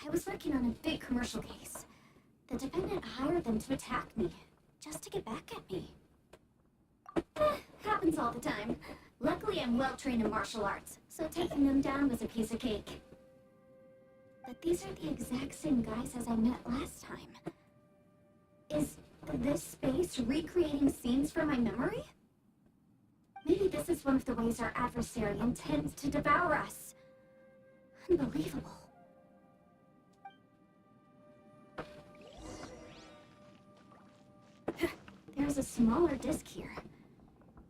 I was working on a big commercial case. The defendant hired them to attack me, just to get back at me. Happens all the time. Luckily, I'm well trained in martial arts, so taking them down was a piece of cake. But these are the exact same guys as I met last time. Is this space recreating scenes from my memory? Maybe this is one of the ways our adversary intends to devour us. Unbelievable. There's a smaller disc here.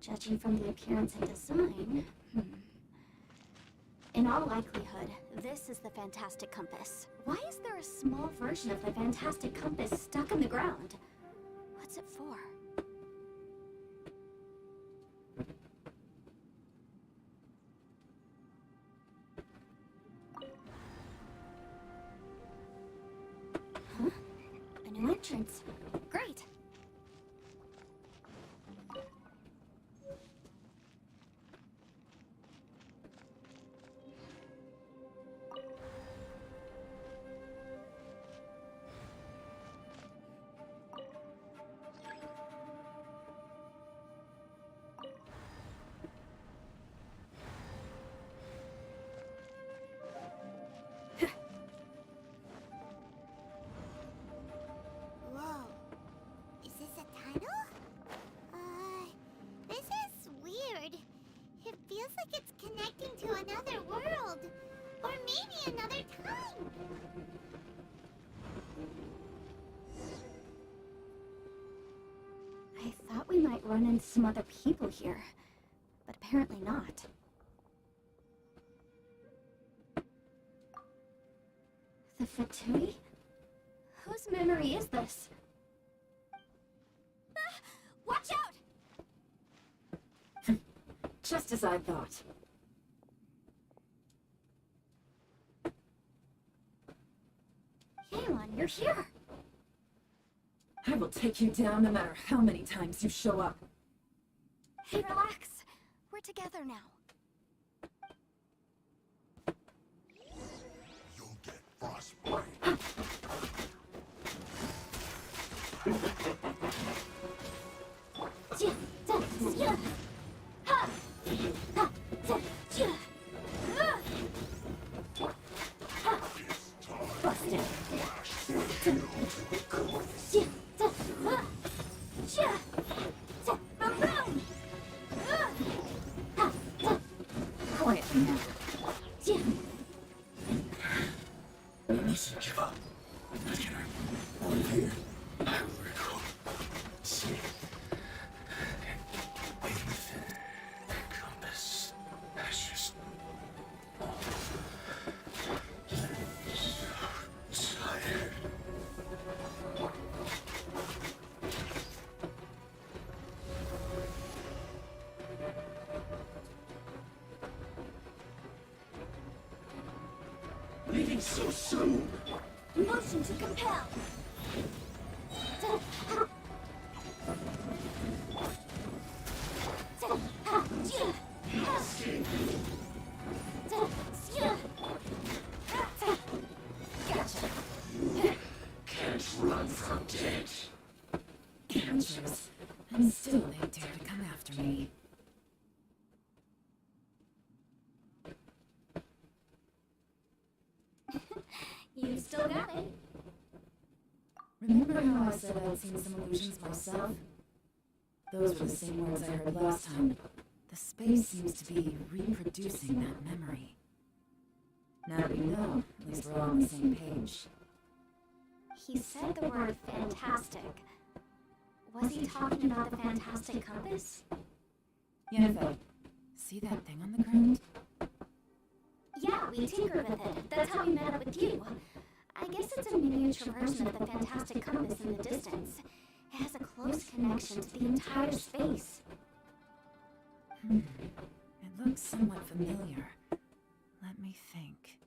Judging from the appearance and design, In all likelihood, this is the Fantastic Compass. Why is there a small version of the Fantastic Compass stuck in the ground? What's it for? Huh? A new entrance. Great! Whoa. Is this a tunnel? This is weird. It feels like it's connecting to another world. Or maybe another time. I thought we might run into some other people here, but apparently not. The Fatui? Whose memory is this? Watch out! Just as I thought. Yelan, you're here! I will take you down no matter how many times you show up. Hey, relax. We're together now. You'll get frostbite. Busted. Quietly now. You mustn't give up. Not gonna live here. I will recall. See. Beneath the compass. Ashes. So tired. Leaving so soon. Motion to compel. Gotcha. Can't run from dead. Amateurs. And still they dare to come after me. You still got it. Remember how I said I'd seen some illusions myself? Those were the same words I heard last time. The space seems to be reproducing that memory. Now that we know, at least we're all on the same page. He said the word fantastic. Was he talking about the Fantastic Compass? Yennefer, see that thing on the ground? Yeah, we tinkered with it. That's how we met up with you. I guess it's a miniature version of the Fantastic Compass in the distance. It has a close connection to the entire space. It looks somewhat familiar. Let me think.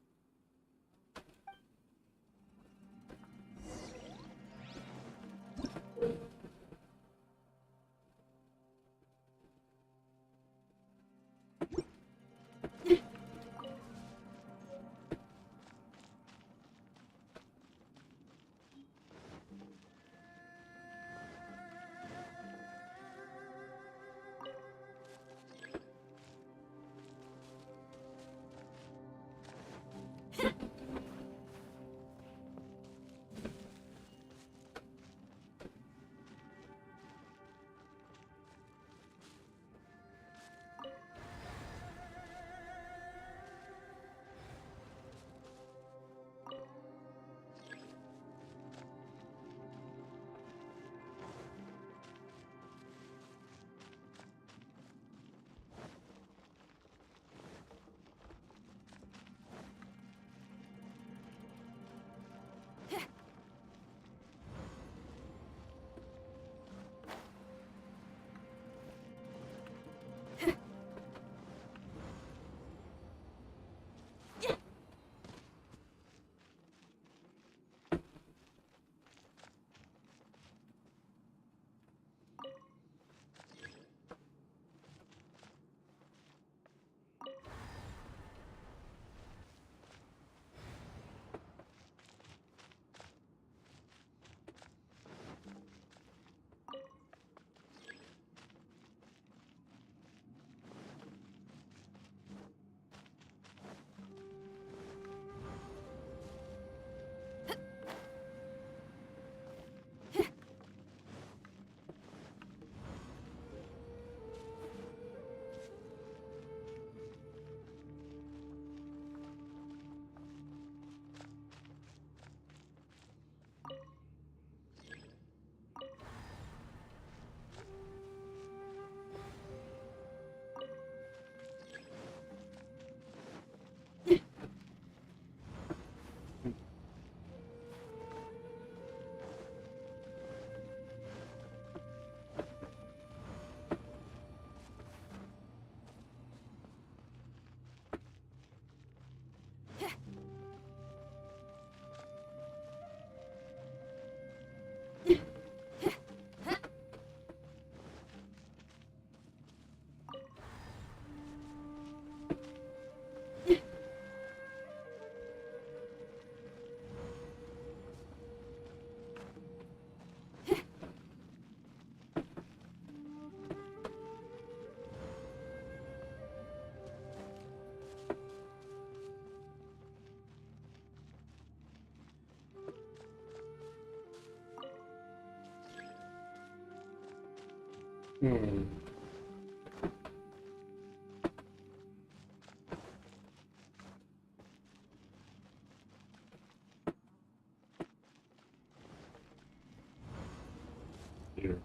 Hmm. Here.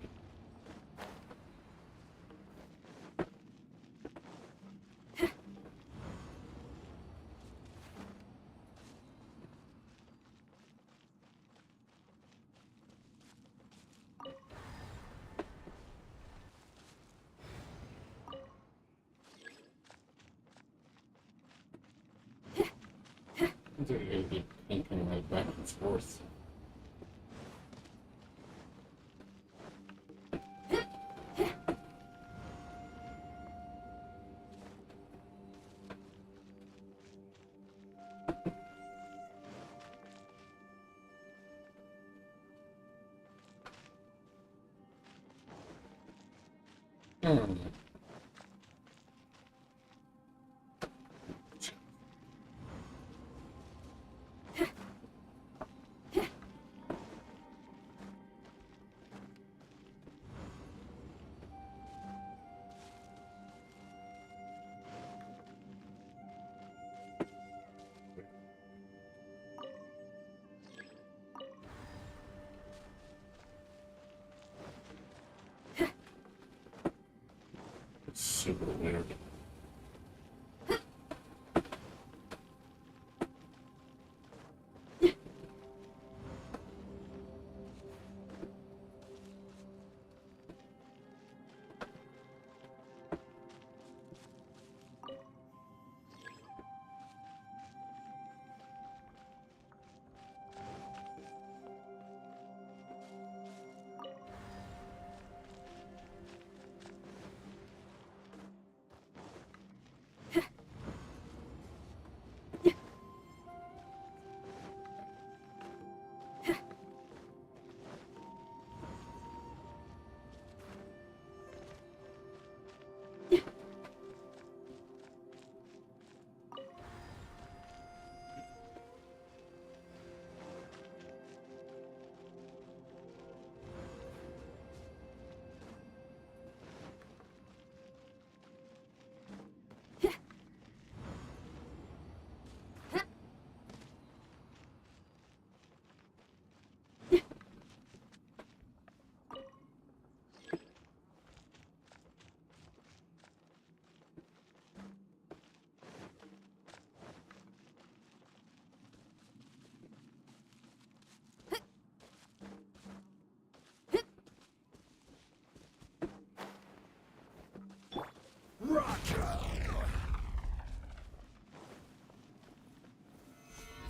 I think I gotta be thinking like back and forth. Hmm. It's super weird.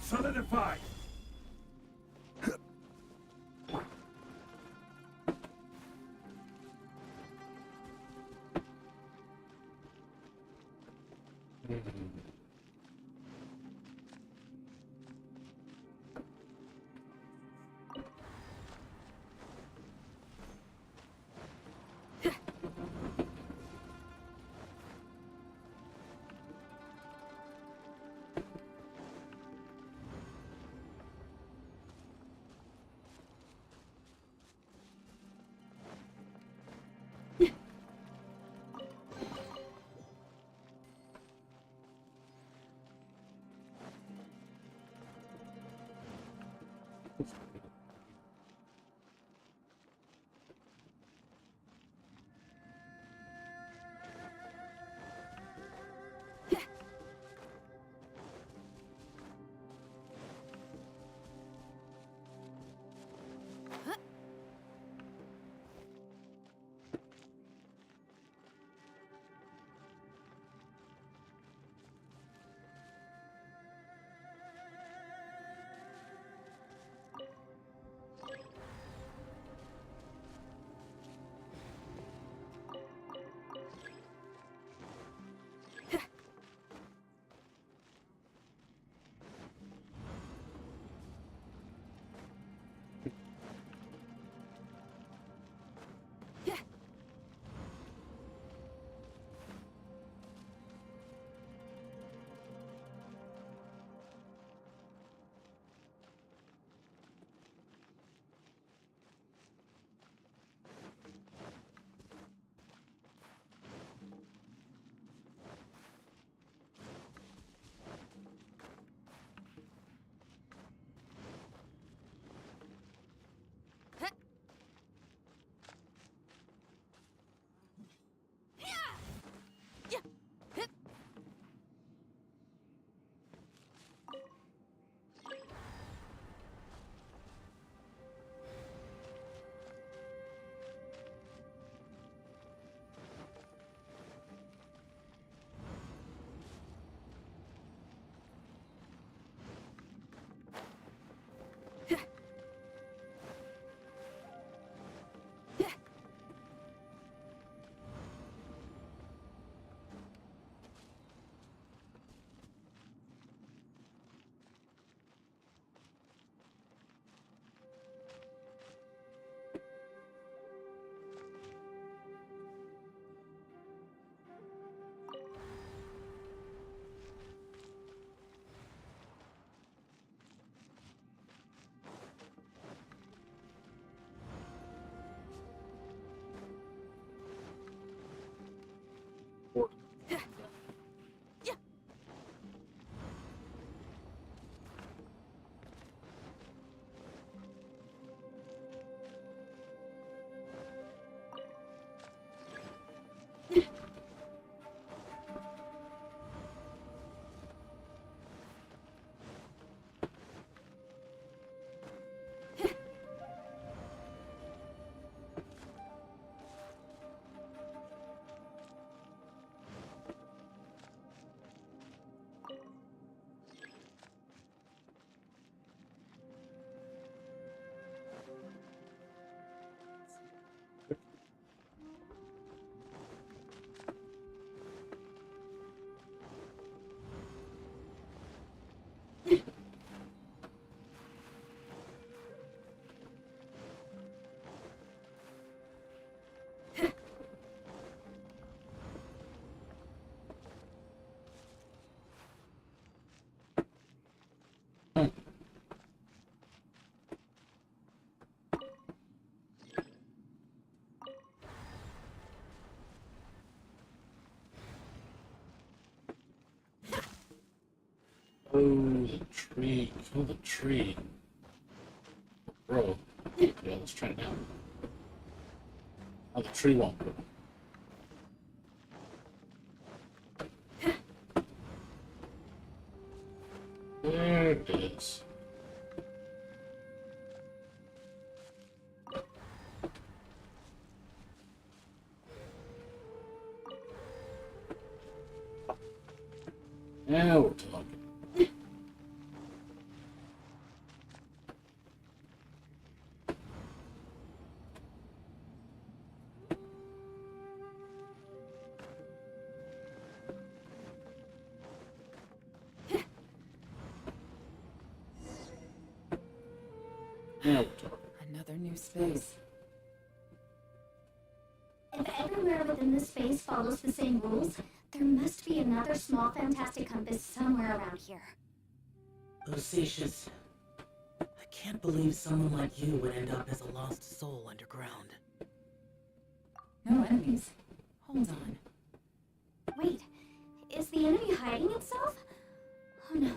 Solidify! the tree. Kill the tree. Bro. Yeah, let's try it now. Oh, the tree won't grow. There it is. Now we're talking. Now we're talking. Another new space. If everywhere within this space follows the same rules, there must be another small fantastic compass somewhere around here. Osatius, I can't believe someone like you would end up as a lost soul underground. No enemies. Hold on. Wait, is the enemy hiding itself? Oh no,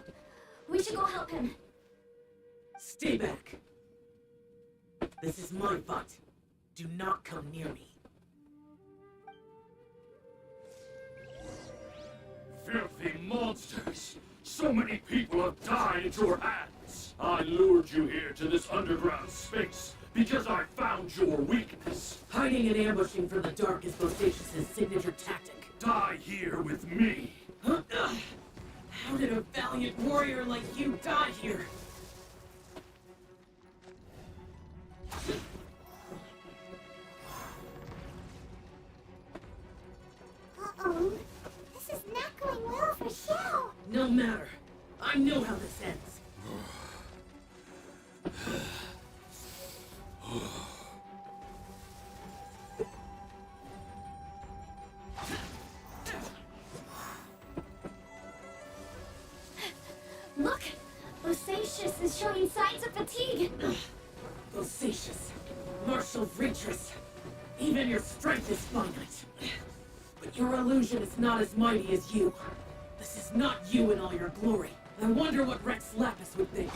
we should go help him. Stay back! This is my fight. Do not come near me. Filthy monsters! So many people have died at your hands! I lured you here to this underground space because I found your weakness. Hiding and ambushing from the dark is Osatius' signature tactic. Die here with me! Huh? How did a valiant warrior like you die here? Uh-oh. This is not going well for Xiao. No matter. I know how this ends. Look, Osatius is showing signs of fatigue. Osatius, martial Retris, even your strength is finite. But your illusion is not as mighty as you. This is not you in all your glory. I wonder what Rex Lapis would think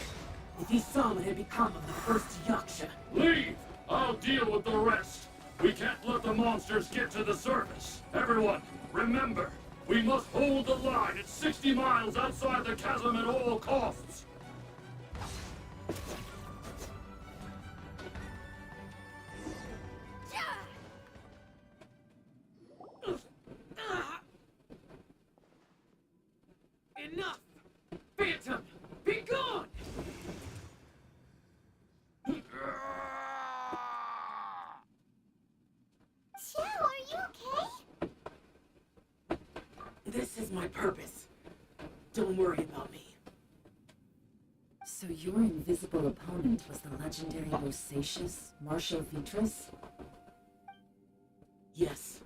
if he saw what had become of the first Yaksha. Leave! I'll deal with the rest. We can't let the monsters get to the surface. Everyone, remember, we must hold the line at 60 miles outside the chasm at all costs. Enough! Phantom, be gone! Xiao, are you okay? This is my purpose. Don't worry about me. So your invisible opponent was the legendary Osatius, Marshal Vitris? Yes.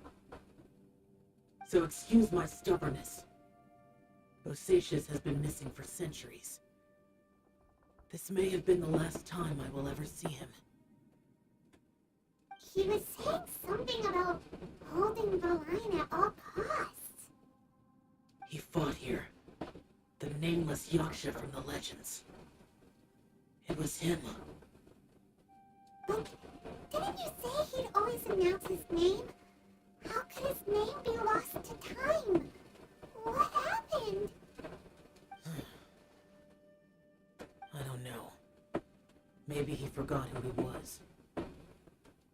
So excuse my stubbornness. Osatius has been missing for centuries. This may have been the last time I will ever see him. He was saying something about holding the line at all costs. He fought here. The nameless Yaksha from the legends. It was him. But didn't you say he'd always announce his name? How could his name be lost to time? What happened? I don't know. Maybe he forgot who he was.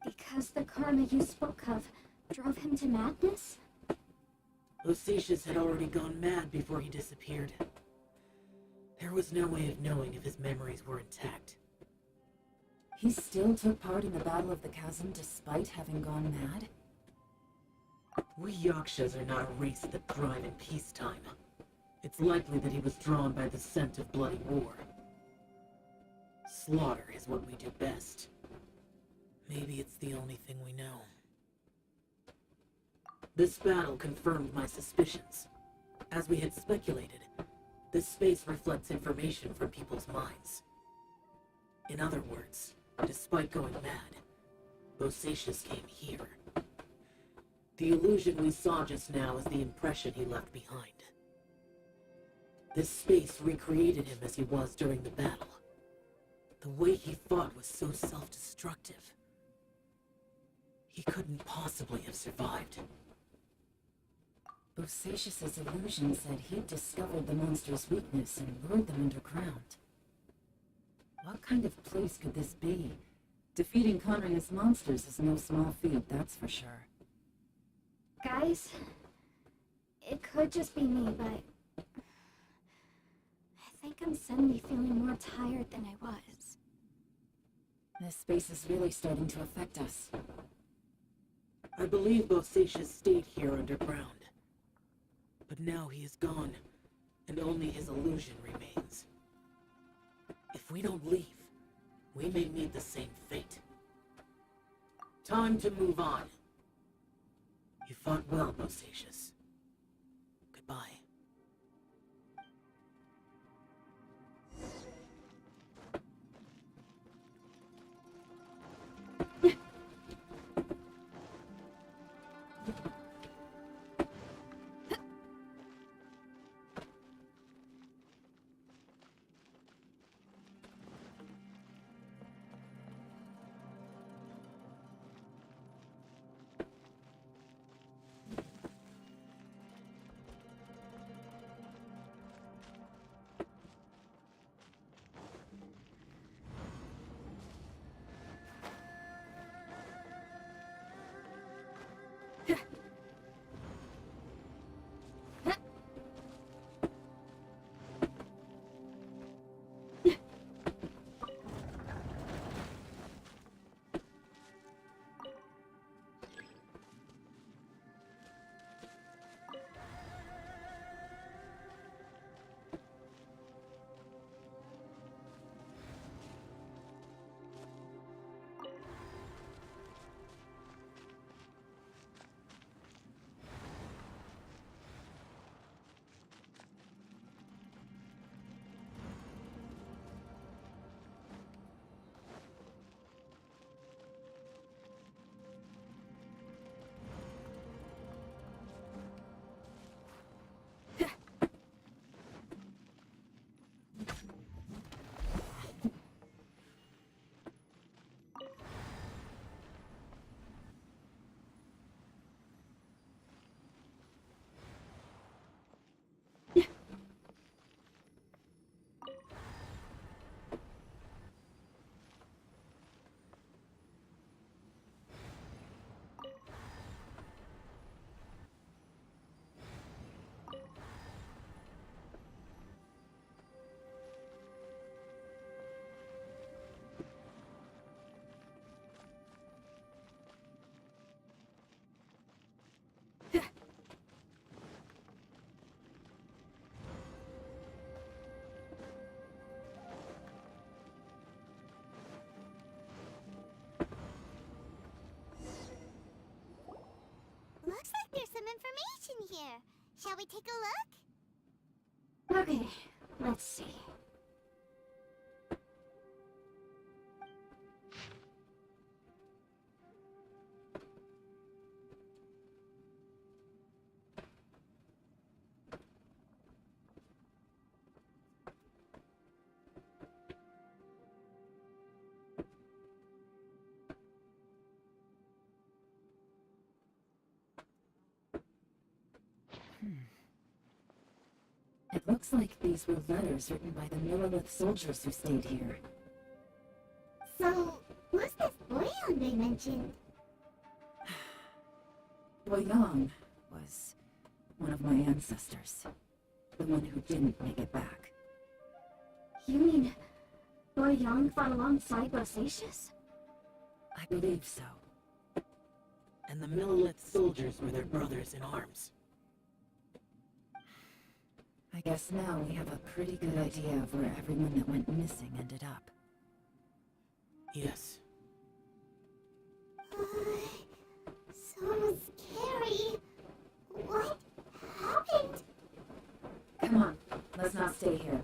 Because the karma you spoke of drove him to madness? Osatius had already gone mad before he disappeared. There was no way of knowing if his memories were intact. He still took part in the Battle of the Chasm despite having gone mad? We Yakshas are not a race that thrive in peacetime. It's likely that he was drawn by the scent of bloody war. Slaughter is what we do best. Maybe it's the only thing we know. This battle confirmed my suspicions. As we had speculated, this space reflects information from people's minds. In other words, despite going mad, Osatius came here. The illusion we saw just now is the impression he left behind. This space recreated him as he was during the battle. The way he fought was so self-destructive. He couldn't possibly have survived. Bosacius's illusion said he'd discovered the monster's weakness and lured them underground. What kind of place could this be? Defeating Conria's monsters is no small feat, that's for sure. Guys, it could just be me, but I think I'm suddenly feeling more tired than I was. This space is really starting to affect us. I believe Bosacius stayed here underground. But now he is gone, and only his illusion remains. If we don't leave, we may meet the same fate. Time to move on. You fought well, Bosacius. Goodbye. Looks like there's some information here. Shall we take a look? Okay, let's see. It looks like these were letters written by the Millelith soldiers who stayed here. So, who's this Boyan they mentioned? Boyang was one of my ancestors. The one who didn't make it back. You mean Boyang fought alongside Bosacius? I believe so. And the Millelith soldiers were their brothers in arms. I guess now we have a pretty good idea of where everyone that went missing ended up. Yes. So scary. What happened? Come on, let's not stay here.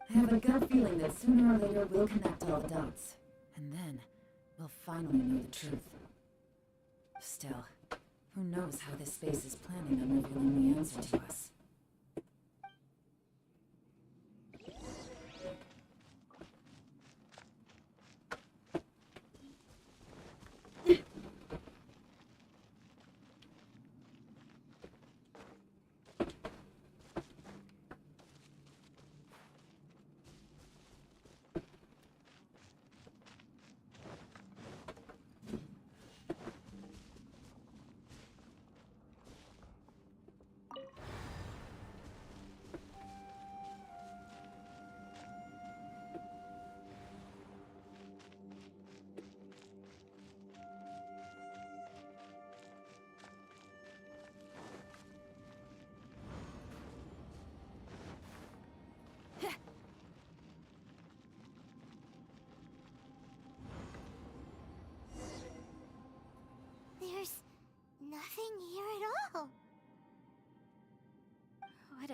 I have a gut feeling that sooner or later we'll connect all the dots. And then, we'll finally know the truth. Still, who knows how this space is planning on revealing the answer to us.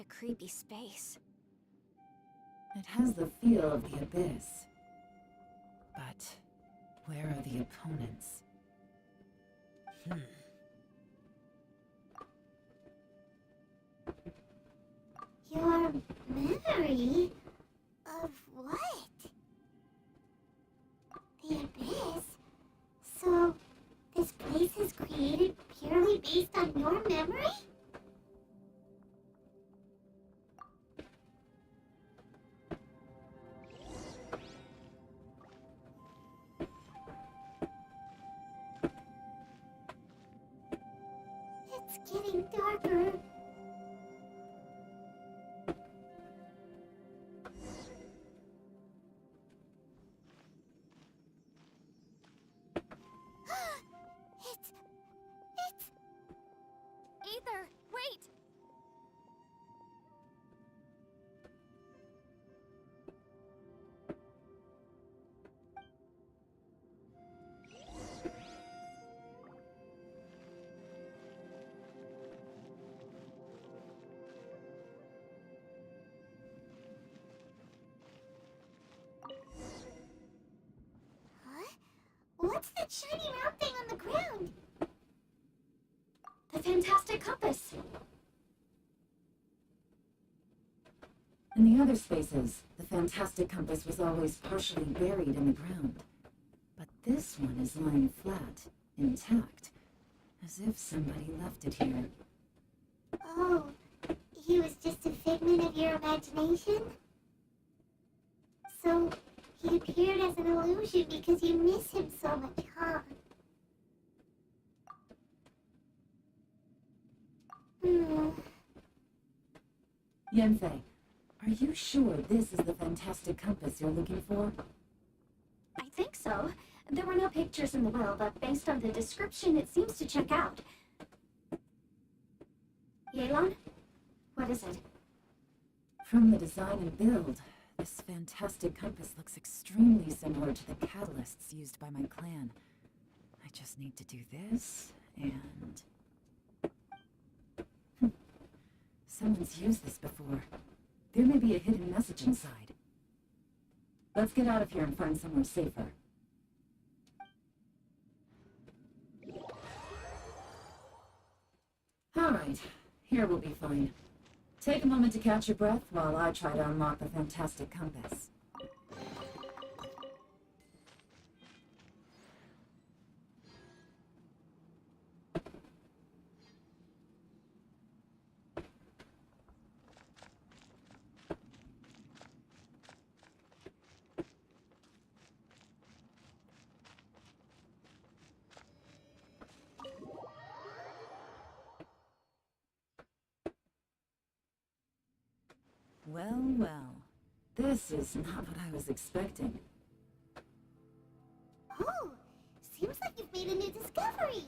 a creepy space. It has the feel of the abyss. But where are the opponents? Your memory of what? The abyss? So, this place is created purely based on your memory? It's getting darker. It's... Ether, wait! Huh? What's that shiny round thing on the ground? The fantastic compass! In the other spaces, the fantastic compass was always partially buried in the ground. But this one is lying flat, intact, as if somebody left it here. Oh, he was just a figment of your imagination? So, he appeared as an illusion because you miss him so much, huh? Yenfei, are you sure this is the fantastic compass you're looking for? I think so. There were no pictures in the will, but based on the description, it seems to check out. Yelan? What is it? From the design and build, this fantastic compass looks extremely similar to the catalysts used by my clan. I just need to do this, and... Someone's used this before. There may be a hidden message inside. Let's get out of here and find somewhere safer. Alright, here we'll be fine. Take a moment to catch your breath while I try to unlock the fantastic compass. Well, well. This is not what I was expecting. Oh, seems like you've made a new discovery.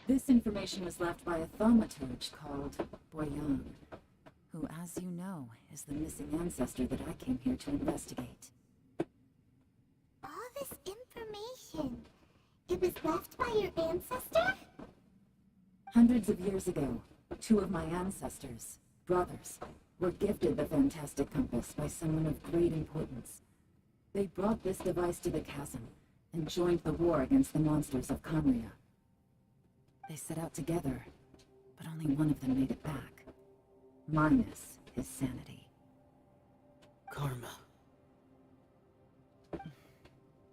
This information was left by a thaumaturge called Boyan, who, as you know, is the missing ancestor that I came here to investigate. All this information. It was left by your ancestor? Hundreds of years ago, two of my ancestors, brothers, were gifted the fantastic compass by someone of great importance. They brought this device to the chasm and joined the war against the monsters of Conria. They set out together, but only one of them made it back, minus his sanity. Karma.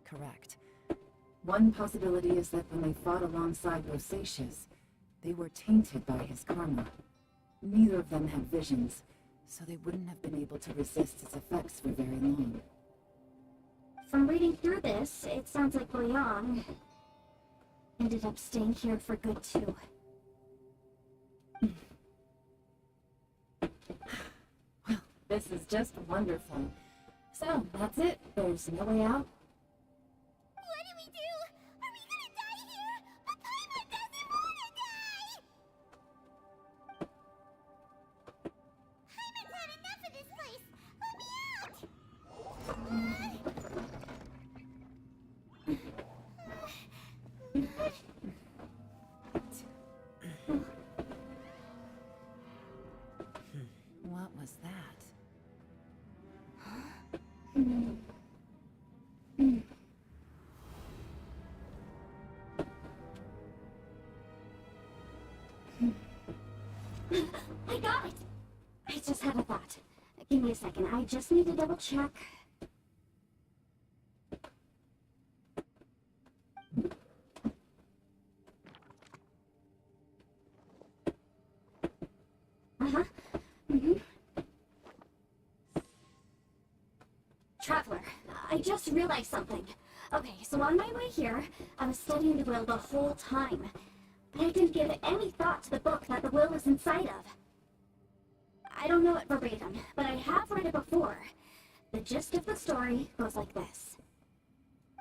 Correct. One possibility is that when they fought alongside Rosacea, they were tainted by his karma. Neither of them had visions, so they wouldn't have been able to resist its effects for very long. From reading through this, it sounds like Boyan ended up staying here for good too. Well, this is just wonderful. So, that's it. There's no way out. What do we do? Are we gonna die here? But Paimon doesn't wanna die! Paimon's had enough of this place! Let me out! What was that? I got it! I just had a thought. Give me a second. I just need to double check. Uh-huh. Traveler, I just realized something. Okay, so on my way here, I was studying the will the whole time. But I didn't give any thought to the book that the will is inside of. I don't know it verbatim, but I have read it before. The gist of the story goes like this.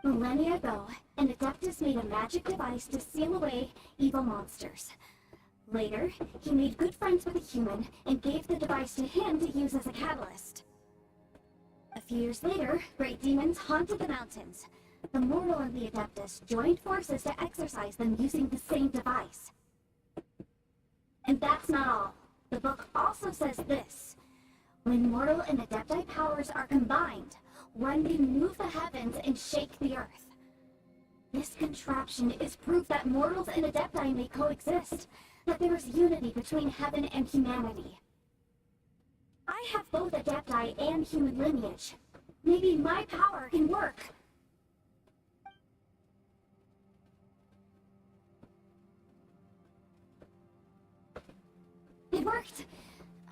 Millennia ago, an Adeptus made a magic device to seal away evil monsters. Later, he made good friends with a human and gave the device to him to use as a catalyst. A few years later, great demons haunted the mountains. The mortal and the Adeptus joined forces to exorcise them using the same device. And that's not all. The book also says this. When mortal and Adepti powers are combined, one can move the heavens and shake the earth. This contraption is proof that mortals and Adepti may coexist, that there is unity between heaven and humanity. I have both Adepti and human lineage. Maybe my power can work. It worked!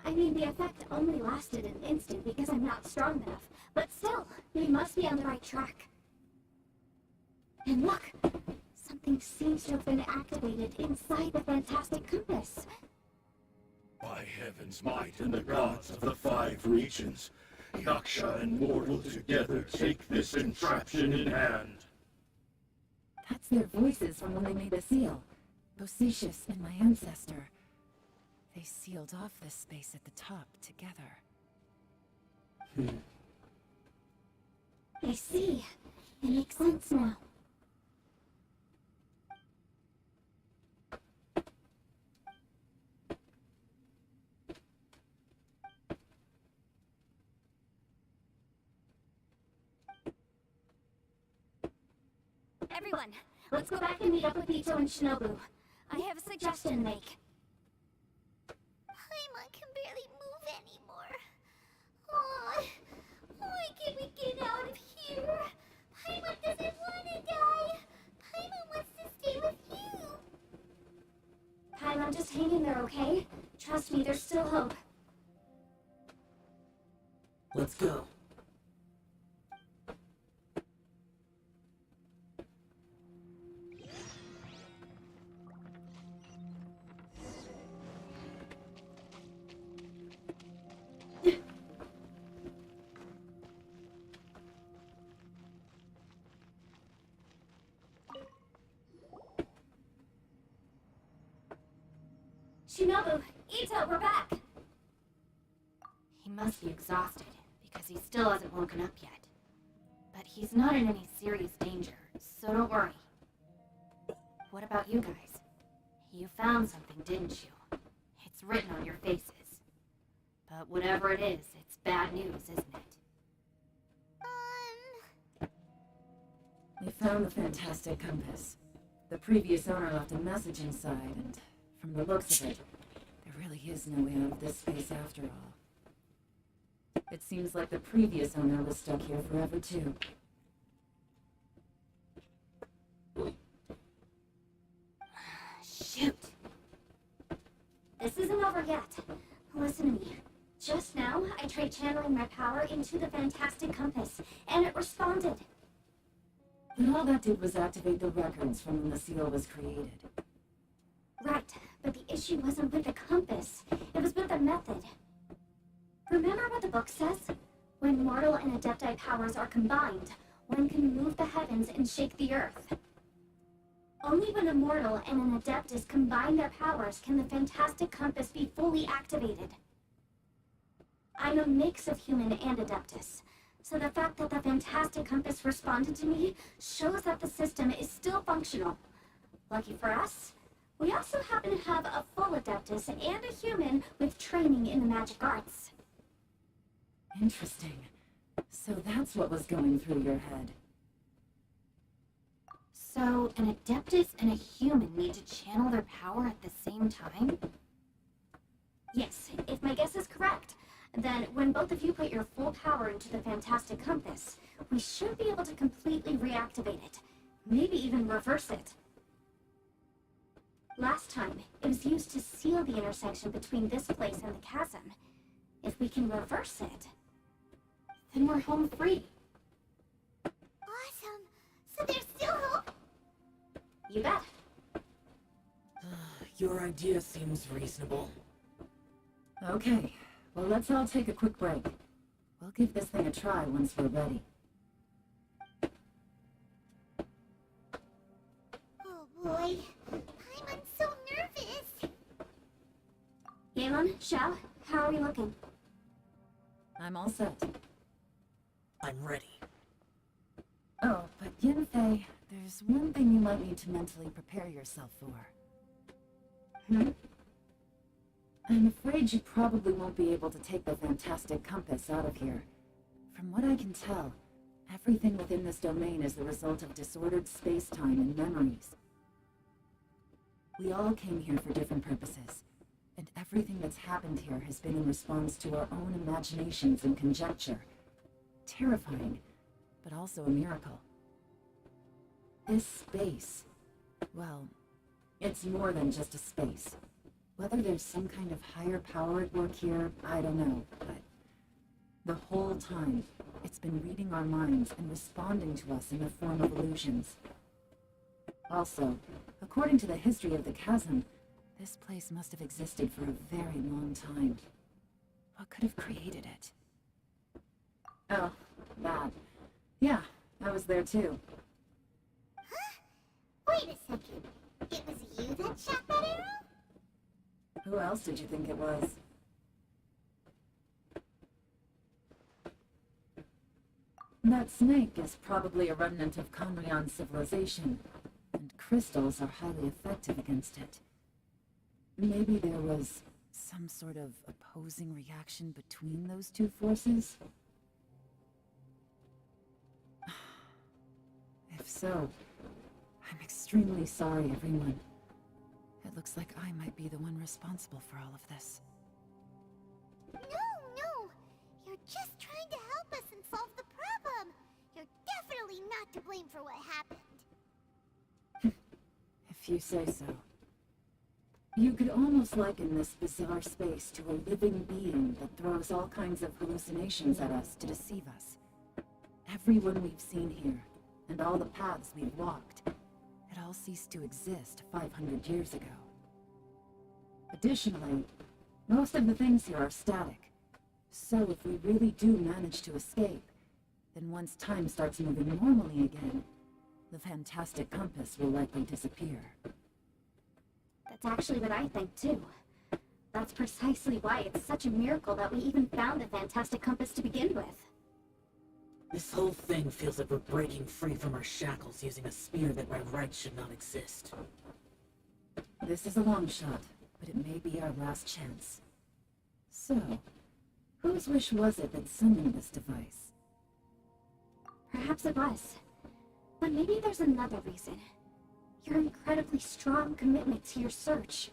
I mean, the effect only lasted an instant because I'm not strong enough, but still, we must be on the right track. And look! Something seems to have been activated inside the fantastic compass. By heaven's might and the gods of the 5 regions, Yaksha and mortal together take this contraption in hand. That's their voices from when they made the seal. Boceus and my ancestor. They sealed off this space at the top together. I see. It makes sense now. Everyone, let's go back and meet up with Ito and Shinobu. I have a suggestion to make. Paimon can barely move anymore. Oh, why can't we get out of here? Paimon doesn't want to die. Paimon wants to stay with you. Paimon, just hang in there, okay? Trust me, there's still hope. Let's go. Shinobu, Ito, we're back! He must be exhausted, because he still hasn't woken up yet. But he's not in any serious danger, so don't worry. What about you guys? You found something, didn't you? It's written on your faces. But whatever it is, it's bad news, isn't it? We found the fantastic compass. The previous owner left a message inside, and from the looks of it, there really is no way out of this space after all. It seems like the previous owner was stuck here forever, too. Shoot! This isn't over yet. Listen to me. Just now, I tried channeling my power into the fantastic compass, and it responded. But all that did was activate the records from when the seal was created. Right, but the issue wasn't with the compass. It was with the method. Remember what the book says? When mortal and adepti powers are combined, one can move the heavens and shake the earth. Only when a mortal and an adeptus combine their powers can the fantastic compass be fully activated. I'm a mix of human and adeptus, so the fact that the fantastic compass responded to me shows that the system is still functional. Lucky for us, we also happen to have a full adeptus and a human with training in the magic arts. Interesting. So that's what was going through your head. So, an adeptus and a human need to channel their power at the same time? Yes, if my guess is correct, then when both of you put your full power into the fantastic compass, we should be able to completely reactivate it. Maybe even reverse it. Last time, it was used to seal the intersection between this place and the chasm. If we can reverse it, Then we're home free. Awesome. So there's still hope? you bet. Your idea seems reasonable. Okay, well, let's all take a quick break. We'll give this thing a try once we're ready. Oh boy. I'm so nervous. Yeon, Xiao, how are we looking? I'm all set. I'm ready. Oh, but Yinfei, there's one thing you might need to mentally prepare yourself for. I'm afraid you probably won't be able to take the fantastic compass out of here. From what I can tell, everything within this domain is the result of disordered space-time and memories. We all came here for different purposes, and everything that's happened here has been in response to our own imaginations and conjecture. Terrifying, but also a miracle. This space, well, it's more than just a space. Whether there's some kind of higher power at work here, I don't know, but the whole time, it's been reading our minds and responding to us in the form of illusions. Also, according to the history of the chasm, this place must have existed for a very long time. What could have created it? Oh, that. Yeah, I was there too. Wait a second. It was you that shot that arrow? Who else did you think it was? That snake is probably a remnant of Conrian civilization, and crystals are highly effective against it. Maybe there was some sort of opposing reaction between those two forces? If so, I'm extremely sorry, everyone. It looks like I might be the one responsible for all of this. No. You're just trying to help us and solve the problem. You're definitely not to blame for what happened. If you say so. You could almost liken this bizarre space to a living being that throws all kinds of hallucinations at us to deceive us. Everyone we've seen here, and all the paths we've walked, it all ceased to exist 500 years ago. Additionally, most of the things here are static. So if we really do manage to escape, then once time starts moving normally again, the fantastic compass will likely disappear. That's actually what I think too. That's precisely why it's such a miracle that we even found the fantastic compass to begin with. This whole thing feels like we're breaking free from our shackles using a spear that by rights should not exist. This is a long shot, but it may be our last chance. So, whose wish was it that summoned this device? Perhaps it was. But maybe there's another reason. Your incredibly strong commitment to your search.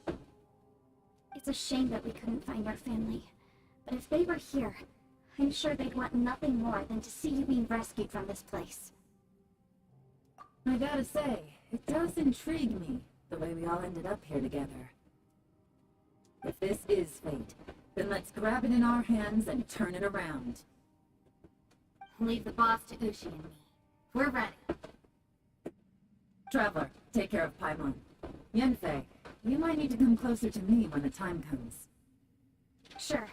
It's a shame that we couldn't find our family. But if they were here, I'm sure they'd want nothing more than to see you being rescued from this place. I gotta say, it does intrigue me, the way we all ended up here together. If this is fate, then let's grab it in our hands and turn it around. Leave the boss to Ushi and me. We're ready. Traveler, take care of Paimon. Yanfei, you might need to come closer to me when the time comes. Sure.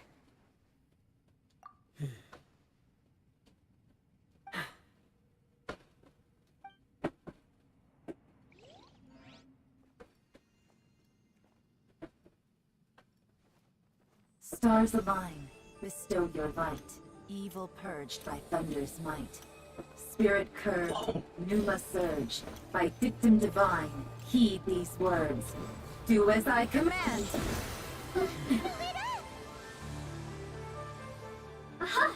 Stars align, bestow your light. Evil purged by thunder's might. Spirit curved, pneuma surge. By dictum divine, heed these words. Do as I command! Aha!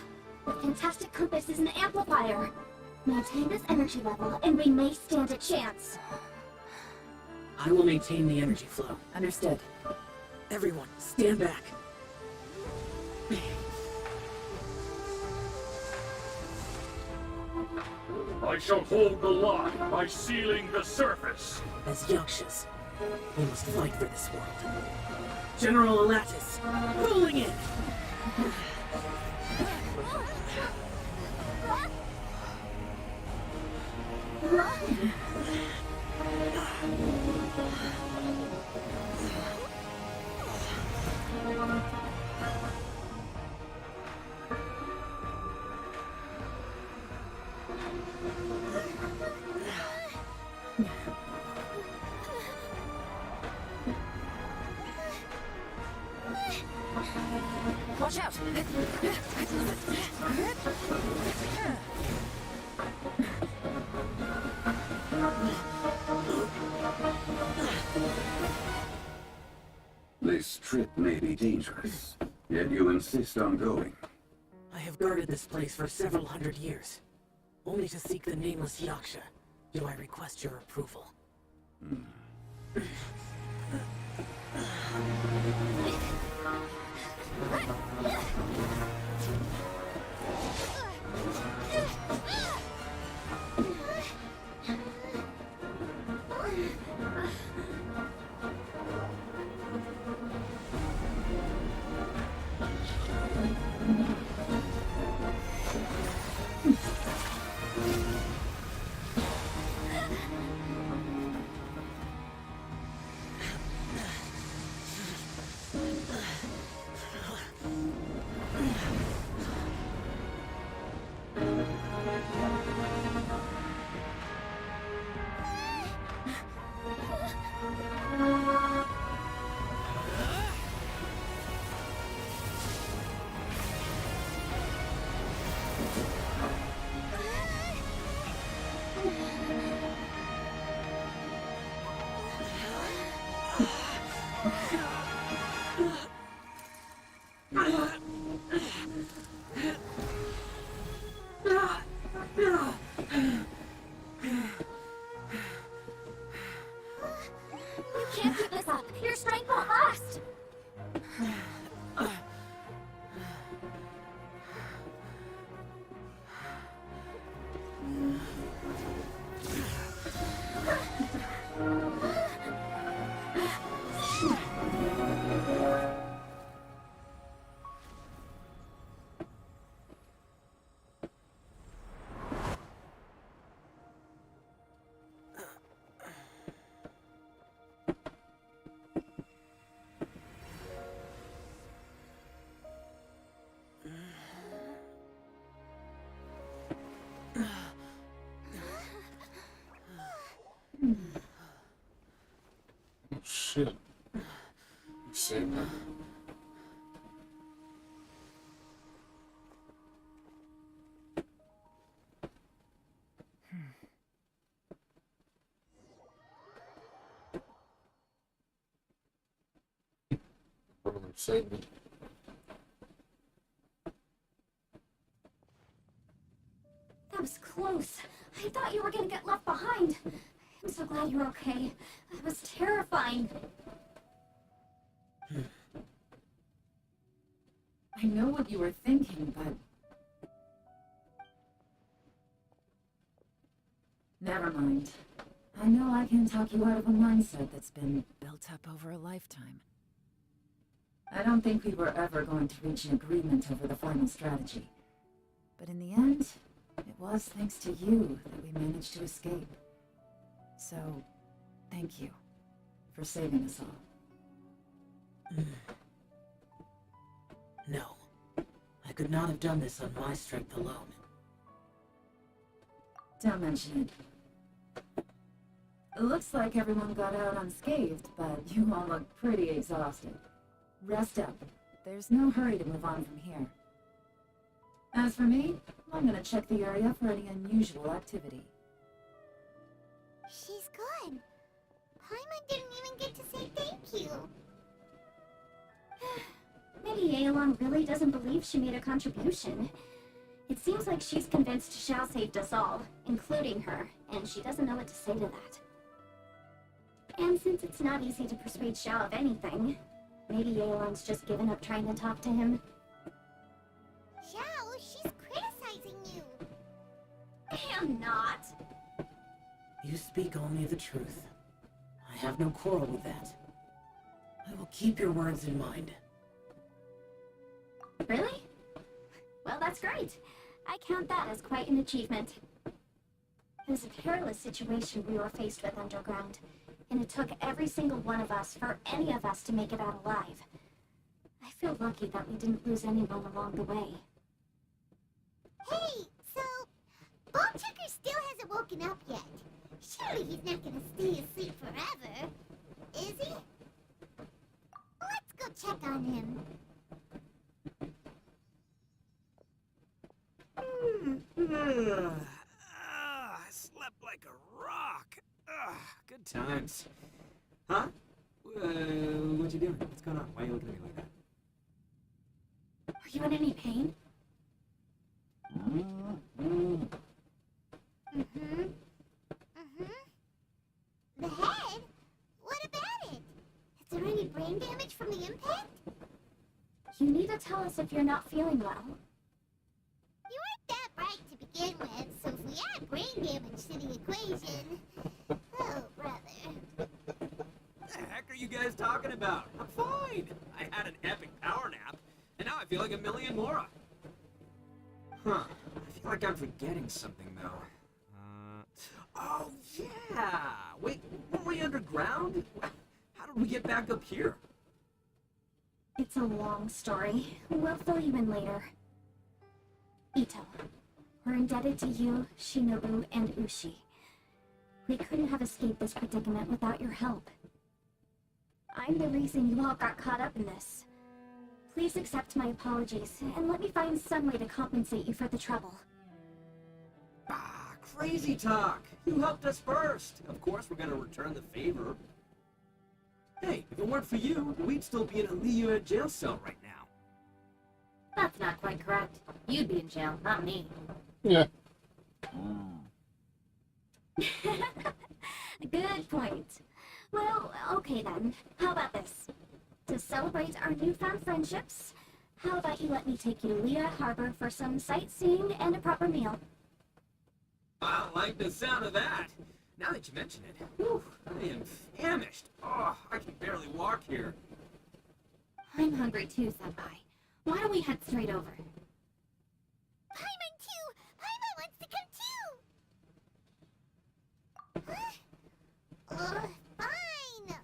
The fantastic compass is an amplifier. Maintain this energy level, and we may stand a chance. I will maintain the energy flow. Understood. Everyone, stand back. I shall hold the line by sealing the surface. As Yakshas, we must fight for this world. General Alatus, rolling in! Watch out! This trip may be dangerous, yet you insist on going. I have guarded this place for several hundred years, only to seek the nameless Yaksha. Do I request your approval? You can't keep this up! Your strength won't last! Shit. Shit, man. saved me. That was close. I thought you were gonna get left behind. I'm so glad you're okay. That was terrifying. I know what you were thinking, but... Never mind. I know I can talk you out of a mindset that's been built up over a lifetime. I don't think we were ever going to reach an agreement over the final strategy. But in the end, it was thanks to you that we managed to escape. So, thank you for saving us all. No. I could not have done this on my strength alone. Don't mention it. It looks like everyone got out unscathed, but you all look pretty exhausted. Rest up. There's no hurry to move on from here. As for me, I'm gonna check the area for any unusual activity. She's gone. Paimon didn't even get to say thank you. Maybe Aelon really doesn't believe she made a contribution. It seems like she's convinced Xiao saved us all, including her, and she doesn't know what to say to that. And since it's not easy to persuade Xiao of anything, maybe Aelon's just given up trying to talk to him. Xiao, she's criticizing you. I am not. You speak only the truth. I have no quarrel with that. I will keep your words in mind. Really? Well, that's great. I count that as quite an achievement. It was a perilous situation we were faced with underground, and it took every single one of us for any of us to make it out alive. I feel lucky that we didn't lose anyone along the way. Hey, so Ball Checker still hasn't woken up yet. Surely he's not gonna stay asleep forever, is he? Let's go check on him. I slept like a rock. Good times. Huh? What you doing? What's going on? Why are you looking at me like that? Are you in any pain? The head? What about it? Is there any brain damage from the impact? You need to tell us if you're not feeling well. You weren't that bright to begin with, so if we add brain damage to the equation... Oh, brother. What the heck are you guys talking about? I'm fine. I had an epic power nap, and now I feel like a million more. Huh. I feel like I'm forgetting something, though. Oh, yeah! Wait, weren't we underground? How did we get back up here? It's a long story. We'll fill you in later. Ito, we're indebted to you, Shinobu, and Ushi. We couldn't have escaped this predicament without your help. I'm the reason you all got caught up in this. Please accept my apologies, and let me find some way to compensate you for the trouble. Ah, crazy talk! You helped us first! Of course we're gonna return the favor. Hey, if it weren't for you, we'd still be in a Liyue jail cell right now. That's not quite correct. You'd be in jail, not me. Yeah. Good point. Well, okay then. How about this? To celebrate our newfound friendships, how about you let me take you to Liyue Harbor for some sightseeing and a proper meal? I like the sound of that. Now that you mention it, whew, I am famished. Oh, I can barely walk here. I'm hungry too, Senpai. Why don't we head straight over? Paimon too! Paimon wants to come too! Fine!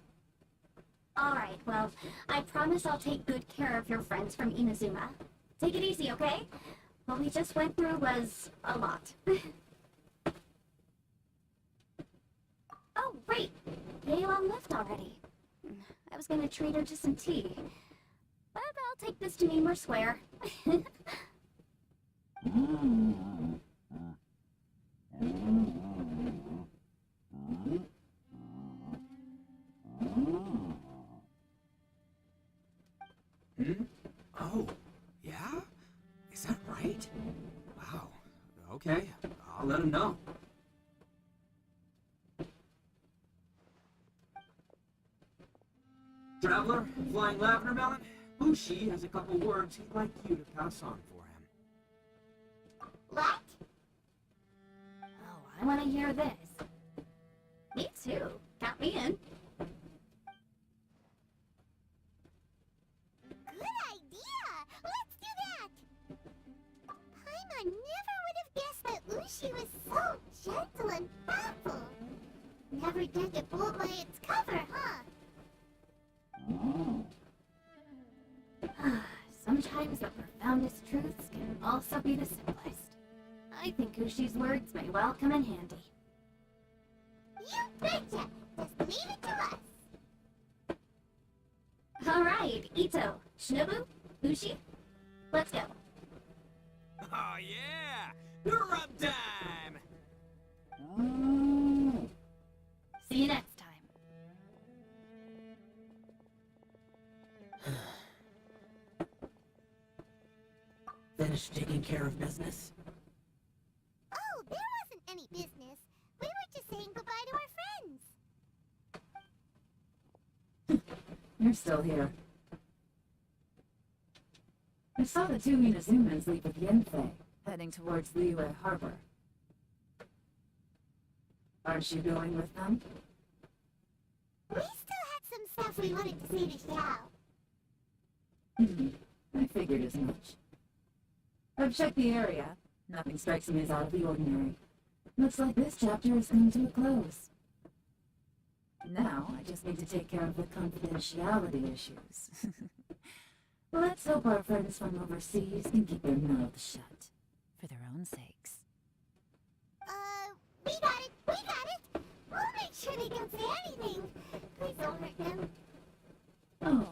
Alright, well, I promise I'll take good care of your friends from Inazuma. Take it easy, okay? What we just went through was a lot. Oh, wait! Yelan left already. I was gonna treat her to some tea. But I'll take this to Mimir Square. Hmm? Oh, yeah? Is that right? Wow. Okay, I'll let him know. Traveler, Flying Lavender Melon, Bushi has a couple words he'd like you to pass on for him. What? Oh, I want to hear this. Me too. Count me in. Good idea! Let's do that! Paimon never would have guessed that Ushi was so gentle and thoughtful. Never judge a book by its cover, huh? Sometimes the profoundest truths can also be the simplest. I think Ushi's words may well come in handy. You betcha! Just leave it to us! Alright, Ito, Shinobu, Ushi, let's go. Oh yeah! Rub time! See you next time. Finished taking care of business? Oh, there wasn't any business. We were just saying goodbye to our friends. You're still here. I saw the two Inazumans leave with Yenfei, heading towards Liyue Harbor. Aren't you going with them? We still had some stuff we wanted to say to Xiao. I figured as much. I've checked the area. Nothing strikes me as out of the ordinary. Looks like this chapter is coming to a close. Now, I just need to take care of the confidentiality issues. Let's hope our friends from overseas can keep their mouths shut, for their own sakes. We got it! We got it! We'll make sure they don't say anything. Please don't hurt them. Oh.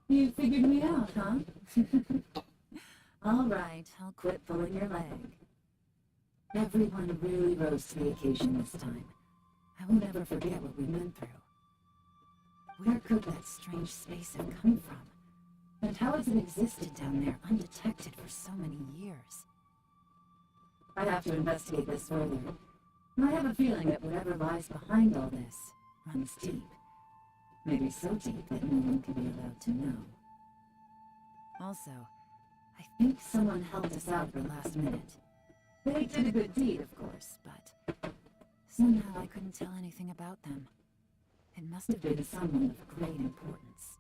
You figured me out, huh? All right, I'll quit pulling your leg. Everyone really rose to the occasion this time. I won't ever forget what we went through. Where could that strange space have come from? And how has it existed down there undetected for so many years? I have to investigate this further. I have a feeling that whatever lies behind all this runs deep. Maybe so deep that no one can be allowed to know. Also, I think someone helped us out at the last minute. They did a good deed, of course, but somehow I couldn't tell anything about them. It must have been someone of great importance.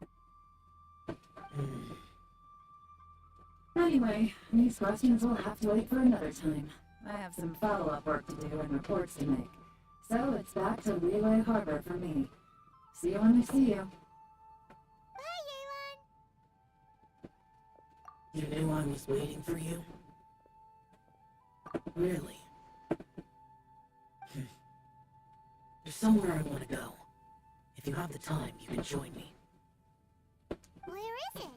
Anyway, these questions will have to wait for another time. I have some follow-up work to do and reports to make. So it's back to Liyue Harbor for me. See you when I see you. Bye, Yelan. You knew I was waiting for you? Really? There's somewhere I want to go. If you have the time, you can join me. Where is it?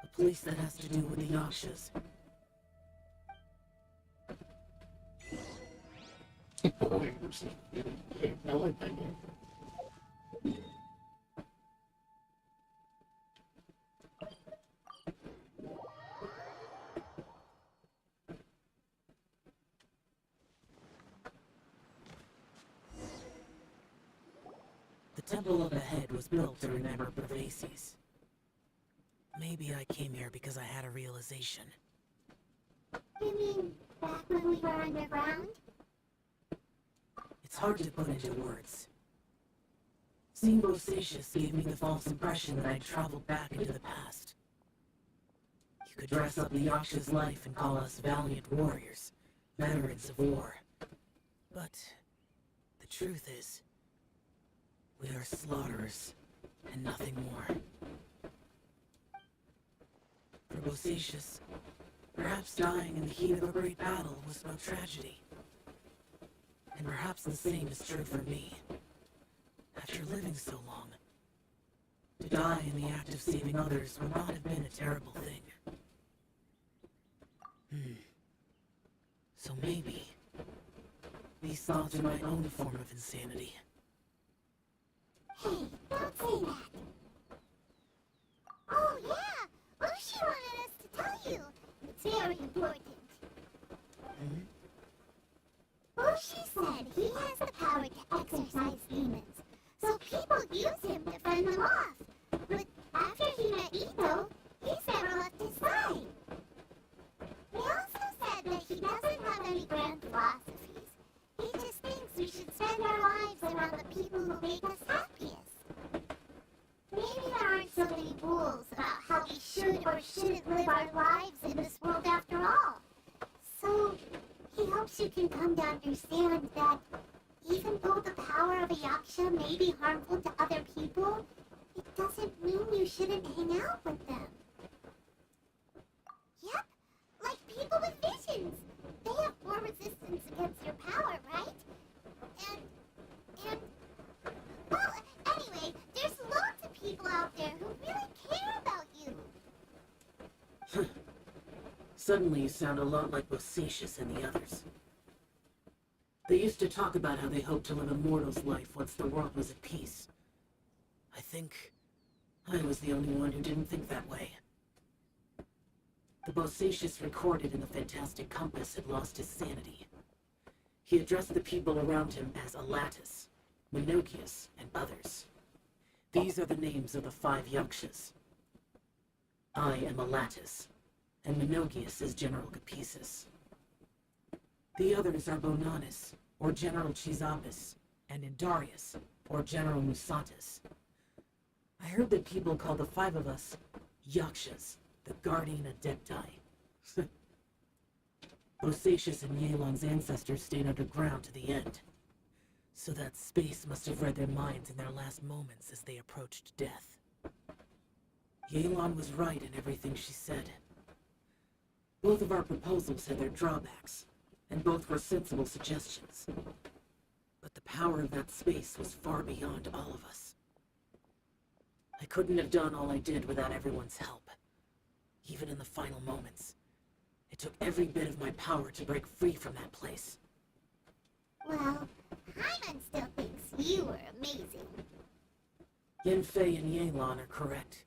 A place that has to do with the Yakshas. I like that game. The Temple of the Head was built to remember Pervases. Maybe I came here because I had a realization. You mean back when we were underground? It's hard to put into words. Seeing Bosacius gave me the false impression that I'd traveled back into the past. You could dress up the Yaksha's life and call us valiant warriors, veterans of war. But the truth is, we are slaughterers, and nothing more. For Bosacius, perhaps dying in the heat of a great battle was no tragedy. And perhaps the same is true for me. After living so long, to die in the act of saving others would not have been a terrible thing. So maybe, these thoughts are my own form of insanity. Hey, don't say that. should or shouldn't live our lives in this world after all. So, he hopes you can come to understand that even though the power of a yaksha may be harmful to other people, it doesn't mean you shouldn't hang out with them. Yep, like people with visions. They have more resistance against your power, right? And, well, anyway, there's loads of people out there who really care about you. Suddenly you sound a lot like Bosacius and the others. They used to talk about how they hoped to live a mortal's life once the world was at peace. I think I was the only one who didn't think that way. The Bosacius recorded in the Fantastic Compass had lost his sanity. He addressed the people around him as Alatus, Minogius, and others. These are the names of the 5 yakshas. I am Alatus, and Minogius is General Capisis. The others are Bonanis, or General Chisapis, and Indarius, or General Musatis. I heard that people call the 5 of us Yakshas, the Guardian Adepti. Bosacius and Yelan's ancestors stayed underground to the end. So that space must have read their minds in their last moments as they approached death. Yelan was right in everything she said. Both of our proposals had their drawbacks, and both were sensible suggestions. But the power of that space was far beyond all of us. I couldn't have done all I did without everyone's help. Even in the final moments, it took every bit of my power to break free from that place. Well, Hyman still thinks you were amazing. Yenfei and Yelan are correct.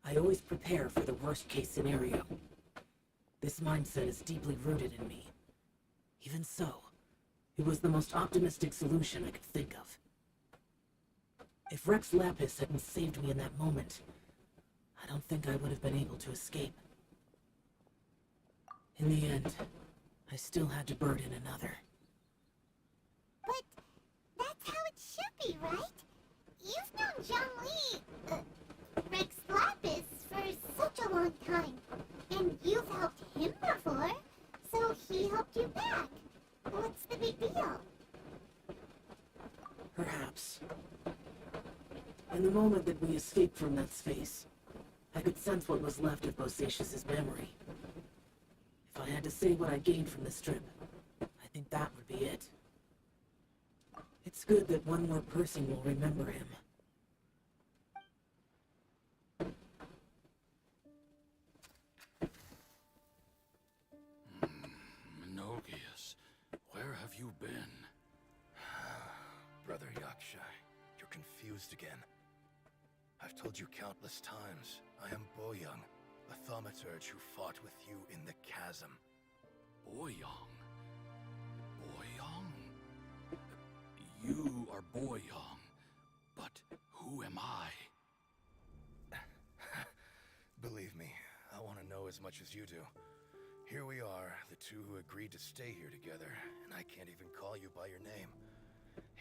I always prepare for the worst-case scenario. This mindset is deeply rooted in me. Even so, it was the most optimistic solution I could think of. If Rex Lapis hadn't saved me in that moment, I don't think I would have been able to escape. In the end, I still had to burden another. But that's how it should be, right? You've known Zhongli, Rex Lapis, for such a long time. And you've helped him before, so he helped you back. What's the big deal? Perhaps. In the moment that we escaped from that space, I could sense what was left of Bosacius' memory. If I had to say what I gained from this trip, I think that would be it. It's good that one more person will remember him. Minogius, where have you been? Brother Yaksha, you're confused again. I've told you countless times, I am Boyoung, a thaumaturge who fought with you in the chasm. Boyoung? Boyoung? You are Boyoung, but who am I? Believe me, I want to know as much as you do. Here we are, the two who agreed to stay here together, and I can't even call you by your name.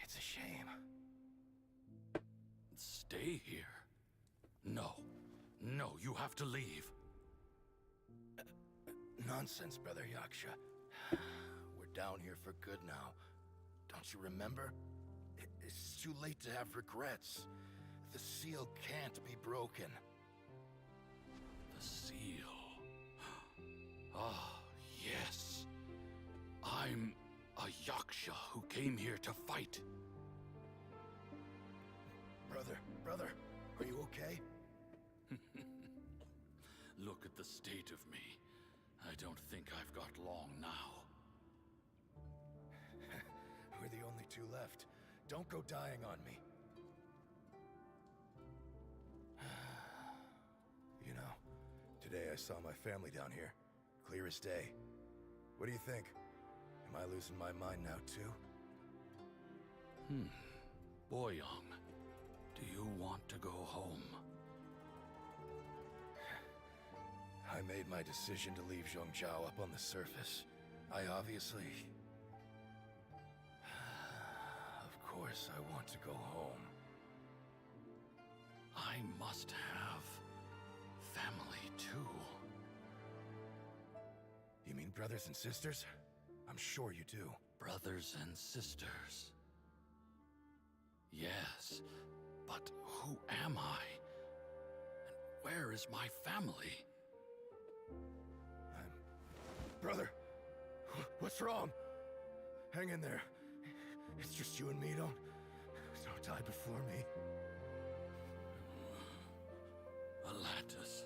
It's a shame. Stay here? No. No, you have to leave. Nonsense, Brother Yaksha. We're down here for good now. Don't you remember? It's too late to have regrets. The seal can't be broken. The seal. Ah, yes. I'm a Yaksha who came here to fight. Brother, are you okay? Look at the state of me. I don't think I've got long now. We're the only two left. Don't go dying on me. You know, today I saw my family down here. Clear as day. What do you think? Am I losing my mind now, too? Boyoung, do you want to go home? I made my decision to leave Zhongzhou up on the surface. I obviously... Of course I want to go home. I must have family brothers and sisters? I'm sure you do. Brothers and sisters. Yes, but who am I? And where is my family? Brother, what's wrong? Hang in there. It's just you and me. Don't die before me. Alatus,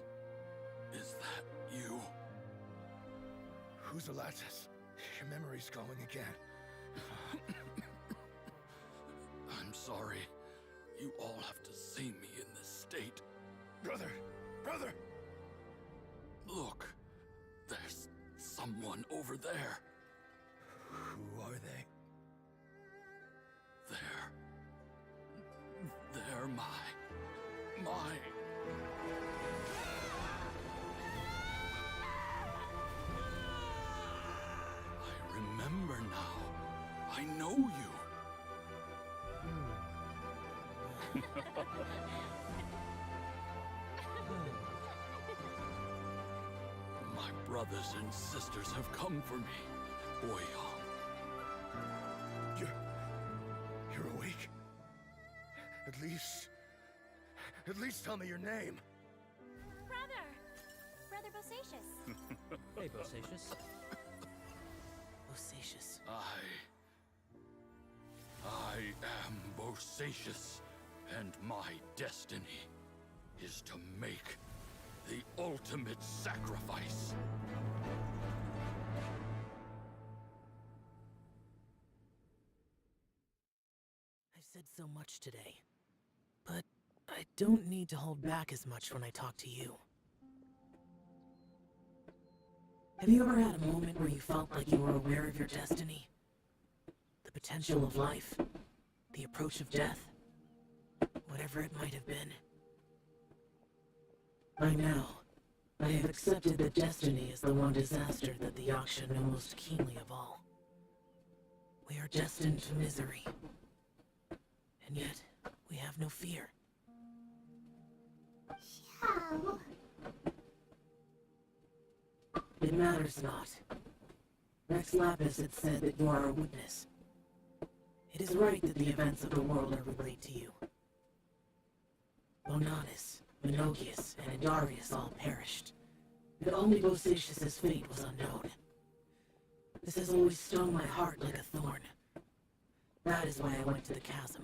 is that you? Who's Alatus? Your memory's going again. I'm sorry. You all have to see me in this state. Brother! Brother! Look, there's someone over there. Who are they? They're my... I remember now. I know you. My brothers and sisters have come for me, Boyong. You're awake? At least tell me your name. Brother Bosacius. Hey, Bosacius. Bosacius. I am Bosacius, and my destiny is to make the ultimate sacrifice. I've said so much today, but I don't need to hold back as much when I talk to you. Have you ever had a moment where you felt like you were aware of your destiny? The potential of life? The approach of death? Whatever it might have been. By now, I have accepted that destiny is the one disaster that the Yaksha know most keenly of all. We are destined to misery. And yet, we have no fear. How? It matters not. Rex Lapis had said that you are a witness. It is right that the events of the world are relayed to you. Bonanis, Minogius, and Indarius all perished, but only Bosacius' fate was unknown. This has always stung my heart like a thorn. That is why I went to the chasm,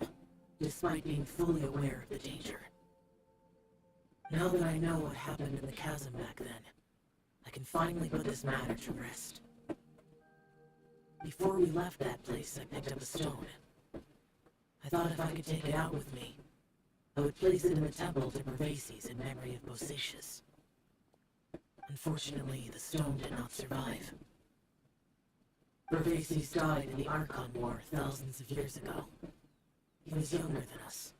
despite being fully aware of the danger. Now that I know what happened in the chasm back then, I can finally put this matter to rest. Before we left that place, I picked up a stone. I thought if I could take it out with me, I would place it in the temple to Pervases in memory of Bosacius. Unfortunately, the stone did not survive. Pervases died in the Archon War thousands of years ago. He was younger than us,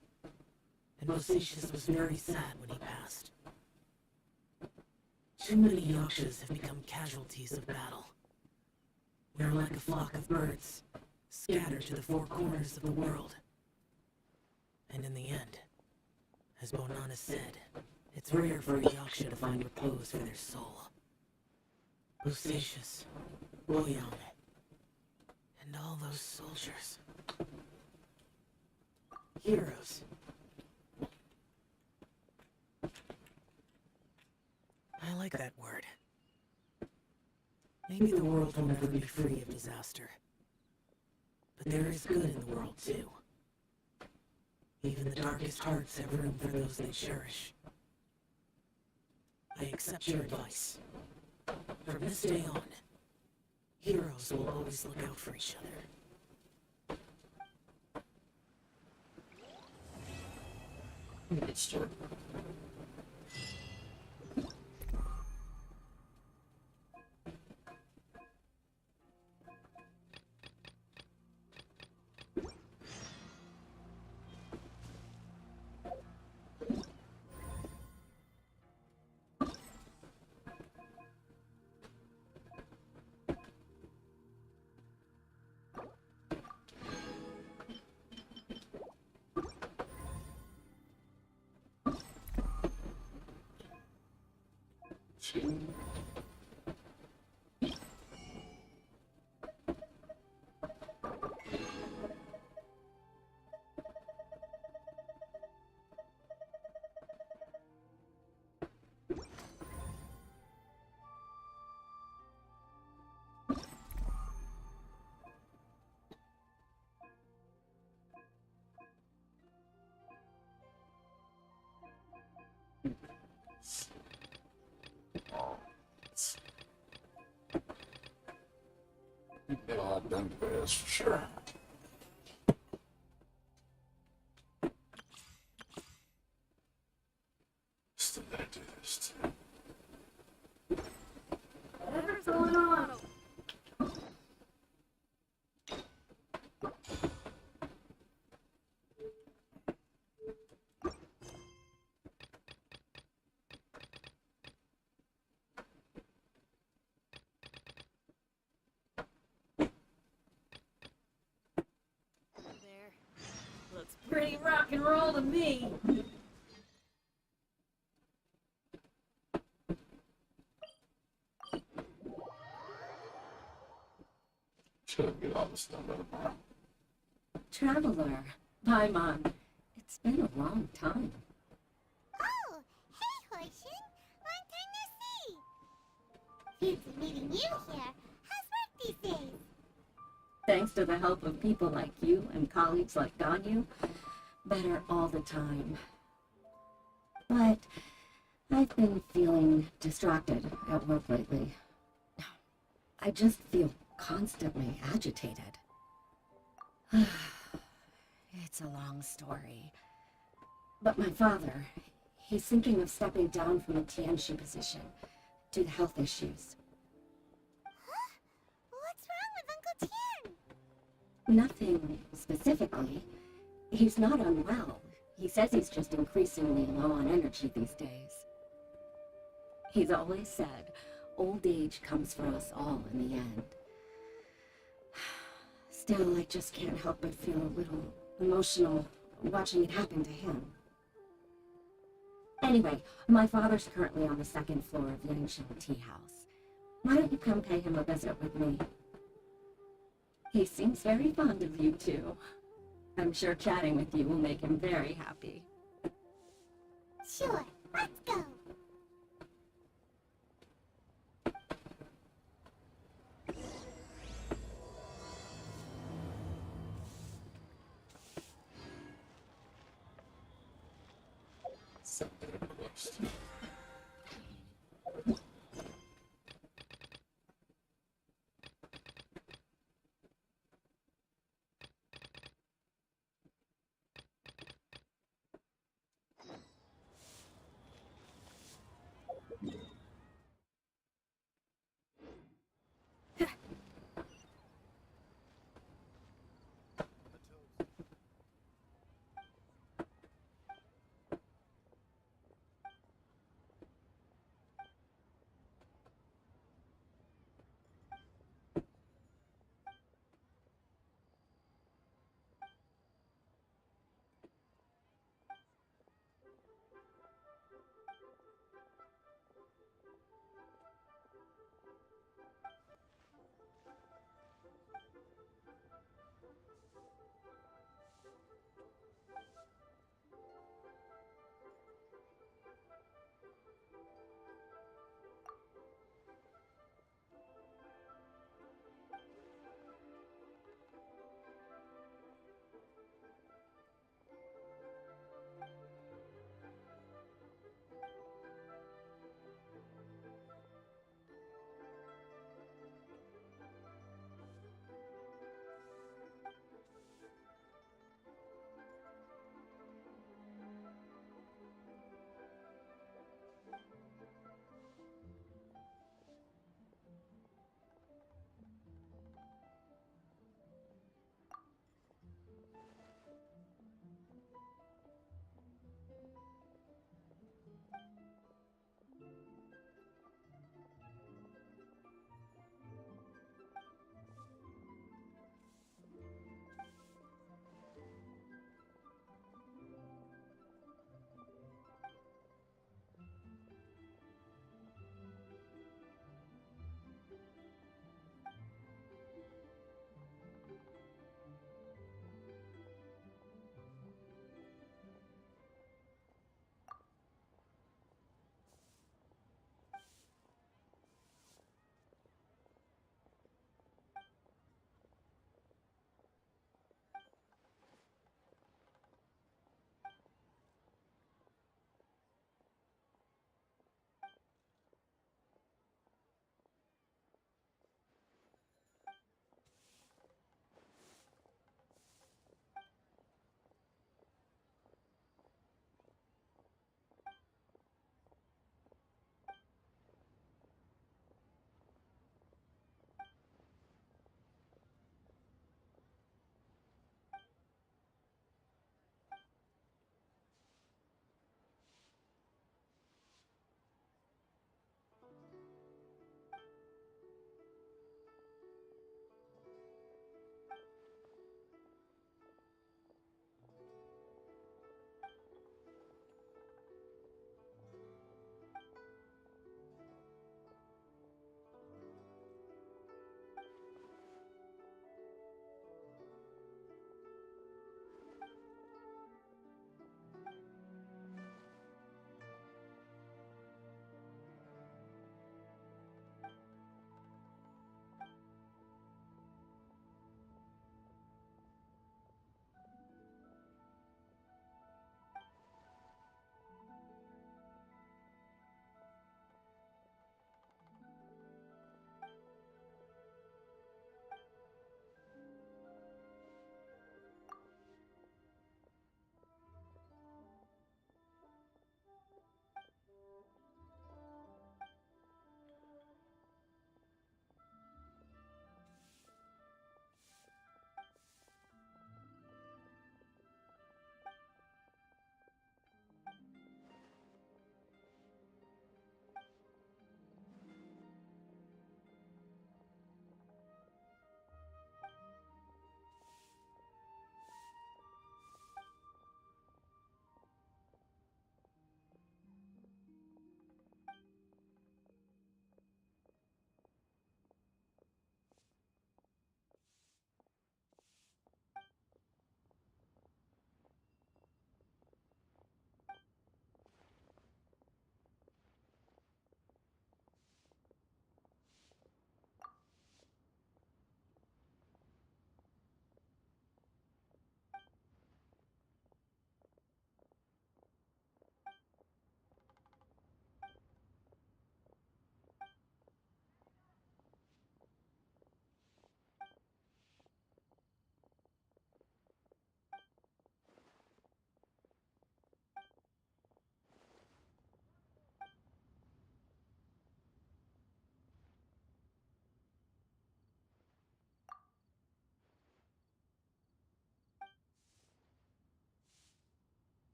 and Bosacius was very sad when he passed. Too many Yakshas have become casualties of battle. We are like a flock of birds, scattered to the four corners of the world. And in the end, as Bonanis said, it's rare for a Yaksha to find repose for their soul. Bosacius, Boyong, and all those soldiers. Heroes. I like that word. Maybe the world will never be free of disaster. But there is good in the world, too. Even the darkest hearts have room for those they cherish. I accept your advice. From this day on, heroes will always look out for each other. Good start. chance. You can get a lot done with this for sure. Still gotta do this too. Whatever's going on. There. Looks pretty rock and roll to me. Should get all this done by tomorrow. Traveler, Paimon, it's been a long time. Oh, hey, Horshin. Long time no see. Fancy meeting you here. How's work these days? Thanks to the help of people like you and colleagues like Ganyu, better all the time. But I've been feeling distracted at work lately. I just feel constantly agitated. It's a long story. But my father, he's thinking of stepping down from the Tianshi position due to health issues. Huh? What's wrong with Uncle Tian? Nothing specifically. He's not unwell. He says he's just increasingly low on energy these days. He's always said, old age comes for us all in the end. Still, I just can't help but feel a little emotional watching it happen to him. Anyway, my father's currently on the second floor of Yangshan Tea House. Why don't you come pay him a visit with me? He seems very fond of you too. I'm sure chatting with you will make him very happy. Sure, let's go. Something close.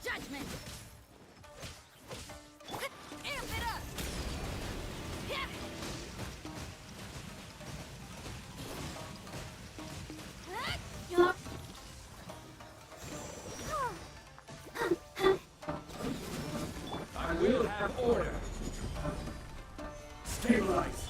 Judgment! Amp it up! I will have order. Stabilize.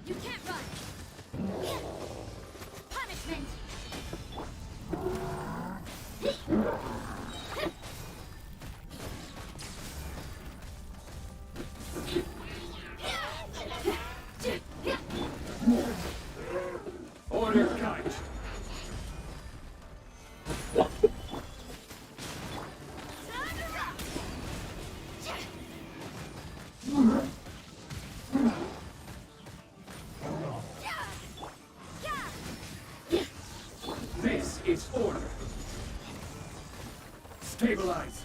You can't run! Punishment! Order kite. This is order. Stabilize.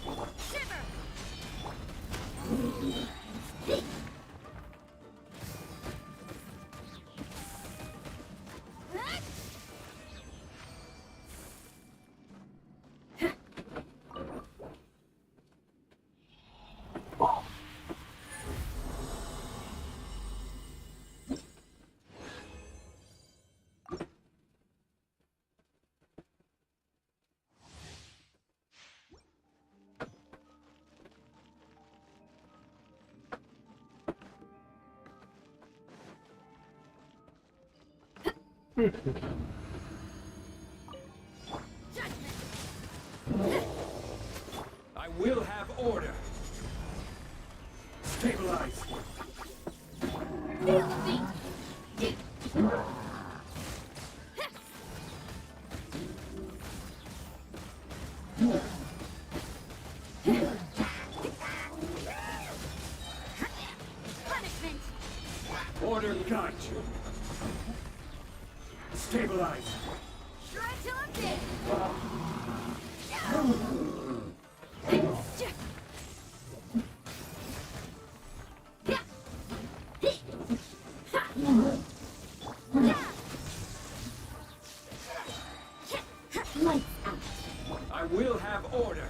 I will have order. Stabilize. Feel the beat! Punishment! Order kite. Stabilize. Try till I'm dead! I will have order.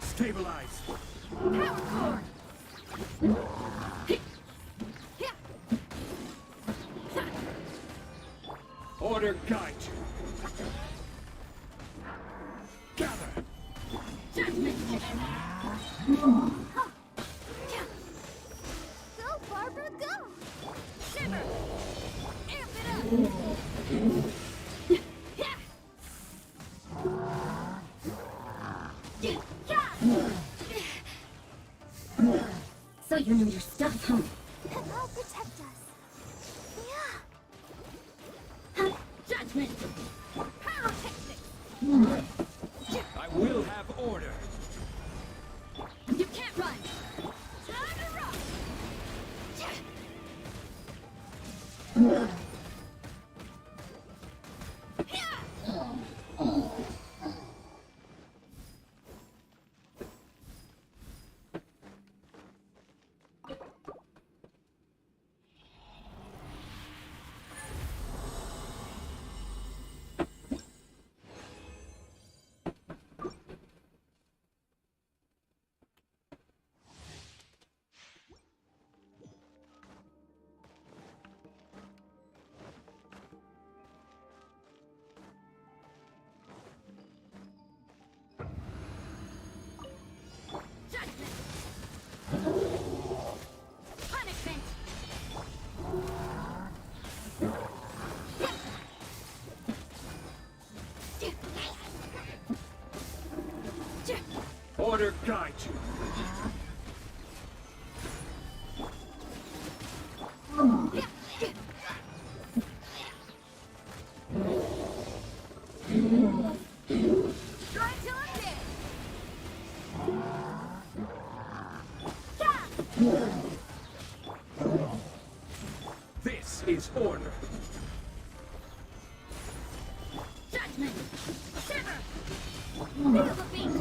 Stabilize. Power core! Order kite. Gather. Judgment! Go, Barbara, go! So you know your stuff, huh? I'll protect us. Huh? Judgment! I will have order. You can't run! Time to rock! Punishment! Order guide you. Try till I'm dead! This is order. Judgment! Shiver! Feel the beat!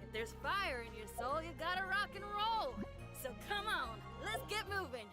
If there's fire in your soul, you gotta rock and roll. So come on, let's get moving.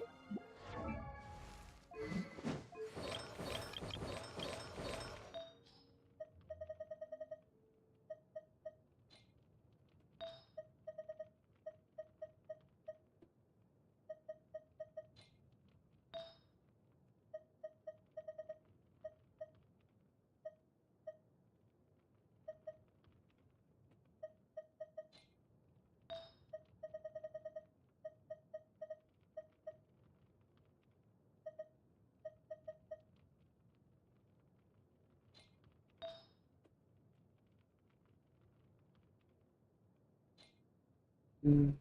Maybe.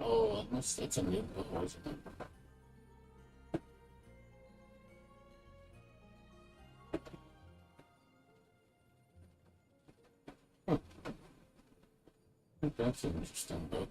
Oh, that's a new bow, isn't it? I think that's interesting, but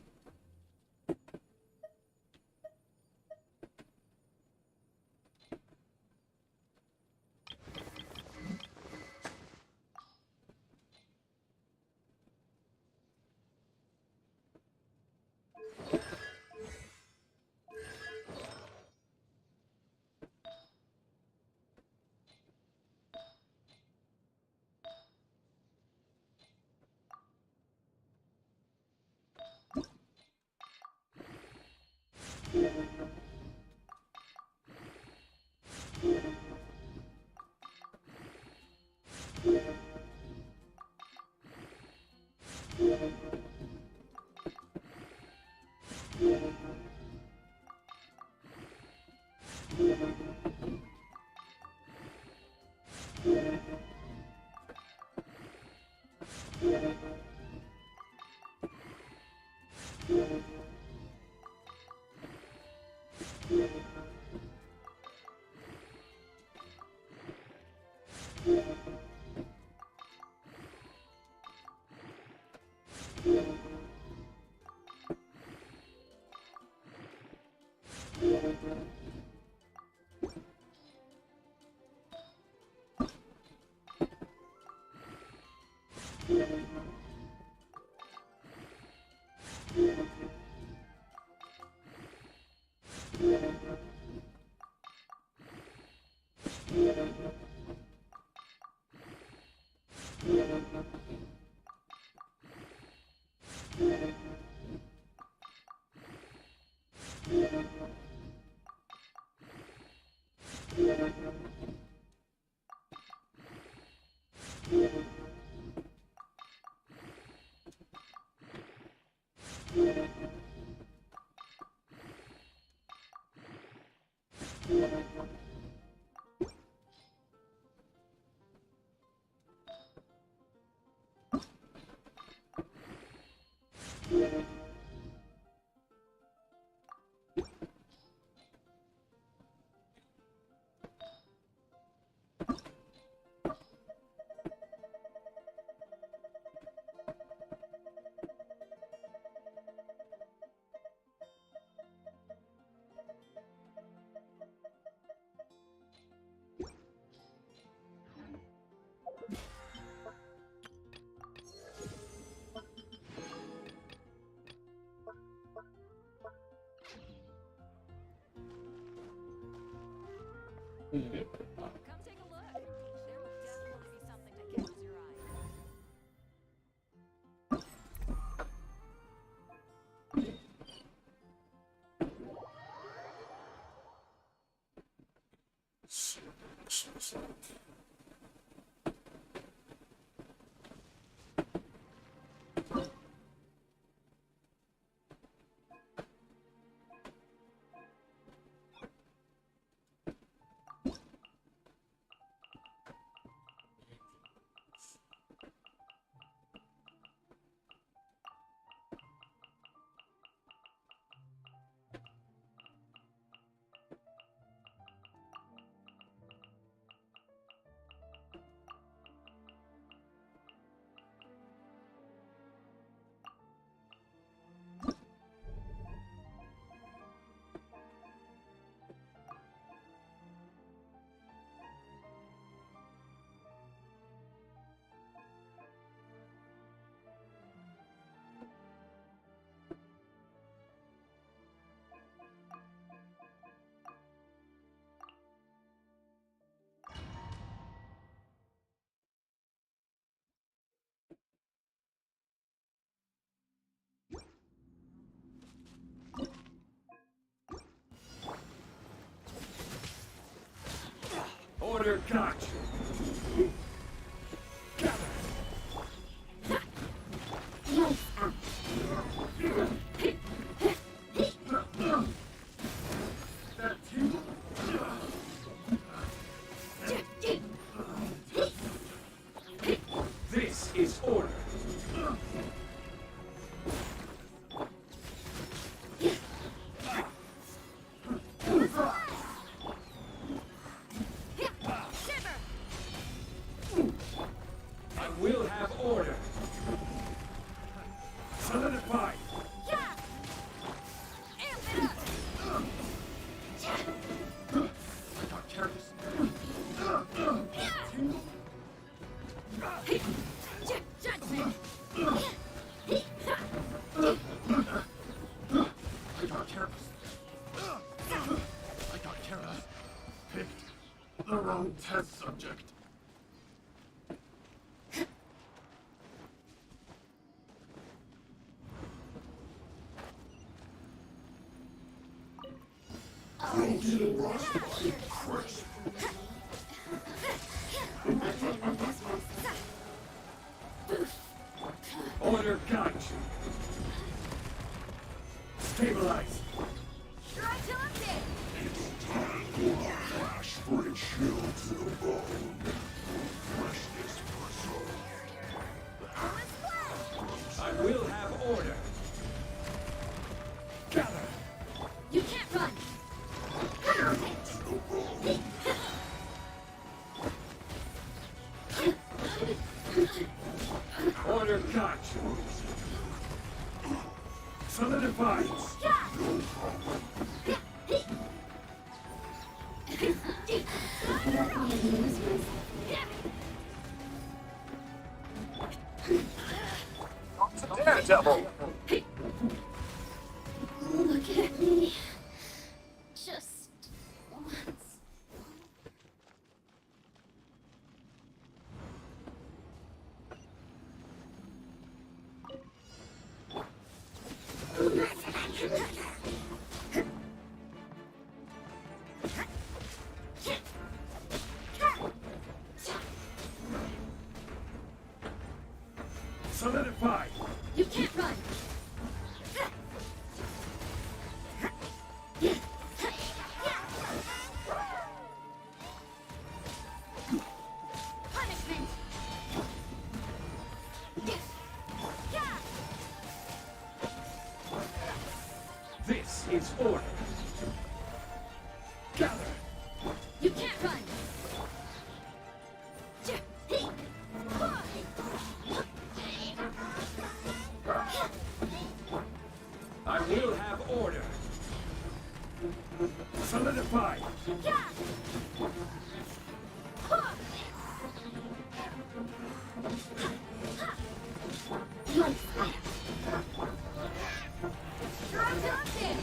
Come take a look. There will definitely be something that catches your eye. Order got. This is order. I will have order. Solidified. I got careless. I got careless. I got careless. Picked the wrong test subject. Order guide. Stabilize. Try till I'm dead. Flash for a chill to the bone. Freshness preserved. I will have order. Gather. You can't run! Order cut. Solidify. Daredevil! Look at me. Just once. Solidify. You can't run! Punishment. This is order. Gather. You can't run! I will have order. Solidify. Try till I'm dead.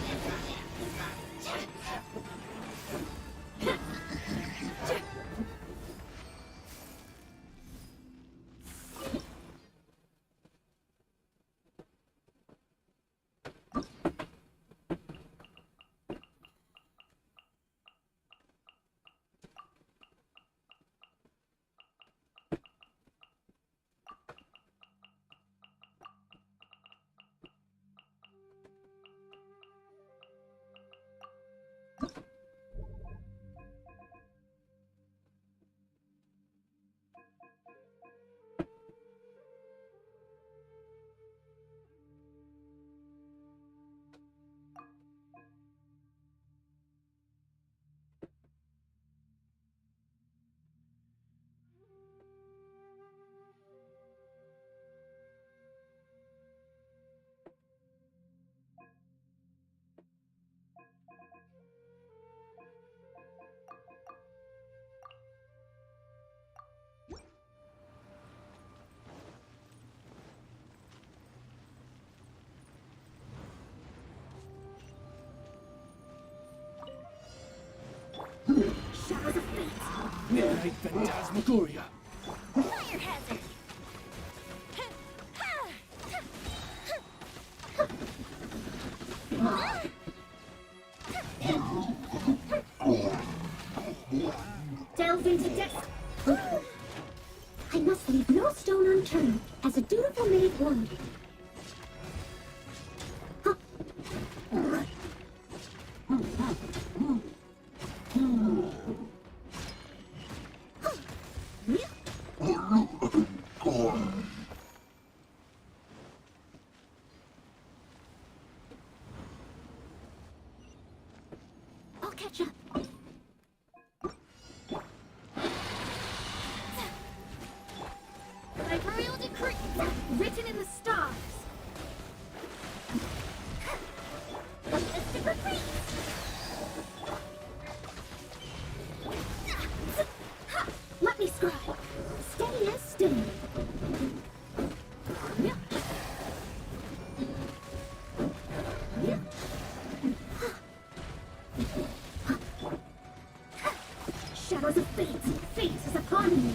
Shadows of fate. Midnight Phantasmagoria. Fire hazard. Delve into depth. I must leave no stone unturned, as a dutiful maid would. I'll catch up. My royal decree. Written in the stars. Mystic retreat. Let me scribe. Steady as steady. Shadows of fate. Fate is upon me.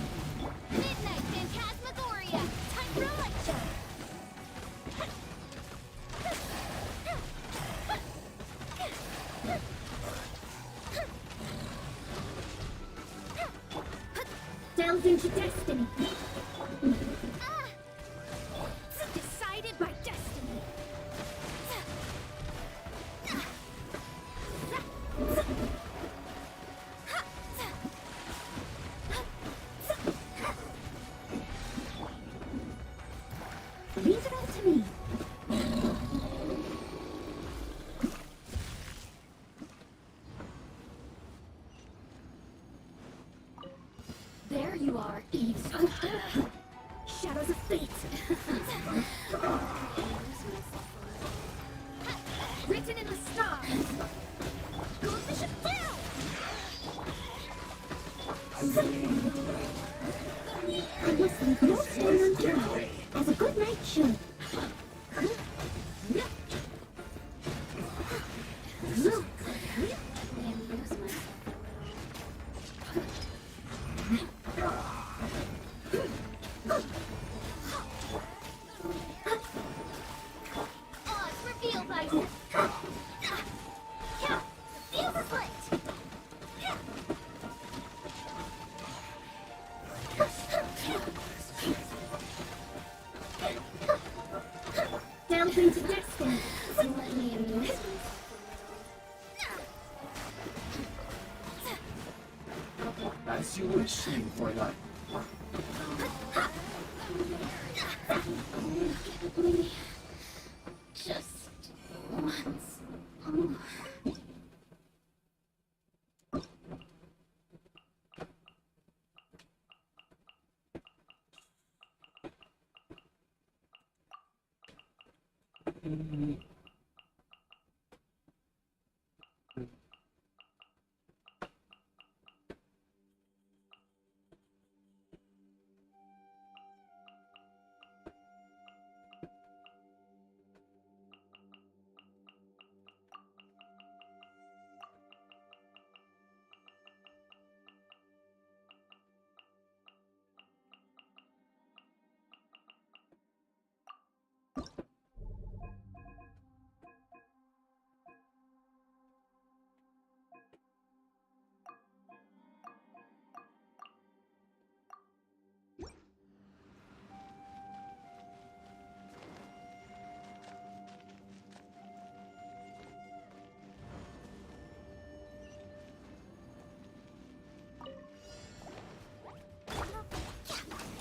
Midnight Phantasmagoria. Time for a lecture. into destiny. Decided by destiny. Leave it all to me. There you are, Eve. Shadows of fate. Written in the stars. Coefficient down. I must leave no stone unturned, as a good knight should. Odds revealed by feel the split. Delve into destiny. Let me in this. As you wish, for life. Just once more.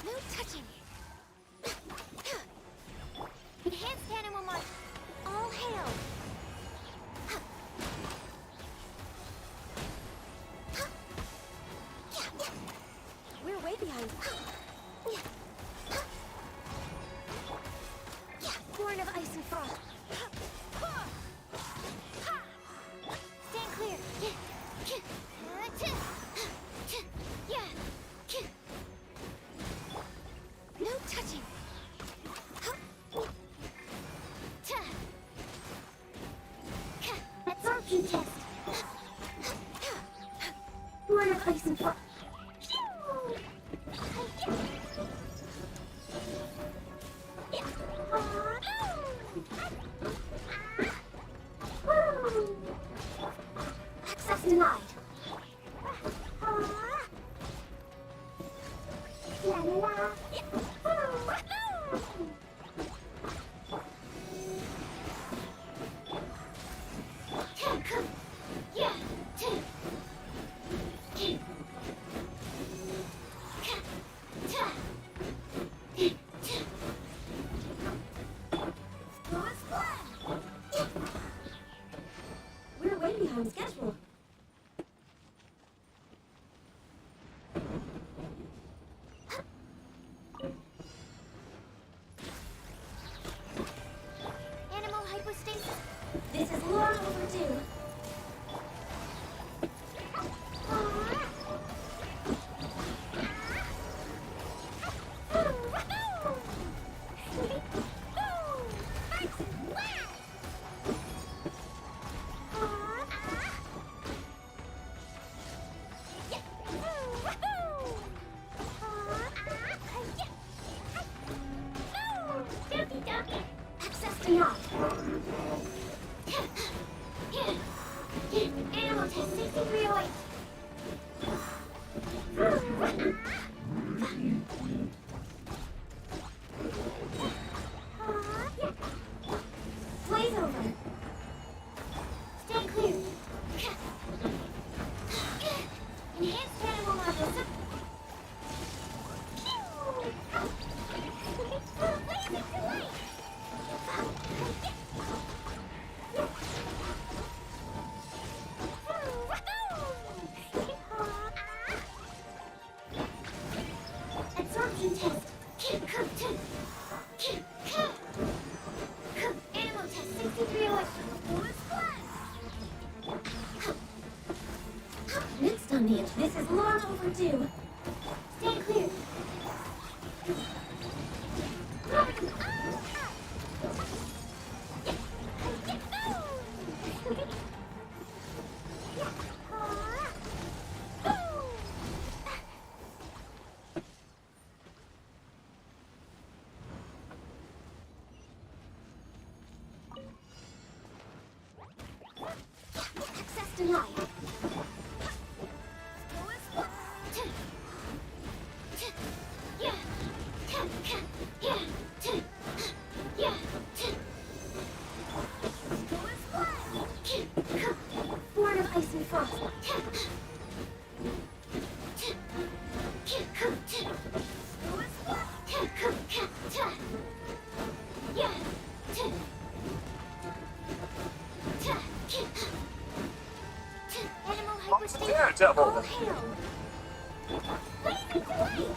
No touching. Enhanced animal mark. All hail. We're way behind. Born of ice and frost. Stand clear. No touching. Absorption test. Born of ice and frost. Access denied. La la la. We're way behind schedule. Animal hypostasis. This is long overdue. Access denied. Animal test 6308. on the edge. This is long overdue. Stay clear. Access denied. Born of ice and frost. Animal hyperspace. Daredevil! All hail. What are you doing?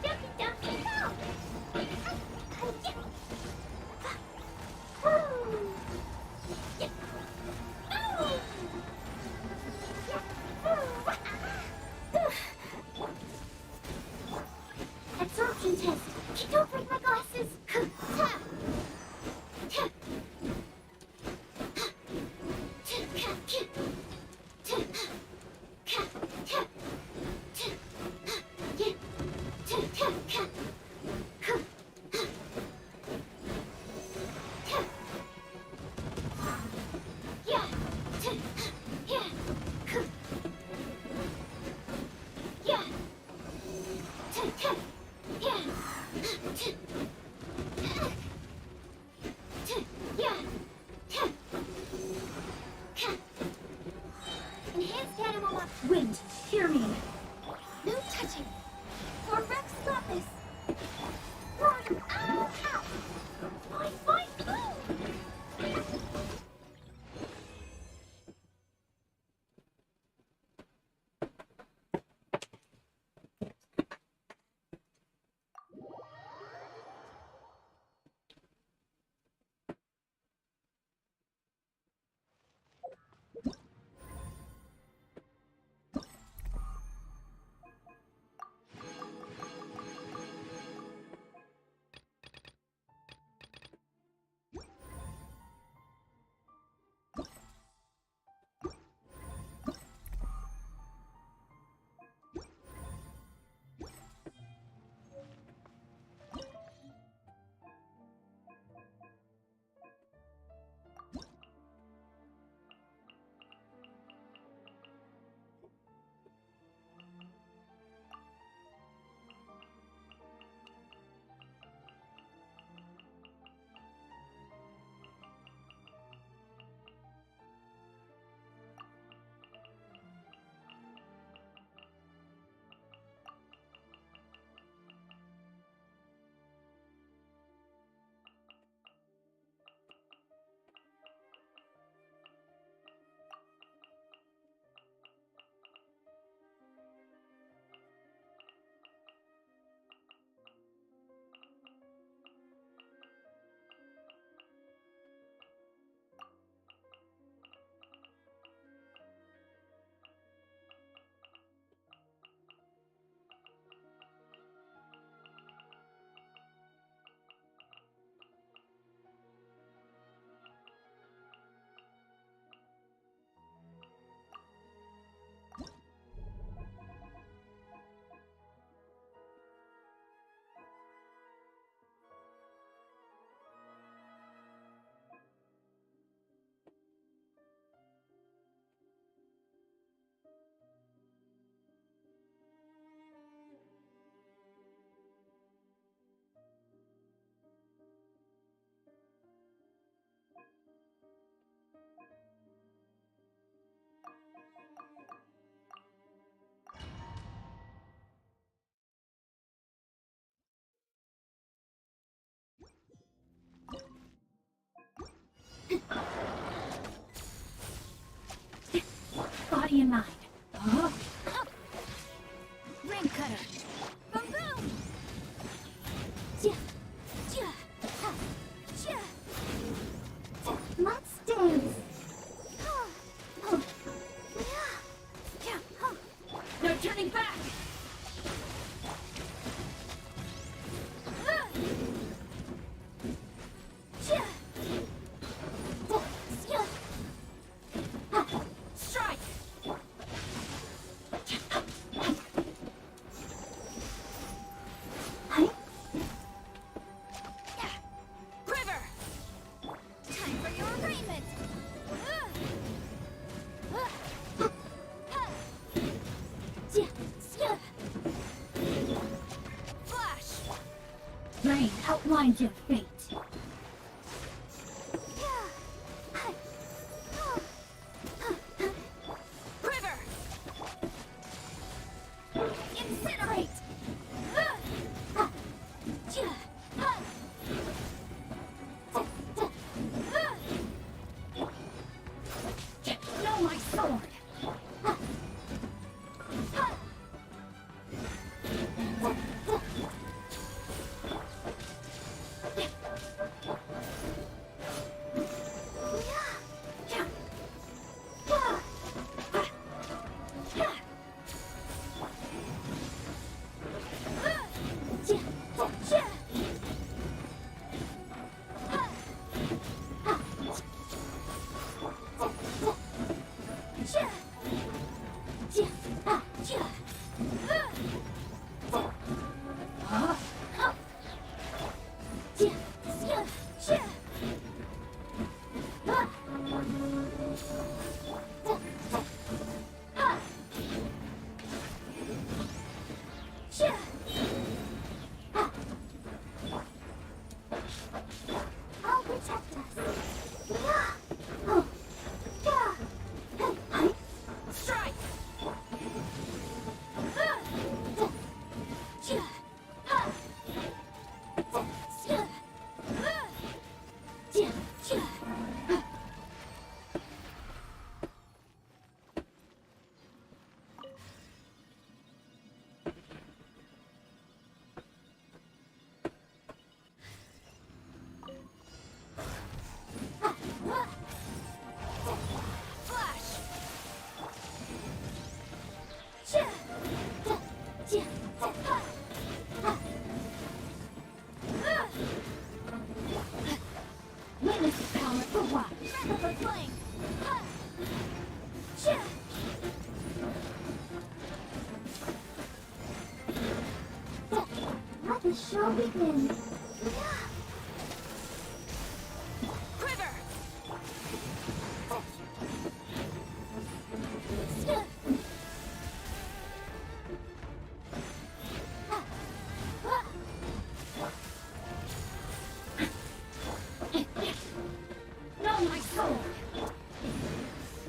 Ducky, ducky, help! Absorption test. Don't break my glasses. Enhanced animal wind. Hear me. No touching. For Rex Lapis. Run. Ow, ow. Fine, move. Body and mind. Oh. Ring cutter. Boom boom. Yeah. Yeah. Yeah. Let's dance. Oh. outlines your fate. Quiver! Incinerate! Know my sword! I'll protect us. Strike! Flash! Witness power for what? Rapid flank! Let the show begin. Quiver! Know my sword.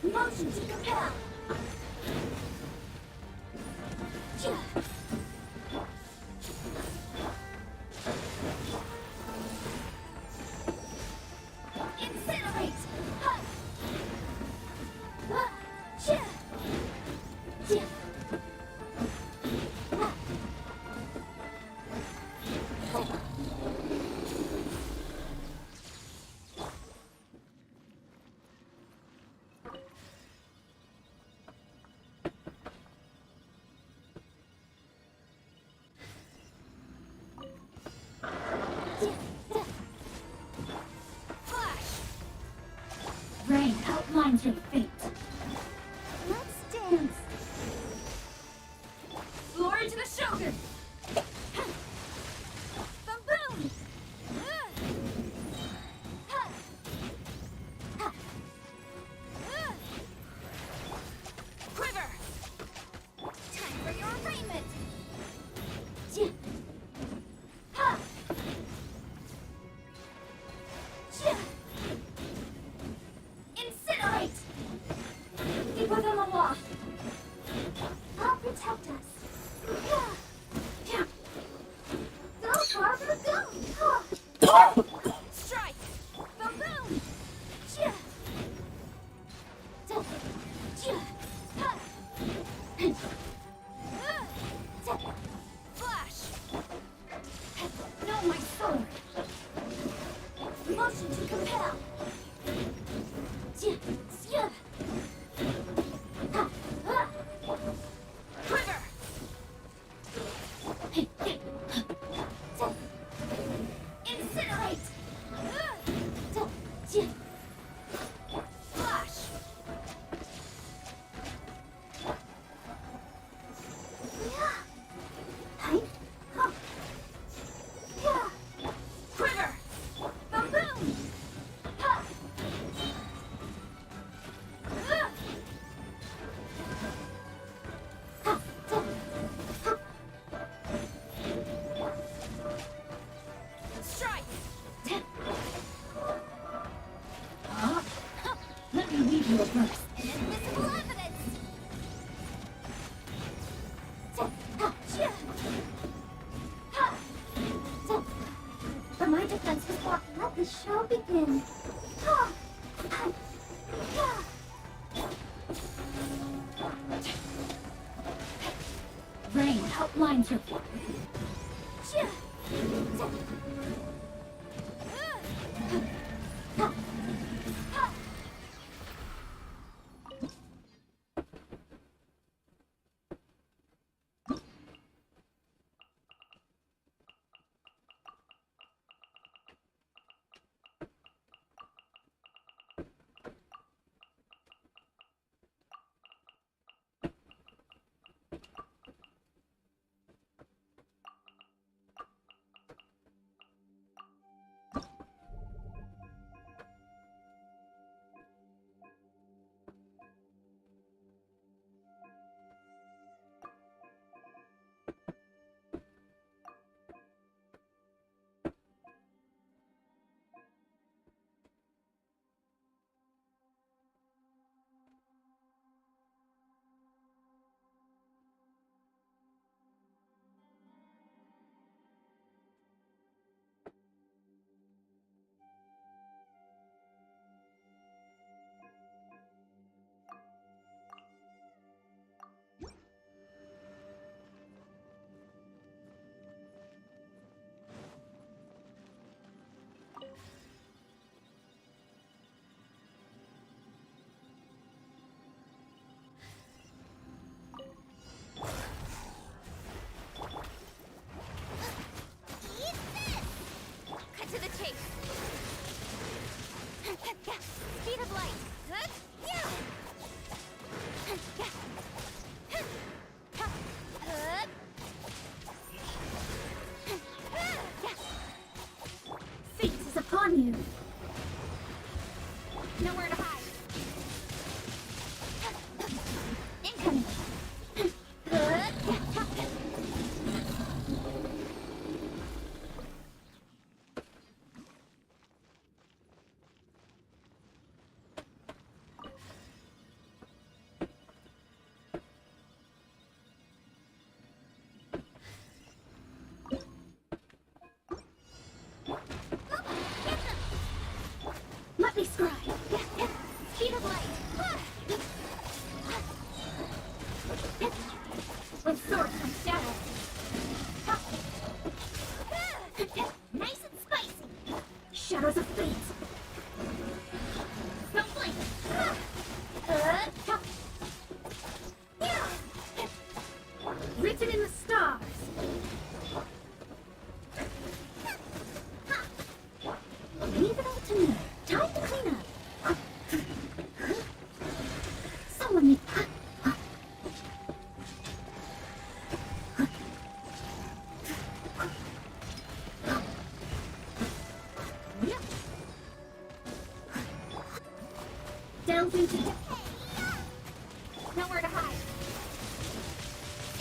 Motion to compel. Incinerate. Flash! Rain outlines your fate. Let's dance. Glory to the Shogun! Boom! Quiver! Time for your arraignment! Incinerate! Keep within the law. I'll protect us. Go, Barbara, go! Strike! Boom! Flash! Know my sword. Motion to compel. Quiver! Incinerate! Flash! Quiver! Boom! to leave you first. Invisible evidence! But my defense was blocked. Let the show begin. Rain, help line through. Cut to the chase. Speed of light. Fate is upon you. Nowhere to hide. Incoming. Let me scry. Speed of light. With sword from shadow. Nice and spicy. Shadows of fate. Don't blink. Written in the stars. Leave it all to me. Time to clean up. Someone need. Delve into Nowhere to hide.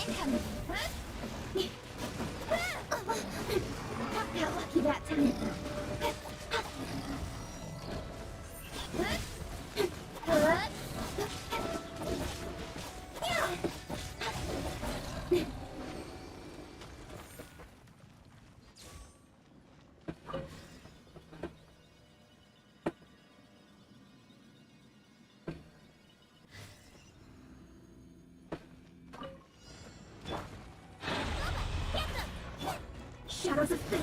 Incoming. Got lucky that time. Shadows of fate.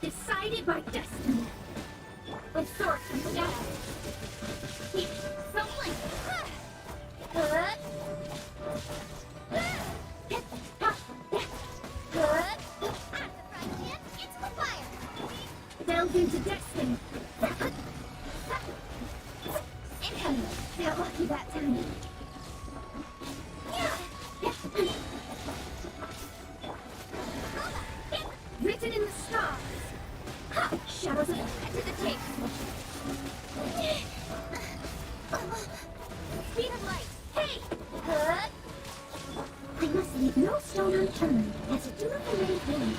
Decided by destiny. With swords from shadow. Don't blink. Delve into destiny. Incoming. Got lucky that time. Written in the stars. Shadows of Cut to the chase. Speed of light. Hey! I must leave no stone unturned as a do not already thing.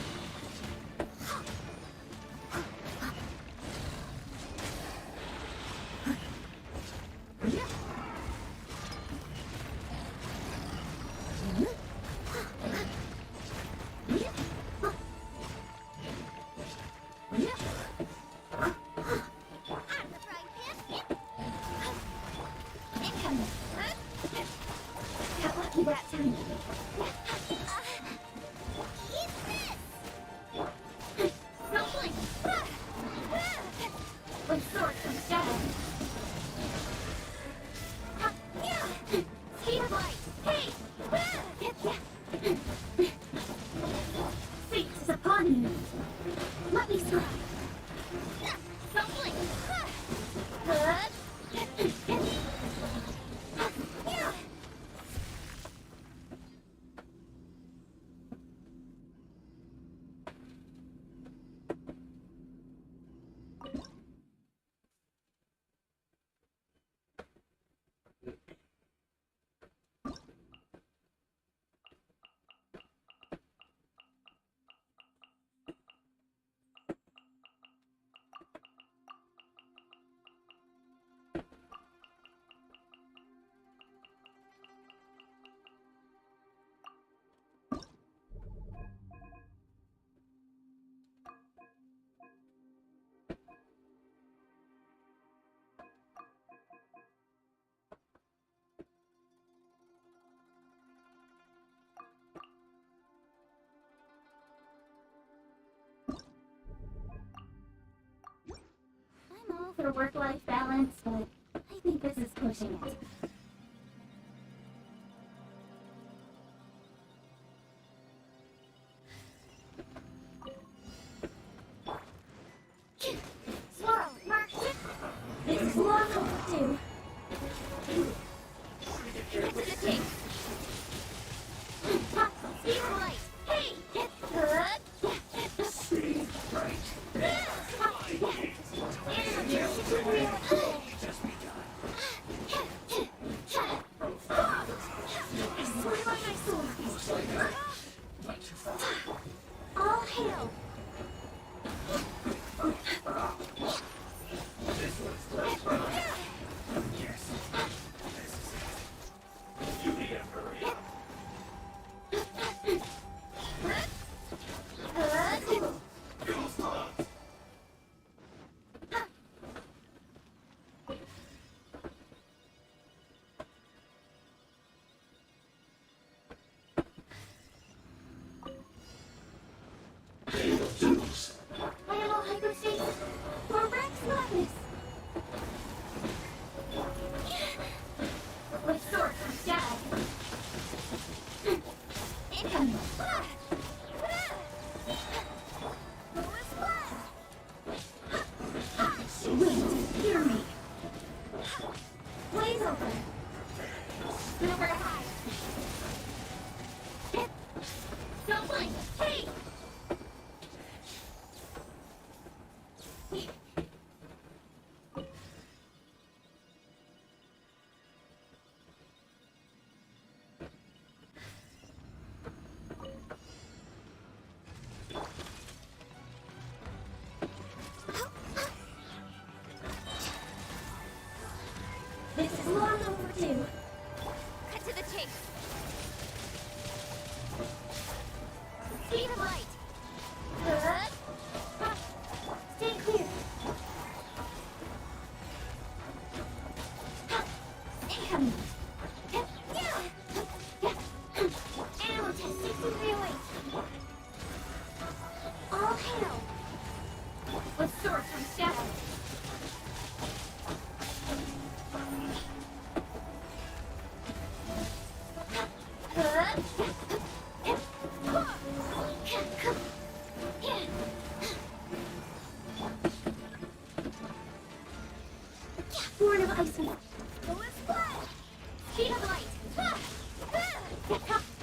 for work-life balance, but I think this is pushing it. Swirl, mark, tip. This is long overdue. Get to the tape. Speed of light. Hey! Speed right. All hail! I am all hyperstasis for Rex Madness. With sword from Stab. Incoming. Wait, hear me. Blaze over. Nowhere to hide. Don't blink. Hey! This is long overdue. Cut to the chase. Speed of light. Stay clear. Incoming. Ammo test 6308. All hail. With sword from Shadow. Born of ice and speed of light.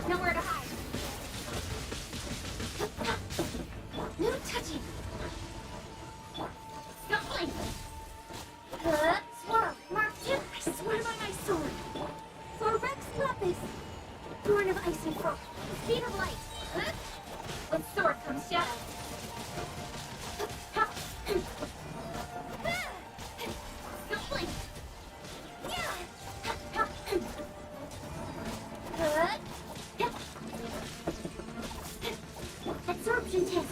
Nowhere to hide. No touching. Don't blink. Swirl, mark two. I swear by my sword. For Rex Lapis. Born of ice and frost. Speed of light. With sword comes shadow. Don't blink. Absorption test.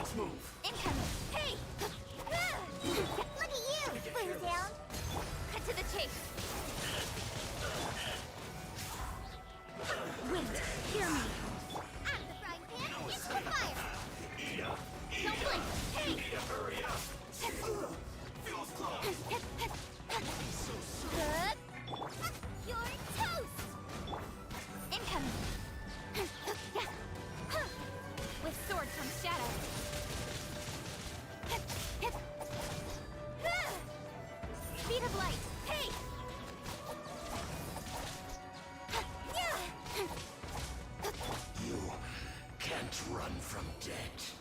Let's move. Incoming! Hey! Look at you, Blue Down! Cut to the chase! Wait, hear me! Out of the frying pan, into the fire! Don't blink! Hey! Hurry up! Feels close! Good! You're toast! Incoming! With sword comes shadow! Speed of light! Hey! You can't run from death.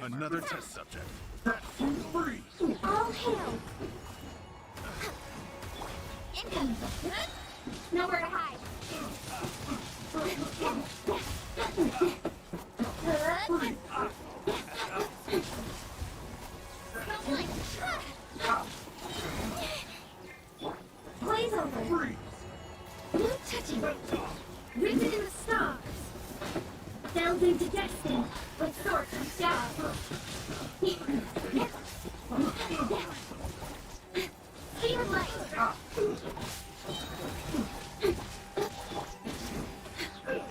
Another test subject. Freeze! All hail! Incoming! Nowhere to hide! Don't blink! Blaze over! No touching! Written in the stars! Delved into destiny with sword and shadow! Speed of light!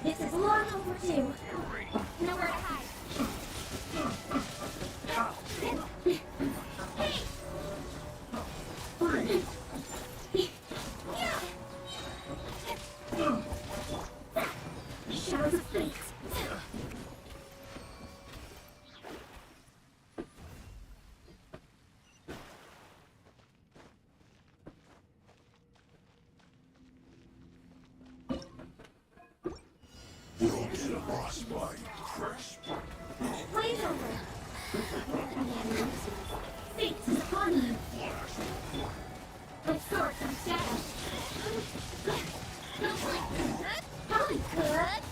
This is long overdue! Nowhere to hide! Shadows of fate! We'll get a boss fight crisp. Blaze over! Fate is upon you! With sword and shadow! Don't blink! Holly good!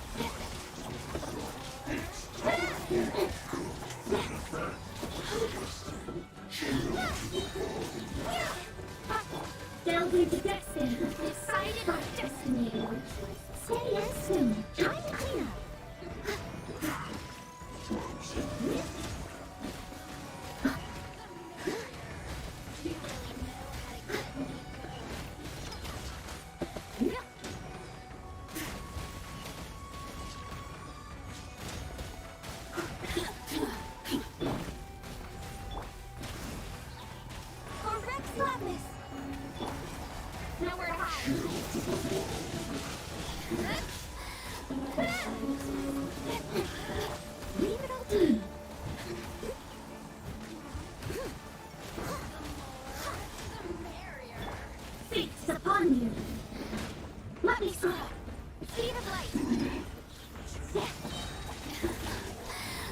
Delve into destiny! Decided on destiny! Stay and soon! Time to clean up! For Rex Loveless! Nowhere to hide! Leave it all to me! Fate is upon you! Let me see! Speed of light!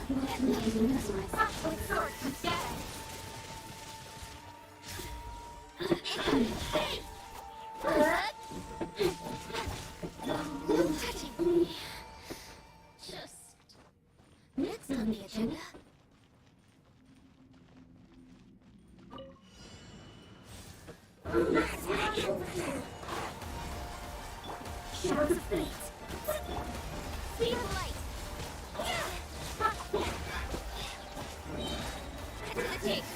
Let me use my with sword and shadow! Hey! No touching me! Just... Next on the agenda... Shadows of fate! Speed of light! Cut to the chase!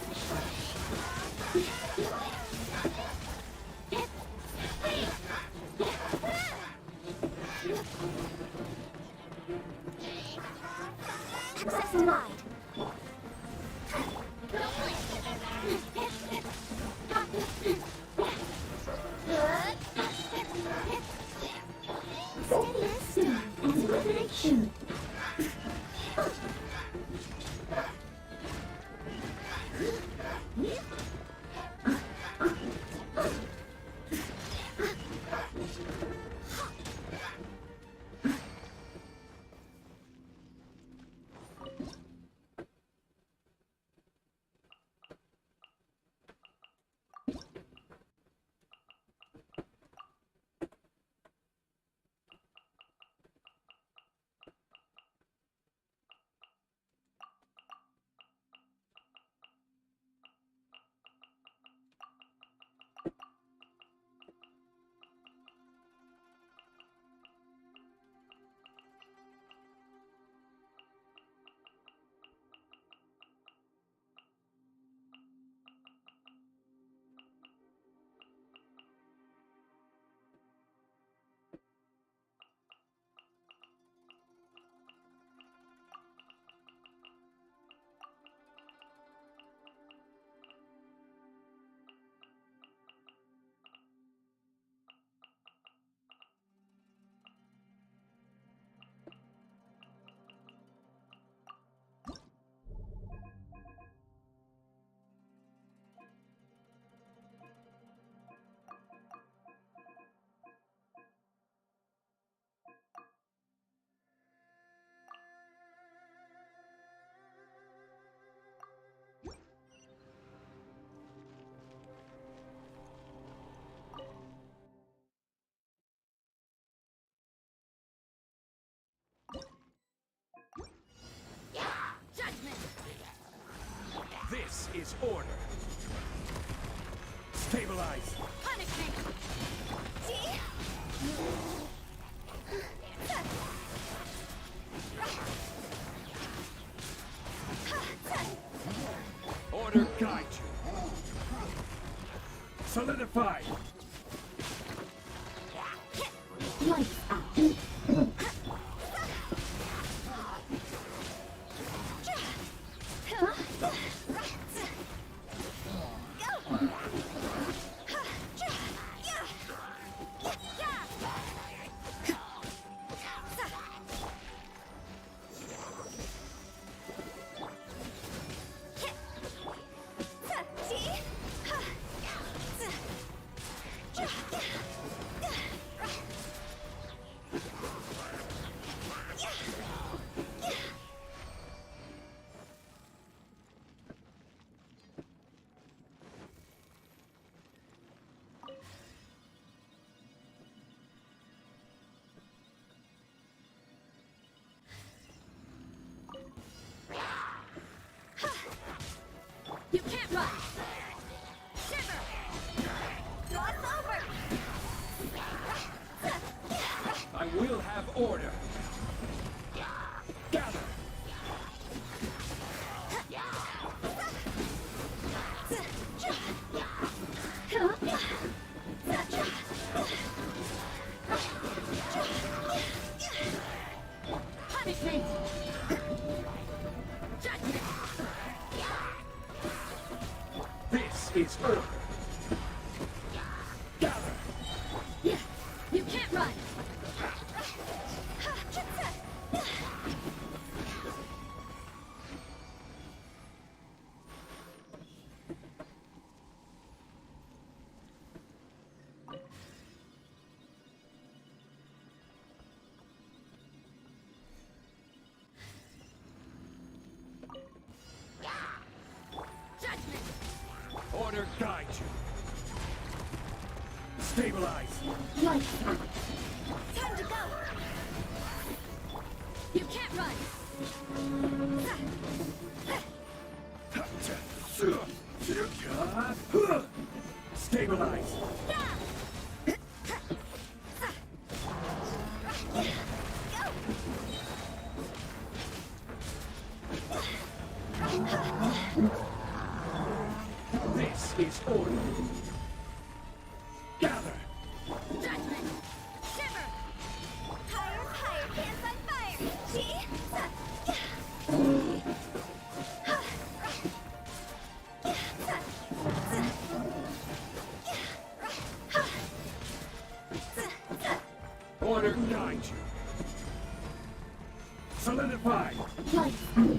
is order. Stabilize. Punish me! Order guide you. Solidify. Lights out. You can't run! Shiver! Cross over! I will have order. Gather. Punishment! Judgment! This is order. Gather. Yeah, you can't run! Judgment! Order guide you. Stabilize. Lights out. Time to go! You can't run! Stabilize. This is order. Gather. Judgment! Shiver! Higher, higher, hands on fire! See? Order guide you. Solidify. Lights out.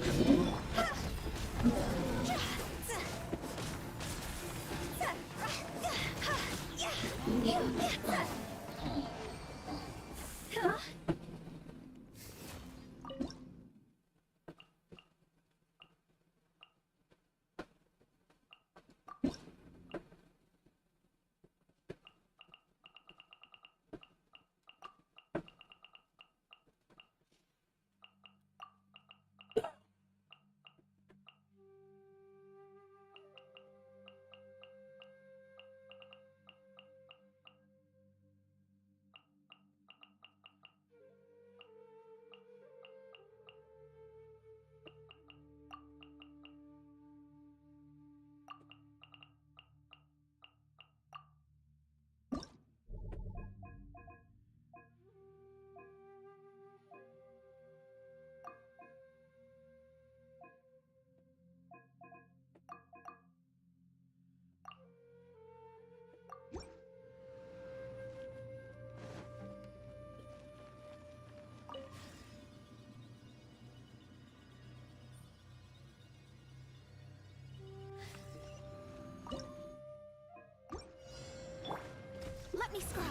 Let me scribe.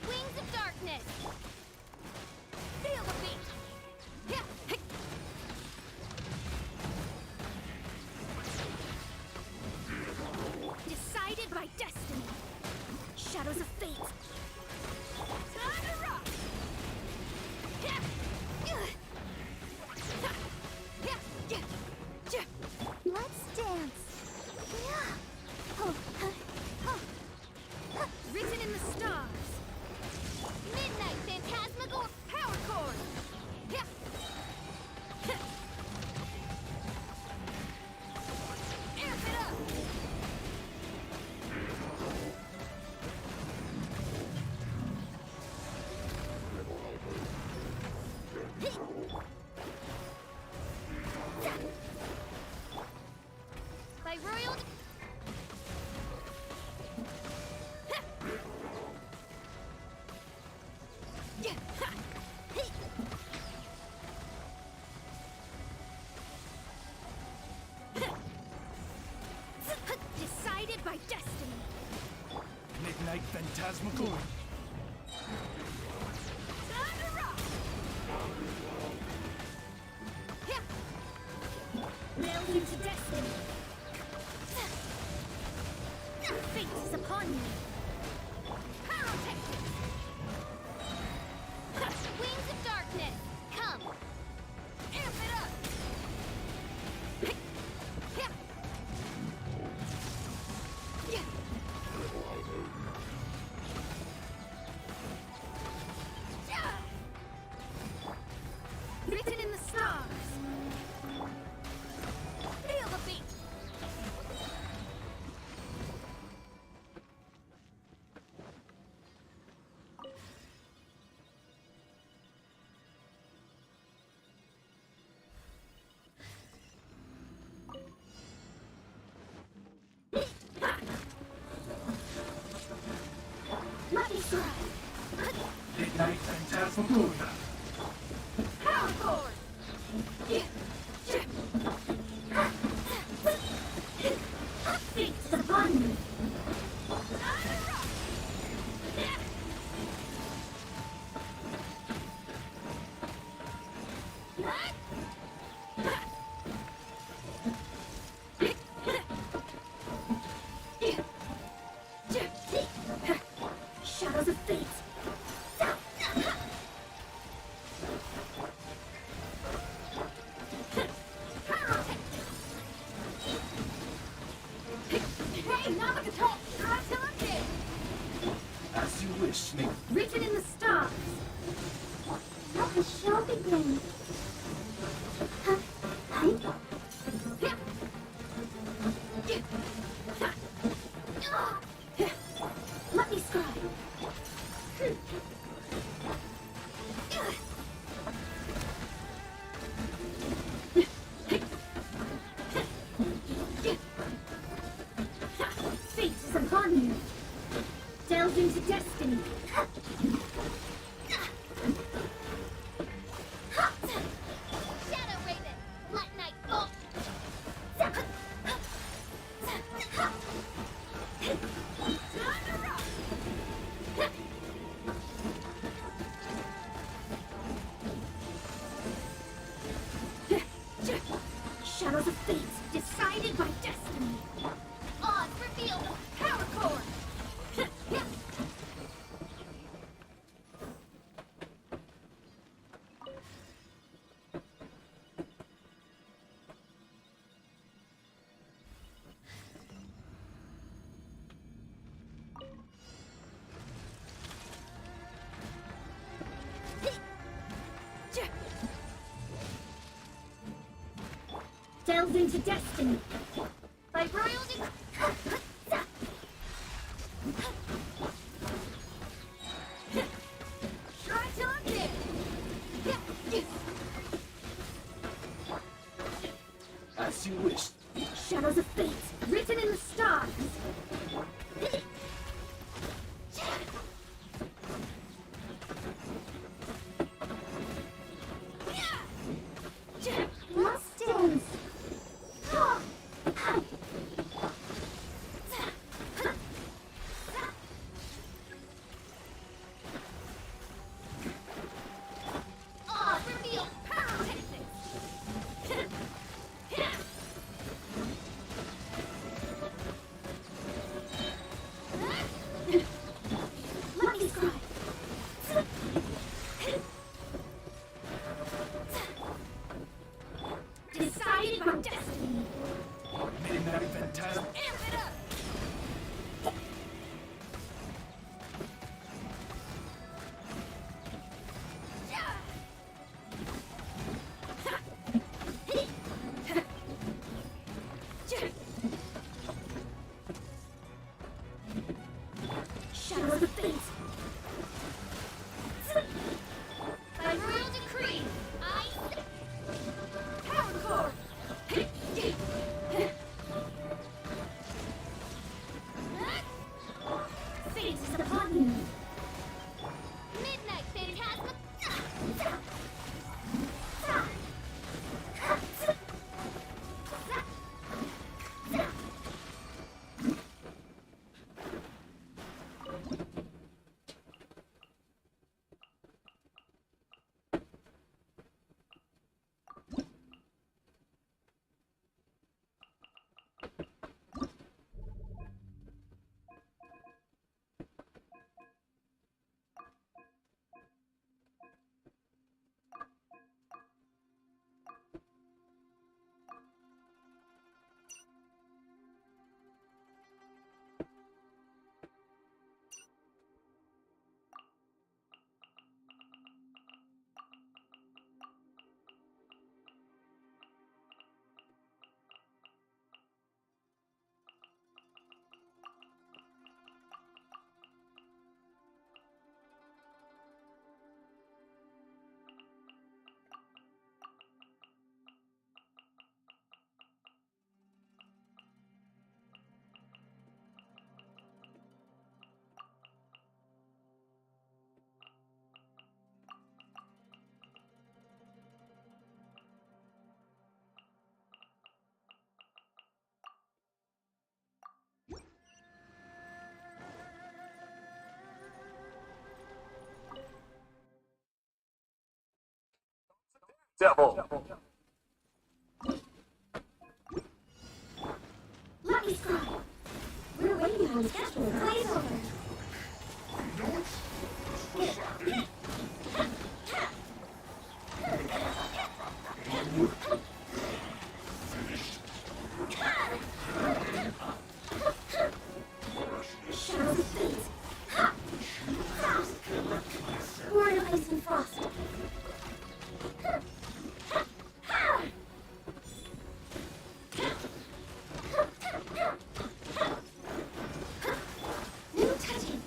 Wings of darkness. Feel the beat. Yeah. Hey. Decided by destiny. Shadows of fate. Time to rock. Yeah. Ha. Yeah. Yeah. Yeah. Midnight Phantasmagoria. Nailed into destiny. Fate is upon me. Pyrotechnic. Wings of darkness. Come. Amp it up. Written in the stars. Feel the beat. Let me try. Midnight Phantasmagoria. Power chord. Fate is upon me. Shadows of fate. Hey, not the guitar! Try till I'm dead! As you wish, Snake. Written in the stars. Let the show begin. Let me scribe. Fate is upon you. Delve into destiny. Shadow Raven, let night fall. Time to rock. Shadows of fate, decided by destiny. Odds revealed. Power core. Delve into destiny. By royal Try till I'm dead. As you wish. Shadows of fate, written in the stars. Must dance. Reveal pyrotechnics. Let me scribe. Decided by destiny. Midnight Phantasmagoria. Amp it up. Shadows of fate. By royal decree, I power core. Fate is upon you. Midnight Phantasma. devil! Let me try. We're waiting on schedule. Blaze over. Shadows of fate. Born of ice and frost. No touching.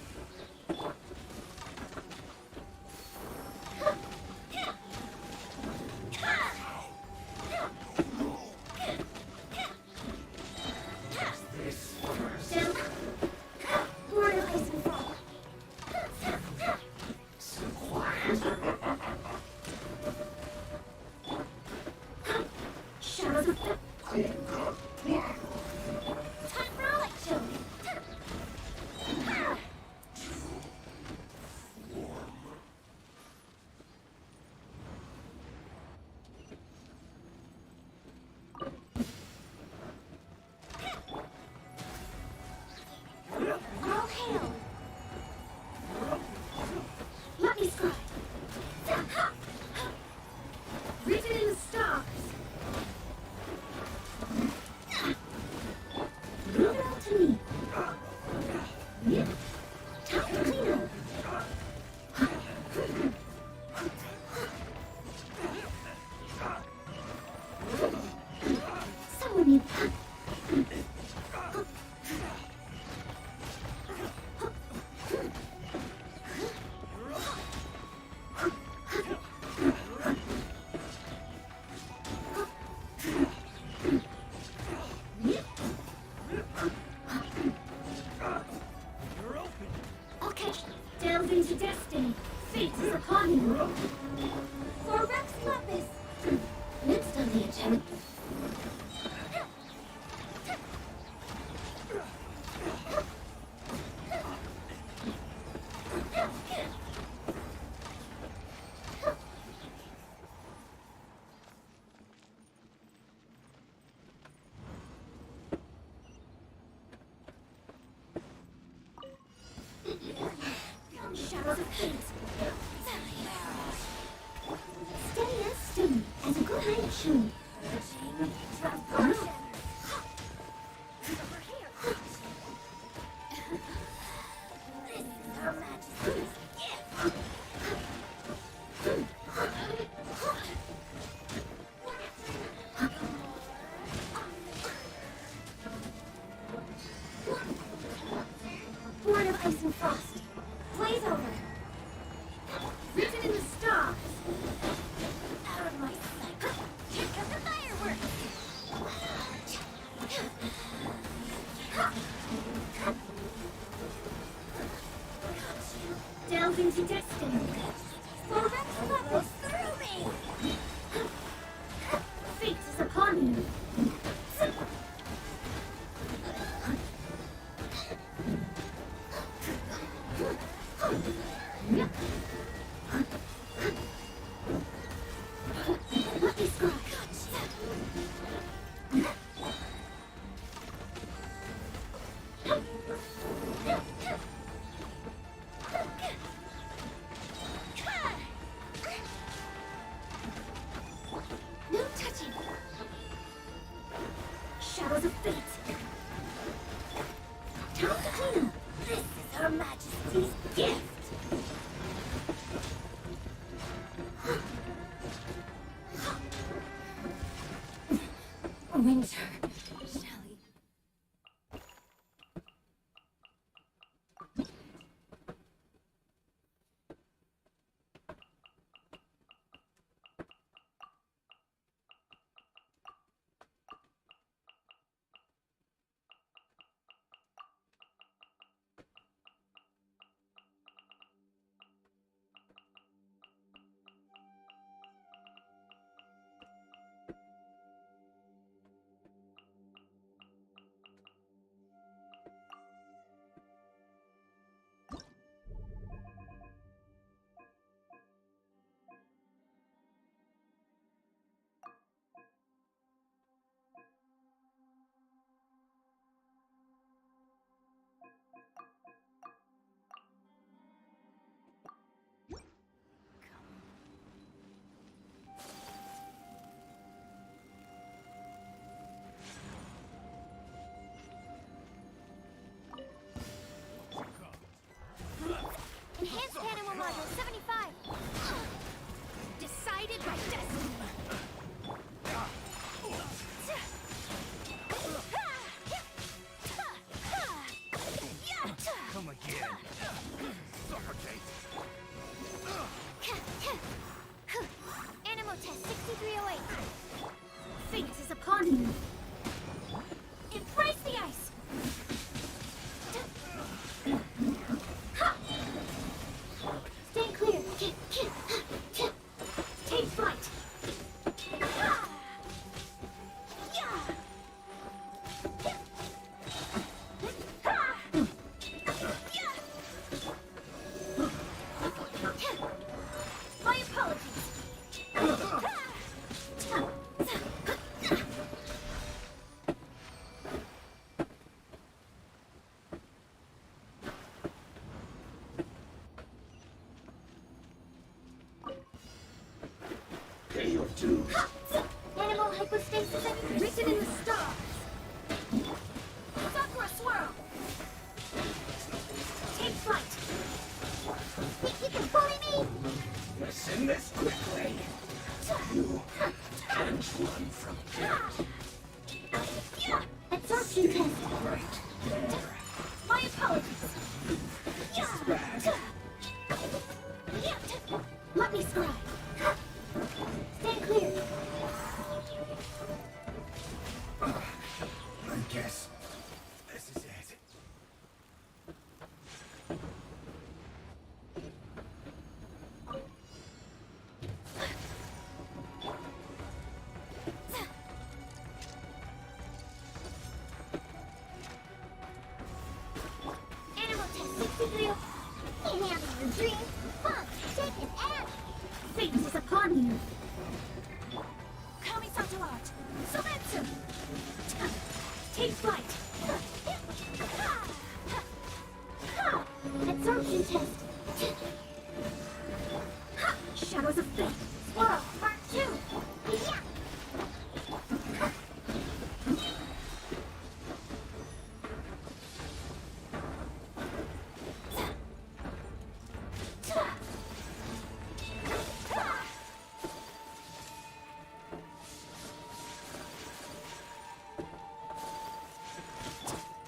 Down. Born of ice and frost. Shadows of fate. Time for a light show. All hail! Let me scry! Written in the stars! Leave it all to me! Time to clean up! Someone needs... Okay, delve into destiny. Fate is upon you. For Rex Lapis. Next on the agenda. Shadows of fate. Steady as stone, as a good height shoe. This is Her Majesty's gift. Born of ice and frost. Blaze over. Written in the stars. Out of my sight. Here come the fireworks. Delve into destiny. For Rex Lapis. Through me. Fate is upon you. Let me scry. No touching. Shadows of fate. Time to clean up. This is Her Majesty's gift. Winter. Shelley. Marco, 75. Decided by destiny. Come again. Suffocate. Animal test 6308. Fate is upon you. Embrace the ice. Stay clear. Take flight. My apologies. Pay your dues. Animal hypostasis written in the stars. Sakura swirl. Take flight. Think you can bully me? Listen this quickly. You can't run from death. Absorption test. Right there. My apologies. Let me scribe. Stand clear. I guess this is it. Animal test 63. Can't handle your dream. Punk, take it out. Fate is upon you. Kamisato art. Sometsu. Take flight. Absorption test. Shadows of Fate. Swirl. Part 2. Yeah.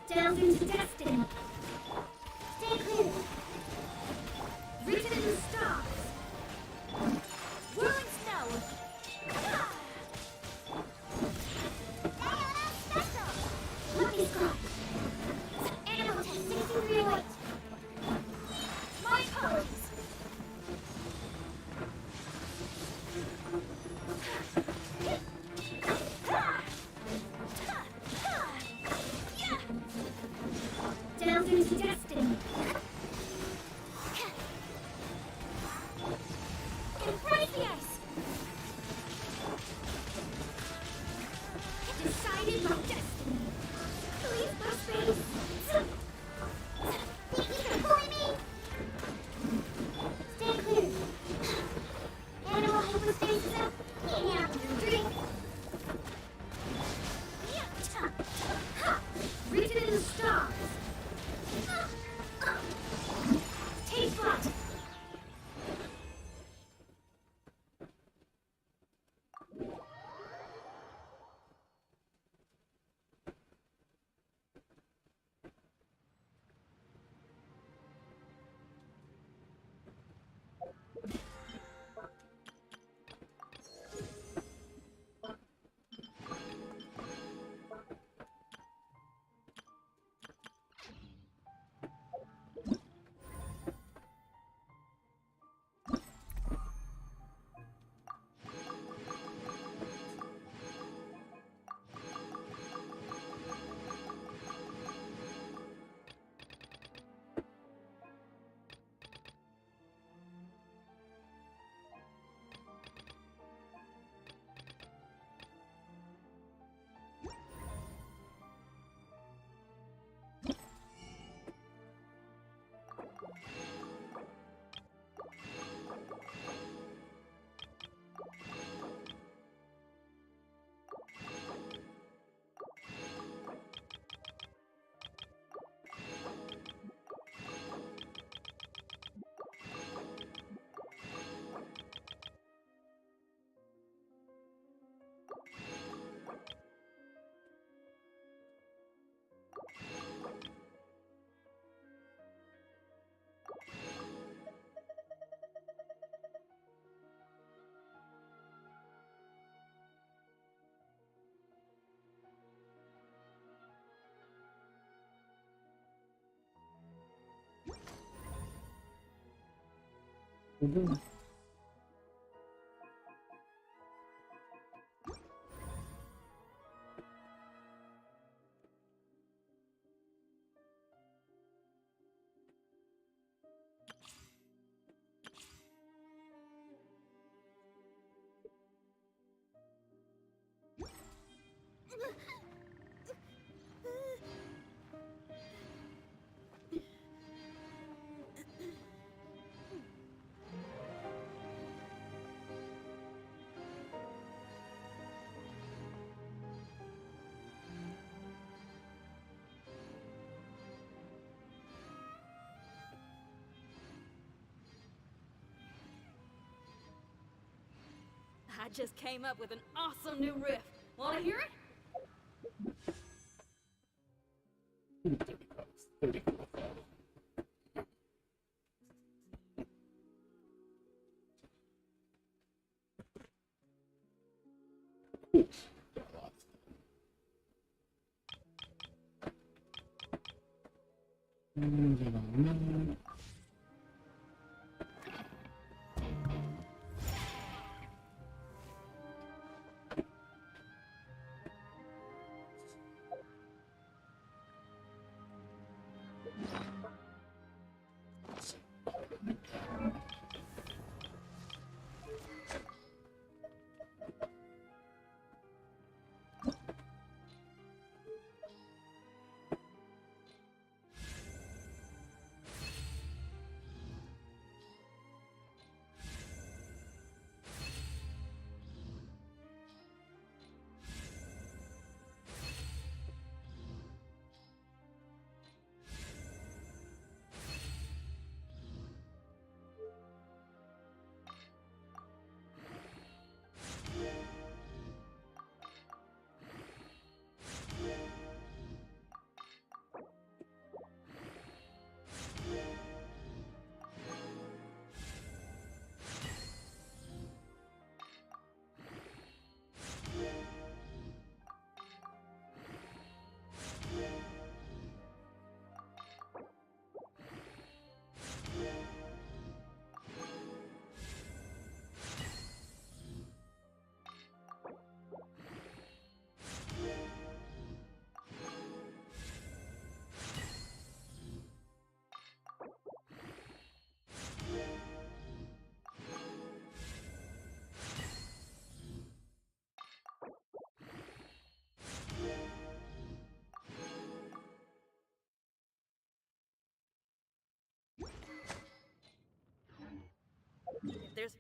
Delve into destiny. Stay clear. Written in the stars. Whirling snow. Lucky sky. Animal test 6308. My apologies. Delve into destiny. Embrace the ice. Decided by destiny. Please no space. Think you can bully me? Stay clear. Animal hypostasis up. Can't handle your dream. Written in the stars. I just came up with an awesome new riff. Wanna hear it? If there's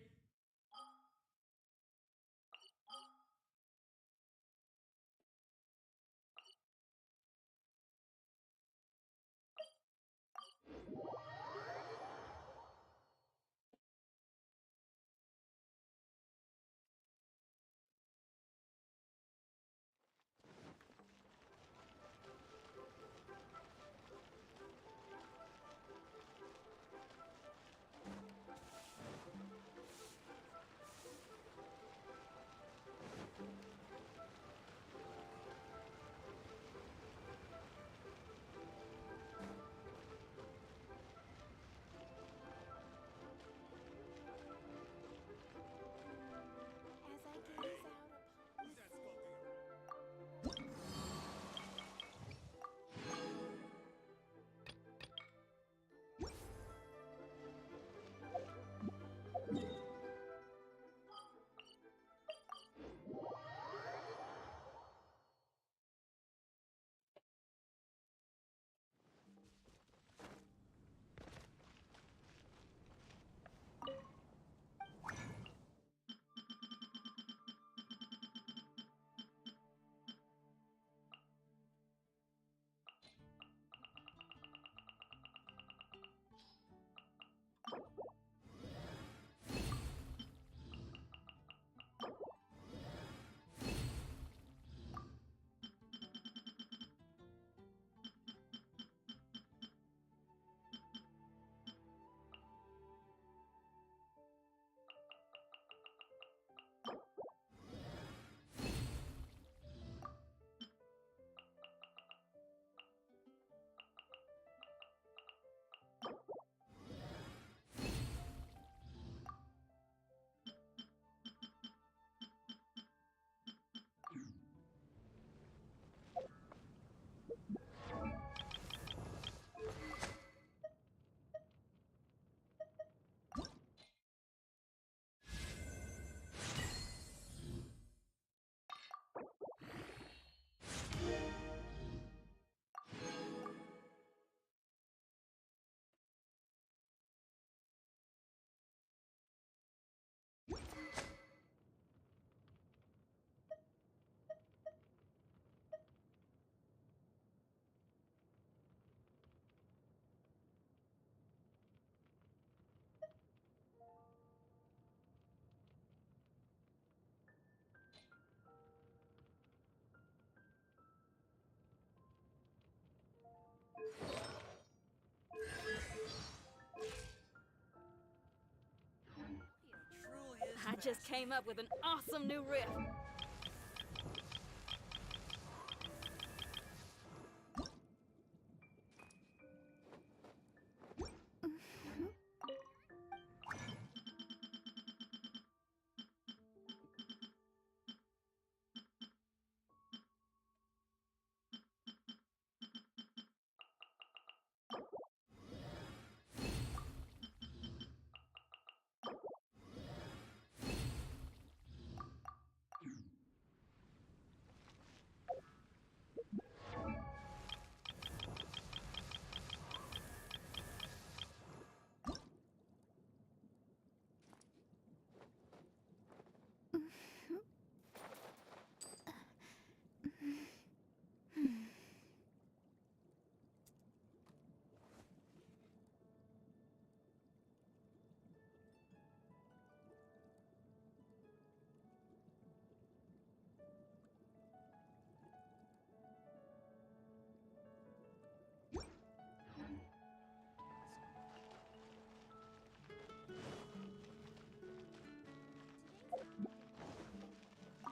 just came up with an awesome new riff.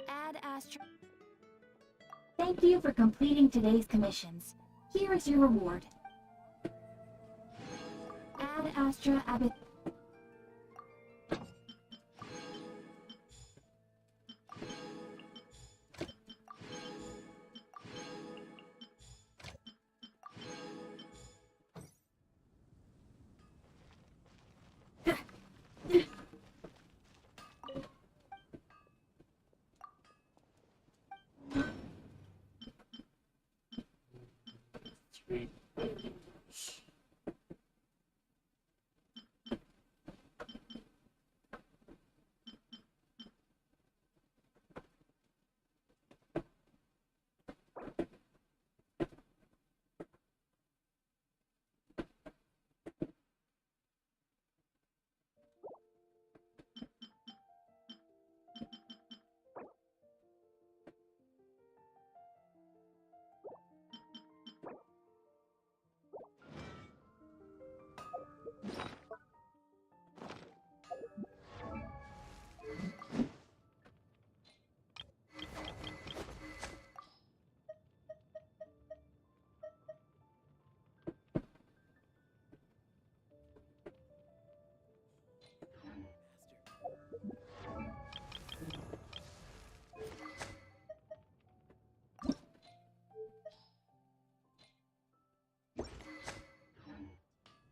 Ad Astra. Thank you for completing today's commissions. Here is your reward. Ad Astra Abbott.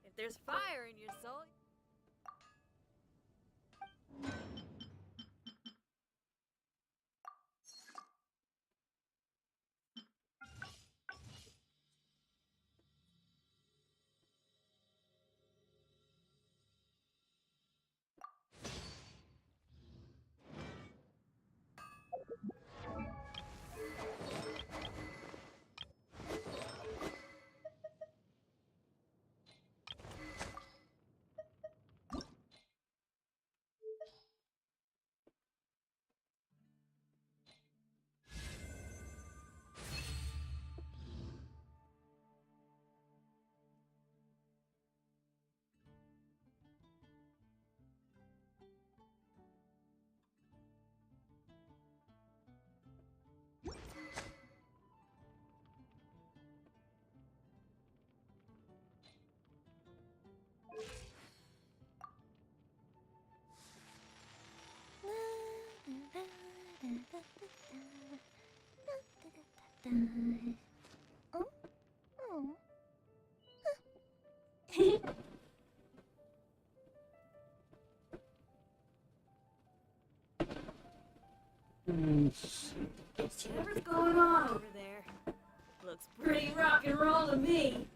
If there's fire in your soul. Oh? Oh. Whatever's going on over there? Looks pretty rock and roll to me.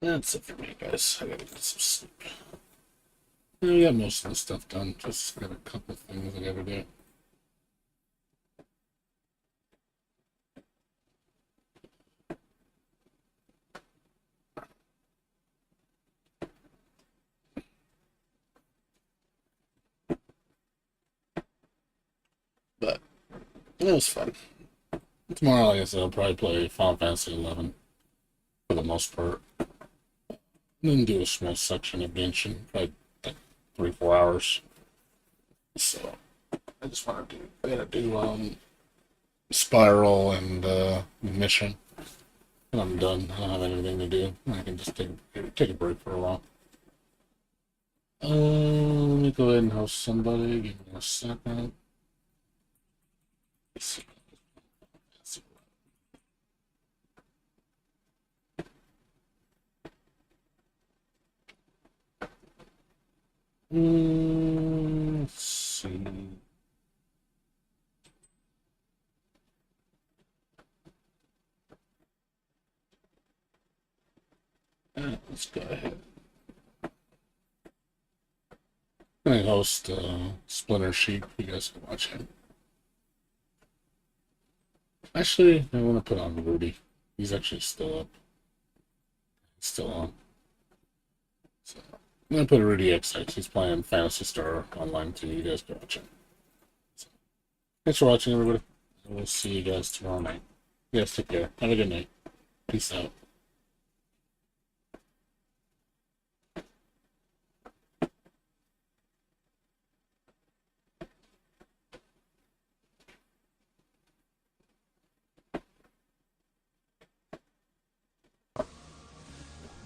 That's it for me, guys. I gotta get some sleep. I got most of the stuff done. Just got a couple things I gotta do. It was fun. Tomorrow, like I said, I'll probably play Final Fantasy 11 for the most part. Then do a small section of Genshin, probably like 3-4 hours. So I just want to do. I gotta do Spiral and Mission, and I'm done. I don't have anything to do. I can just take a break for a while. Let me go ahead and host somebody. Give me a second. Let's see. Let's see. Let's go ahead. I host Splinter Sheep. You guys can watch him. Actually, I want to put on Rudy. He's actually still up. He's still on. So I'm gonna put Rudy XX. He's playing Phantasy Star Online too. You guys can watch him. So, thanks for watching, everybody. We'll see you guys tomorrow night. You guys take care. Have a good night. Peace out.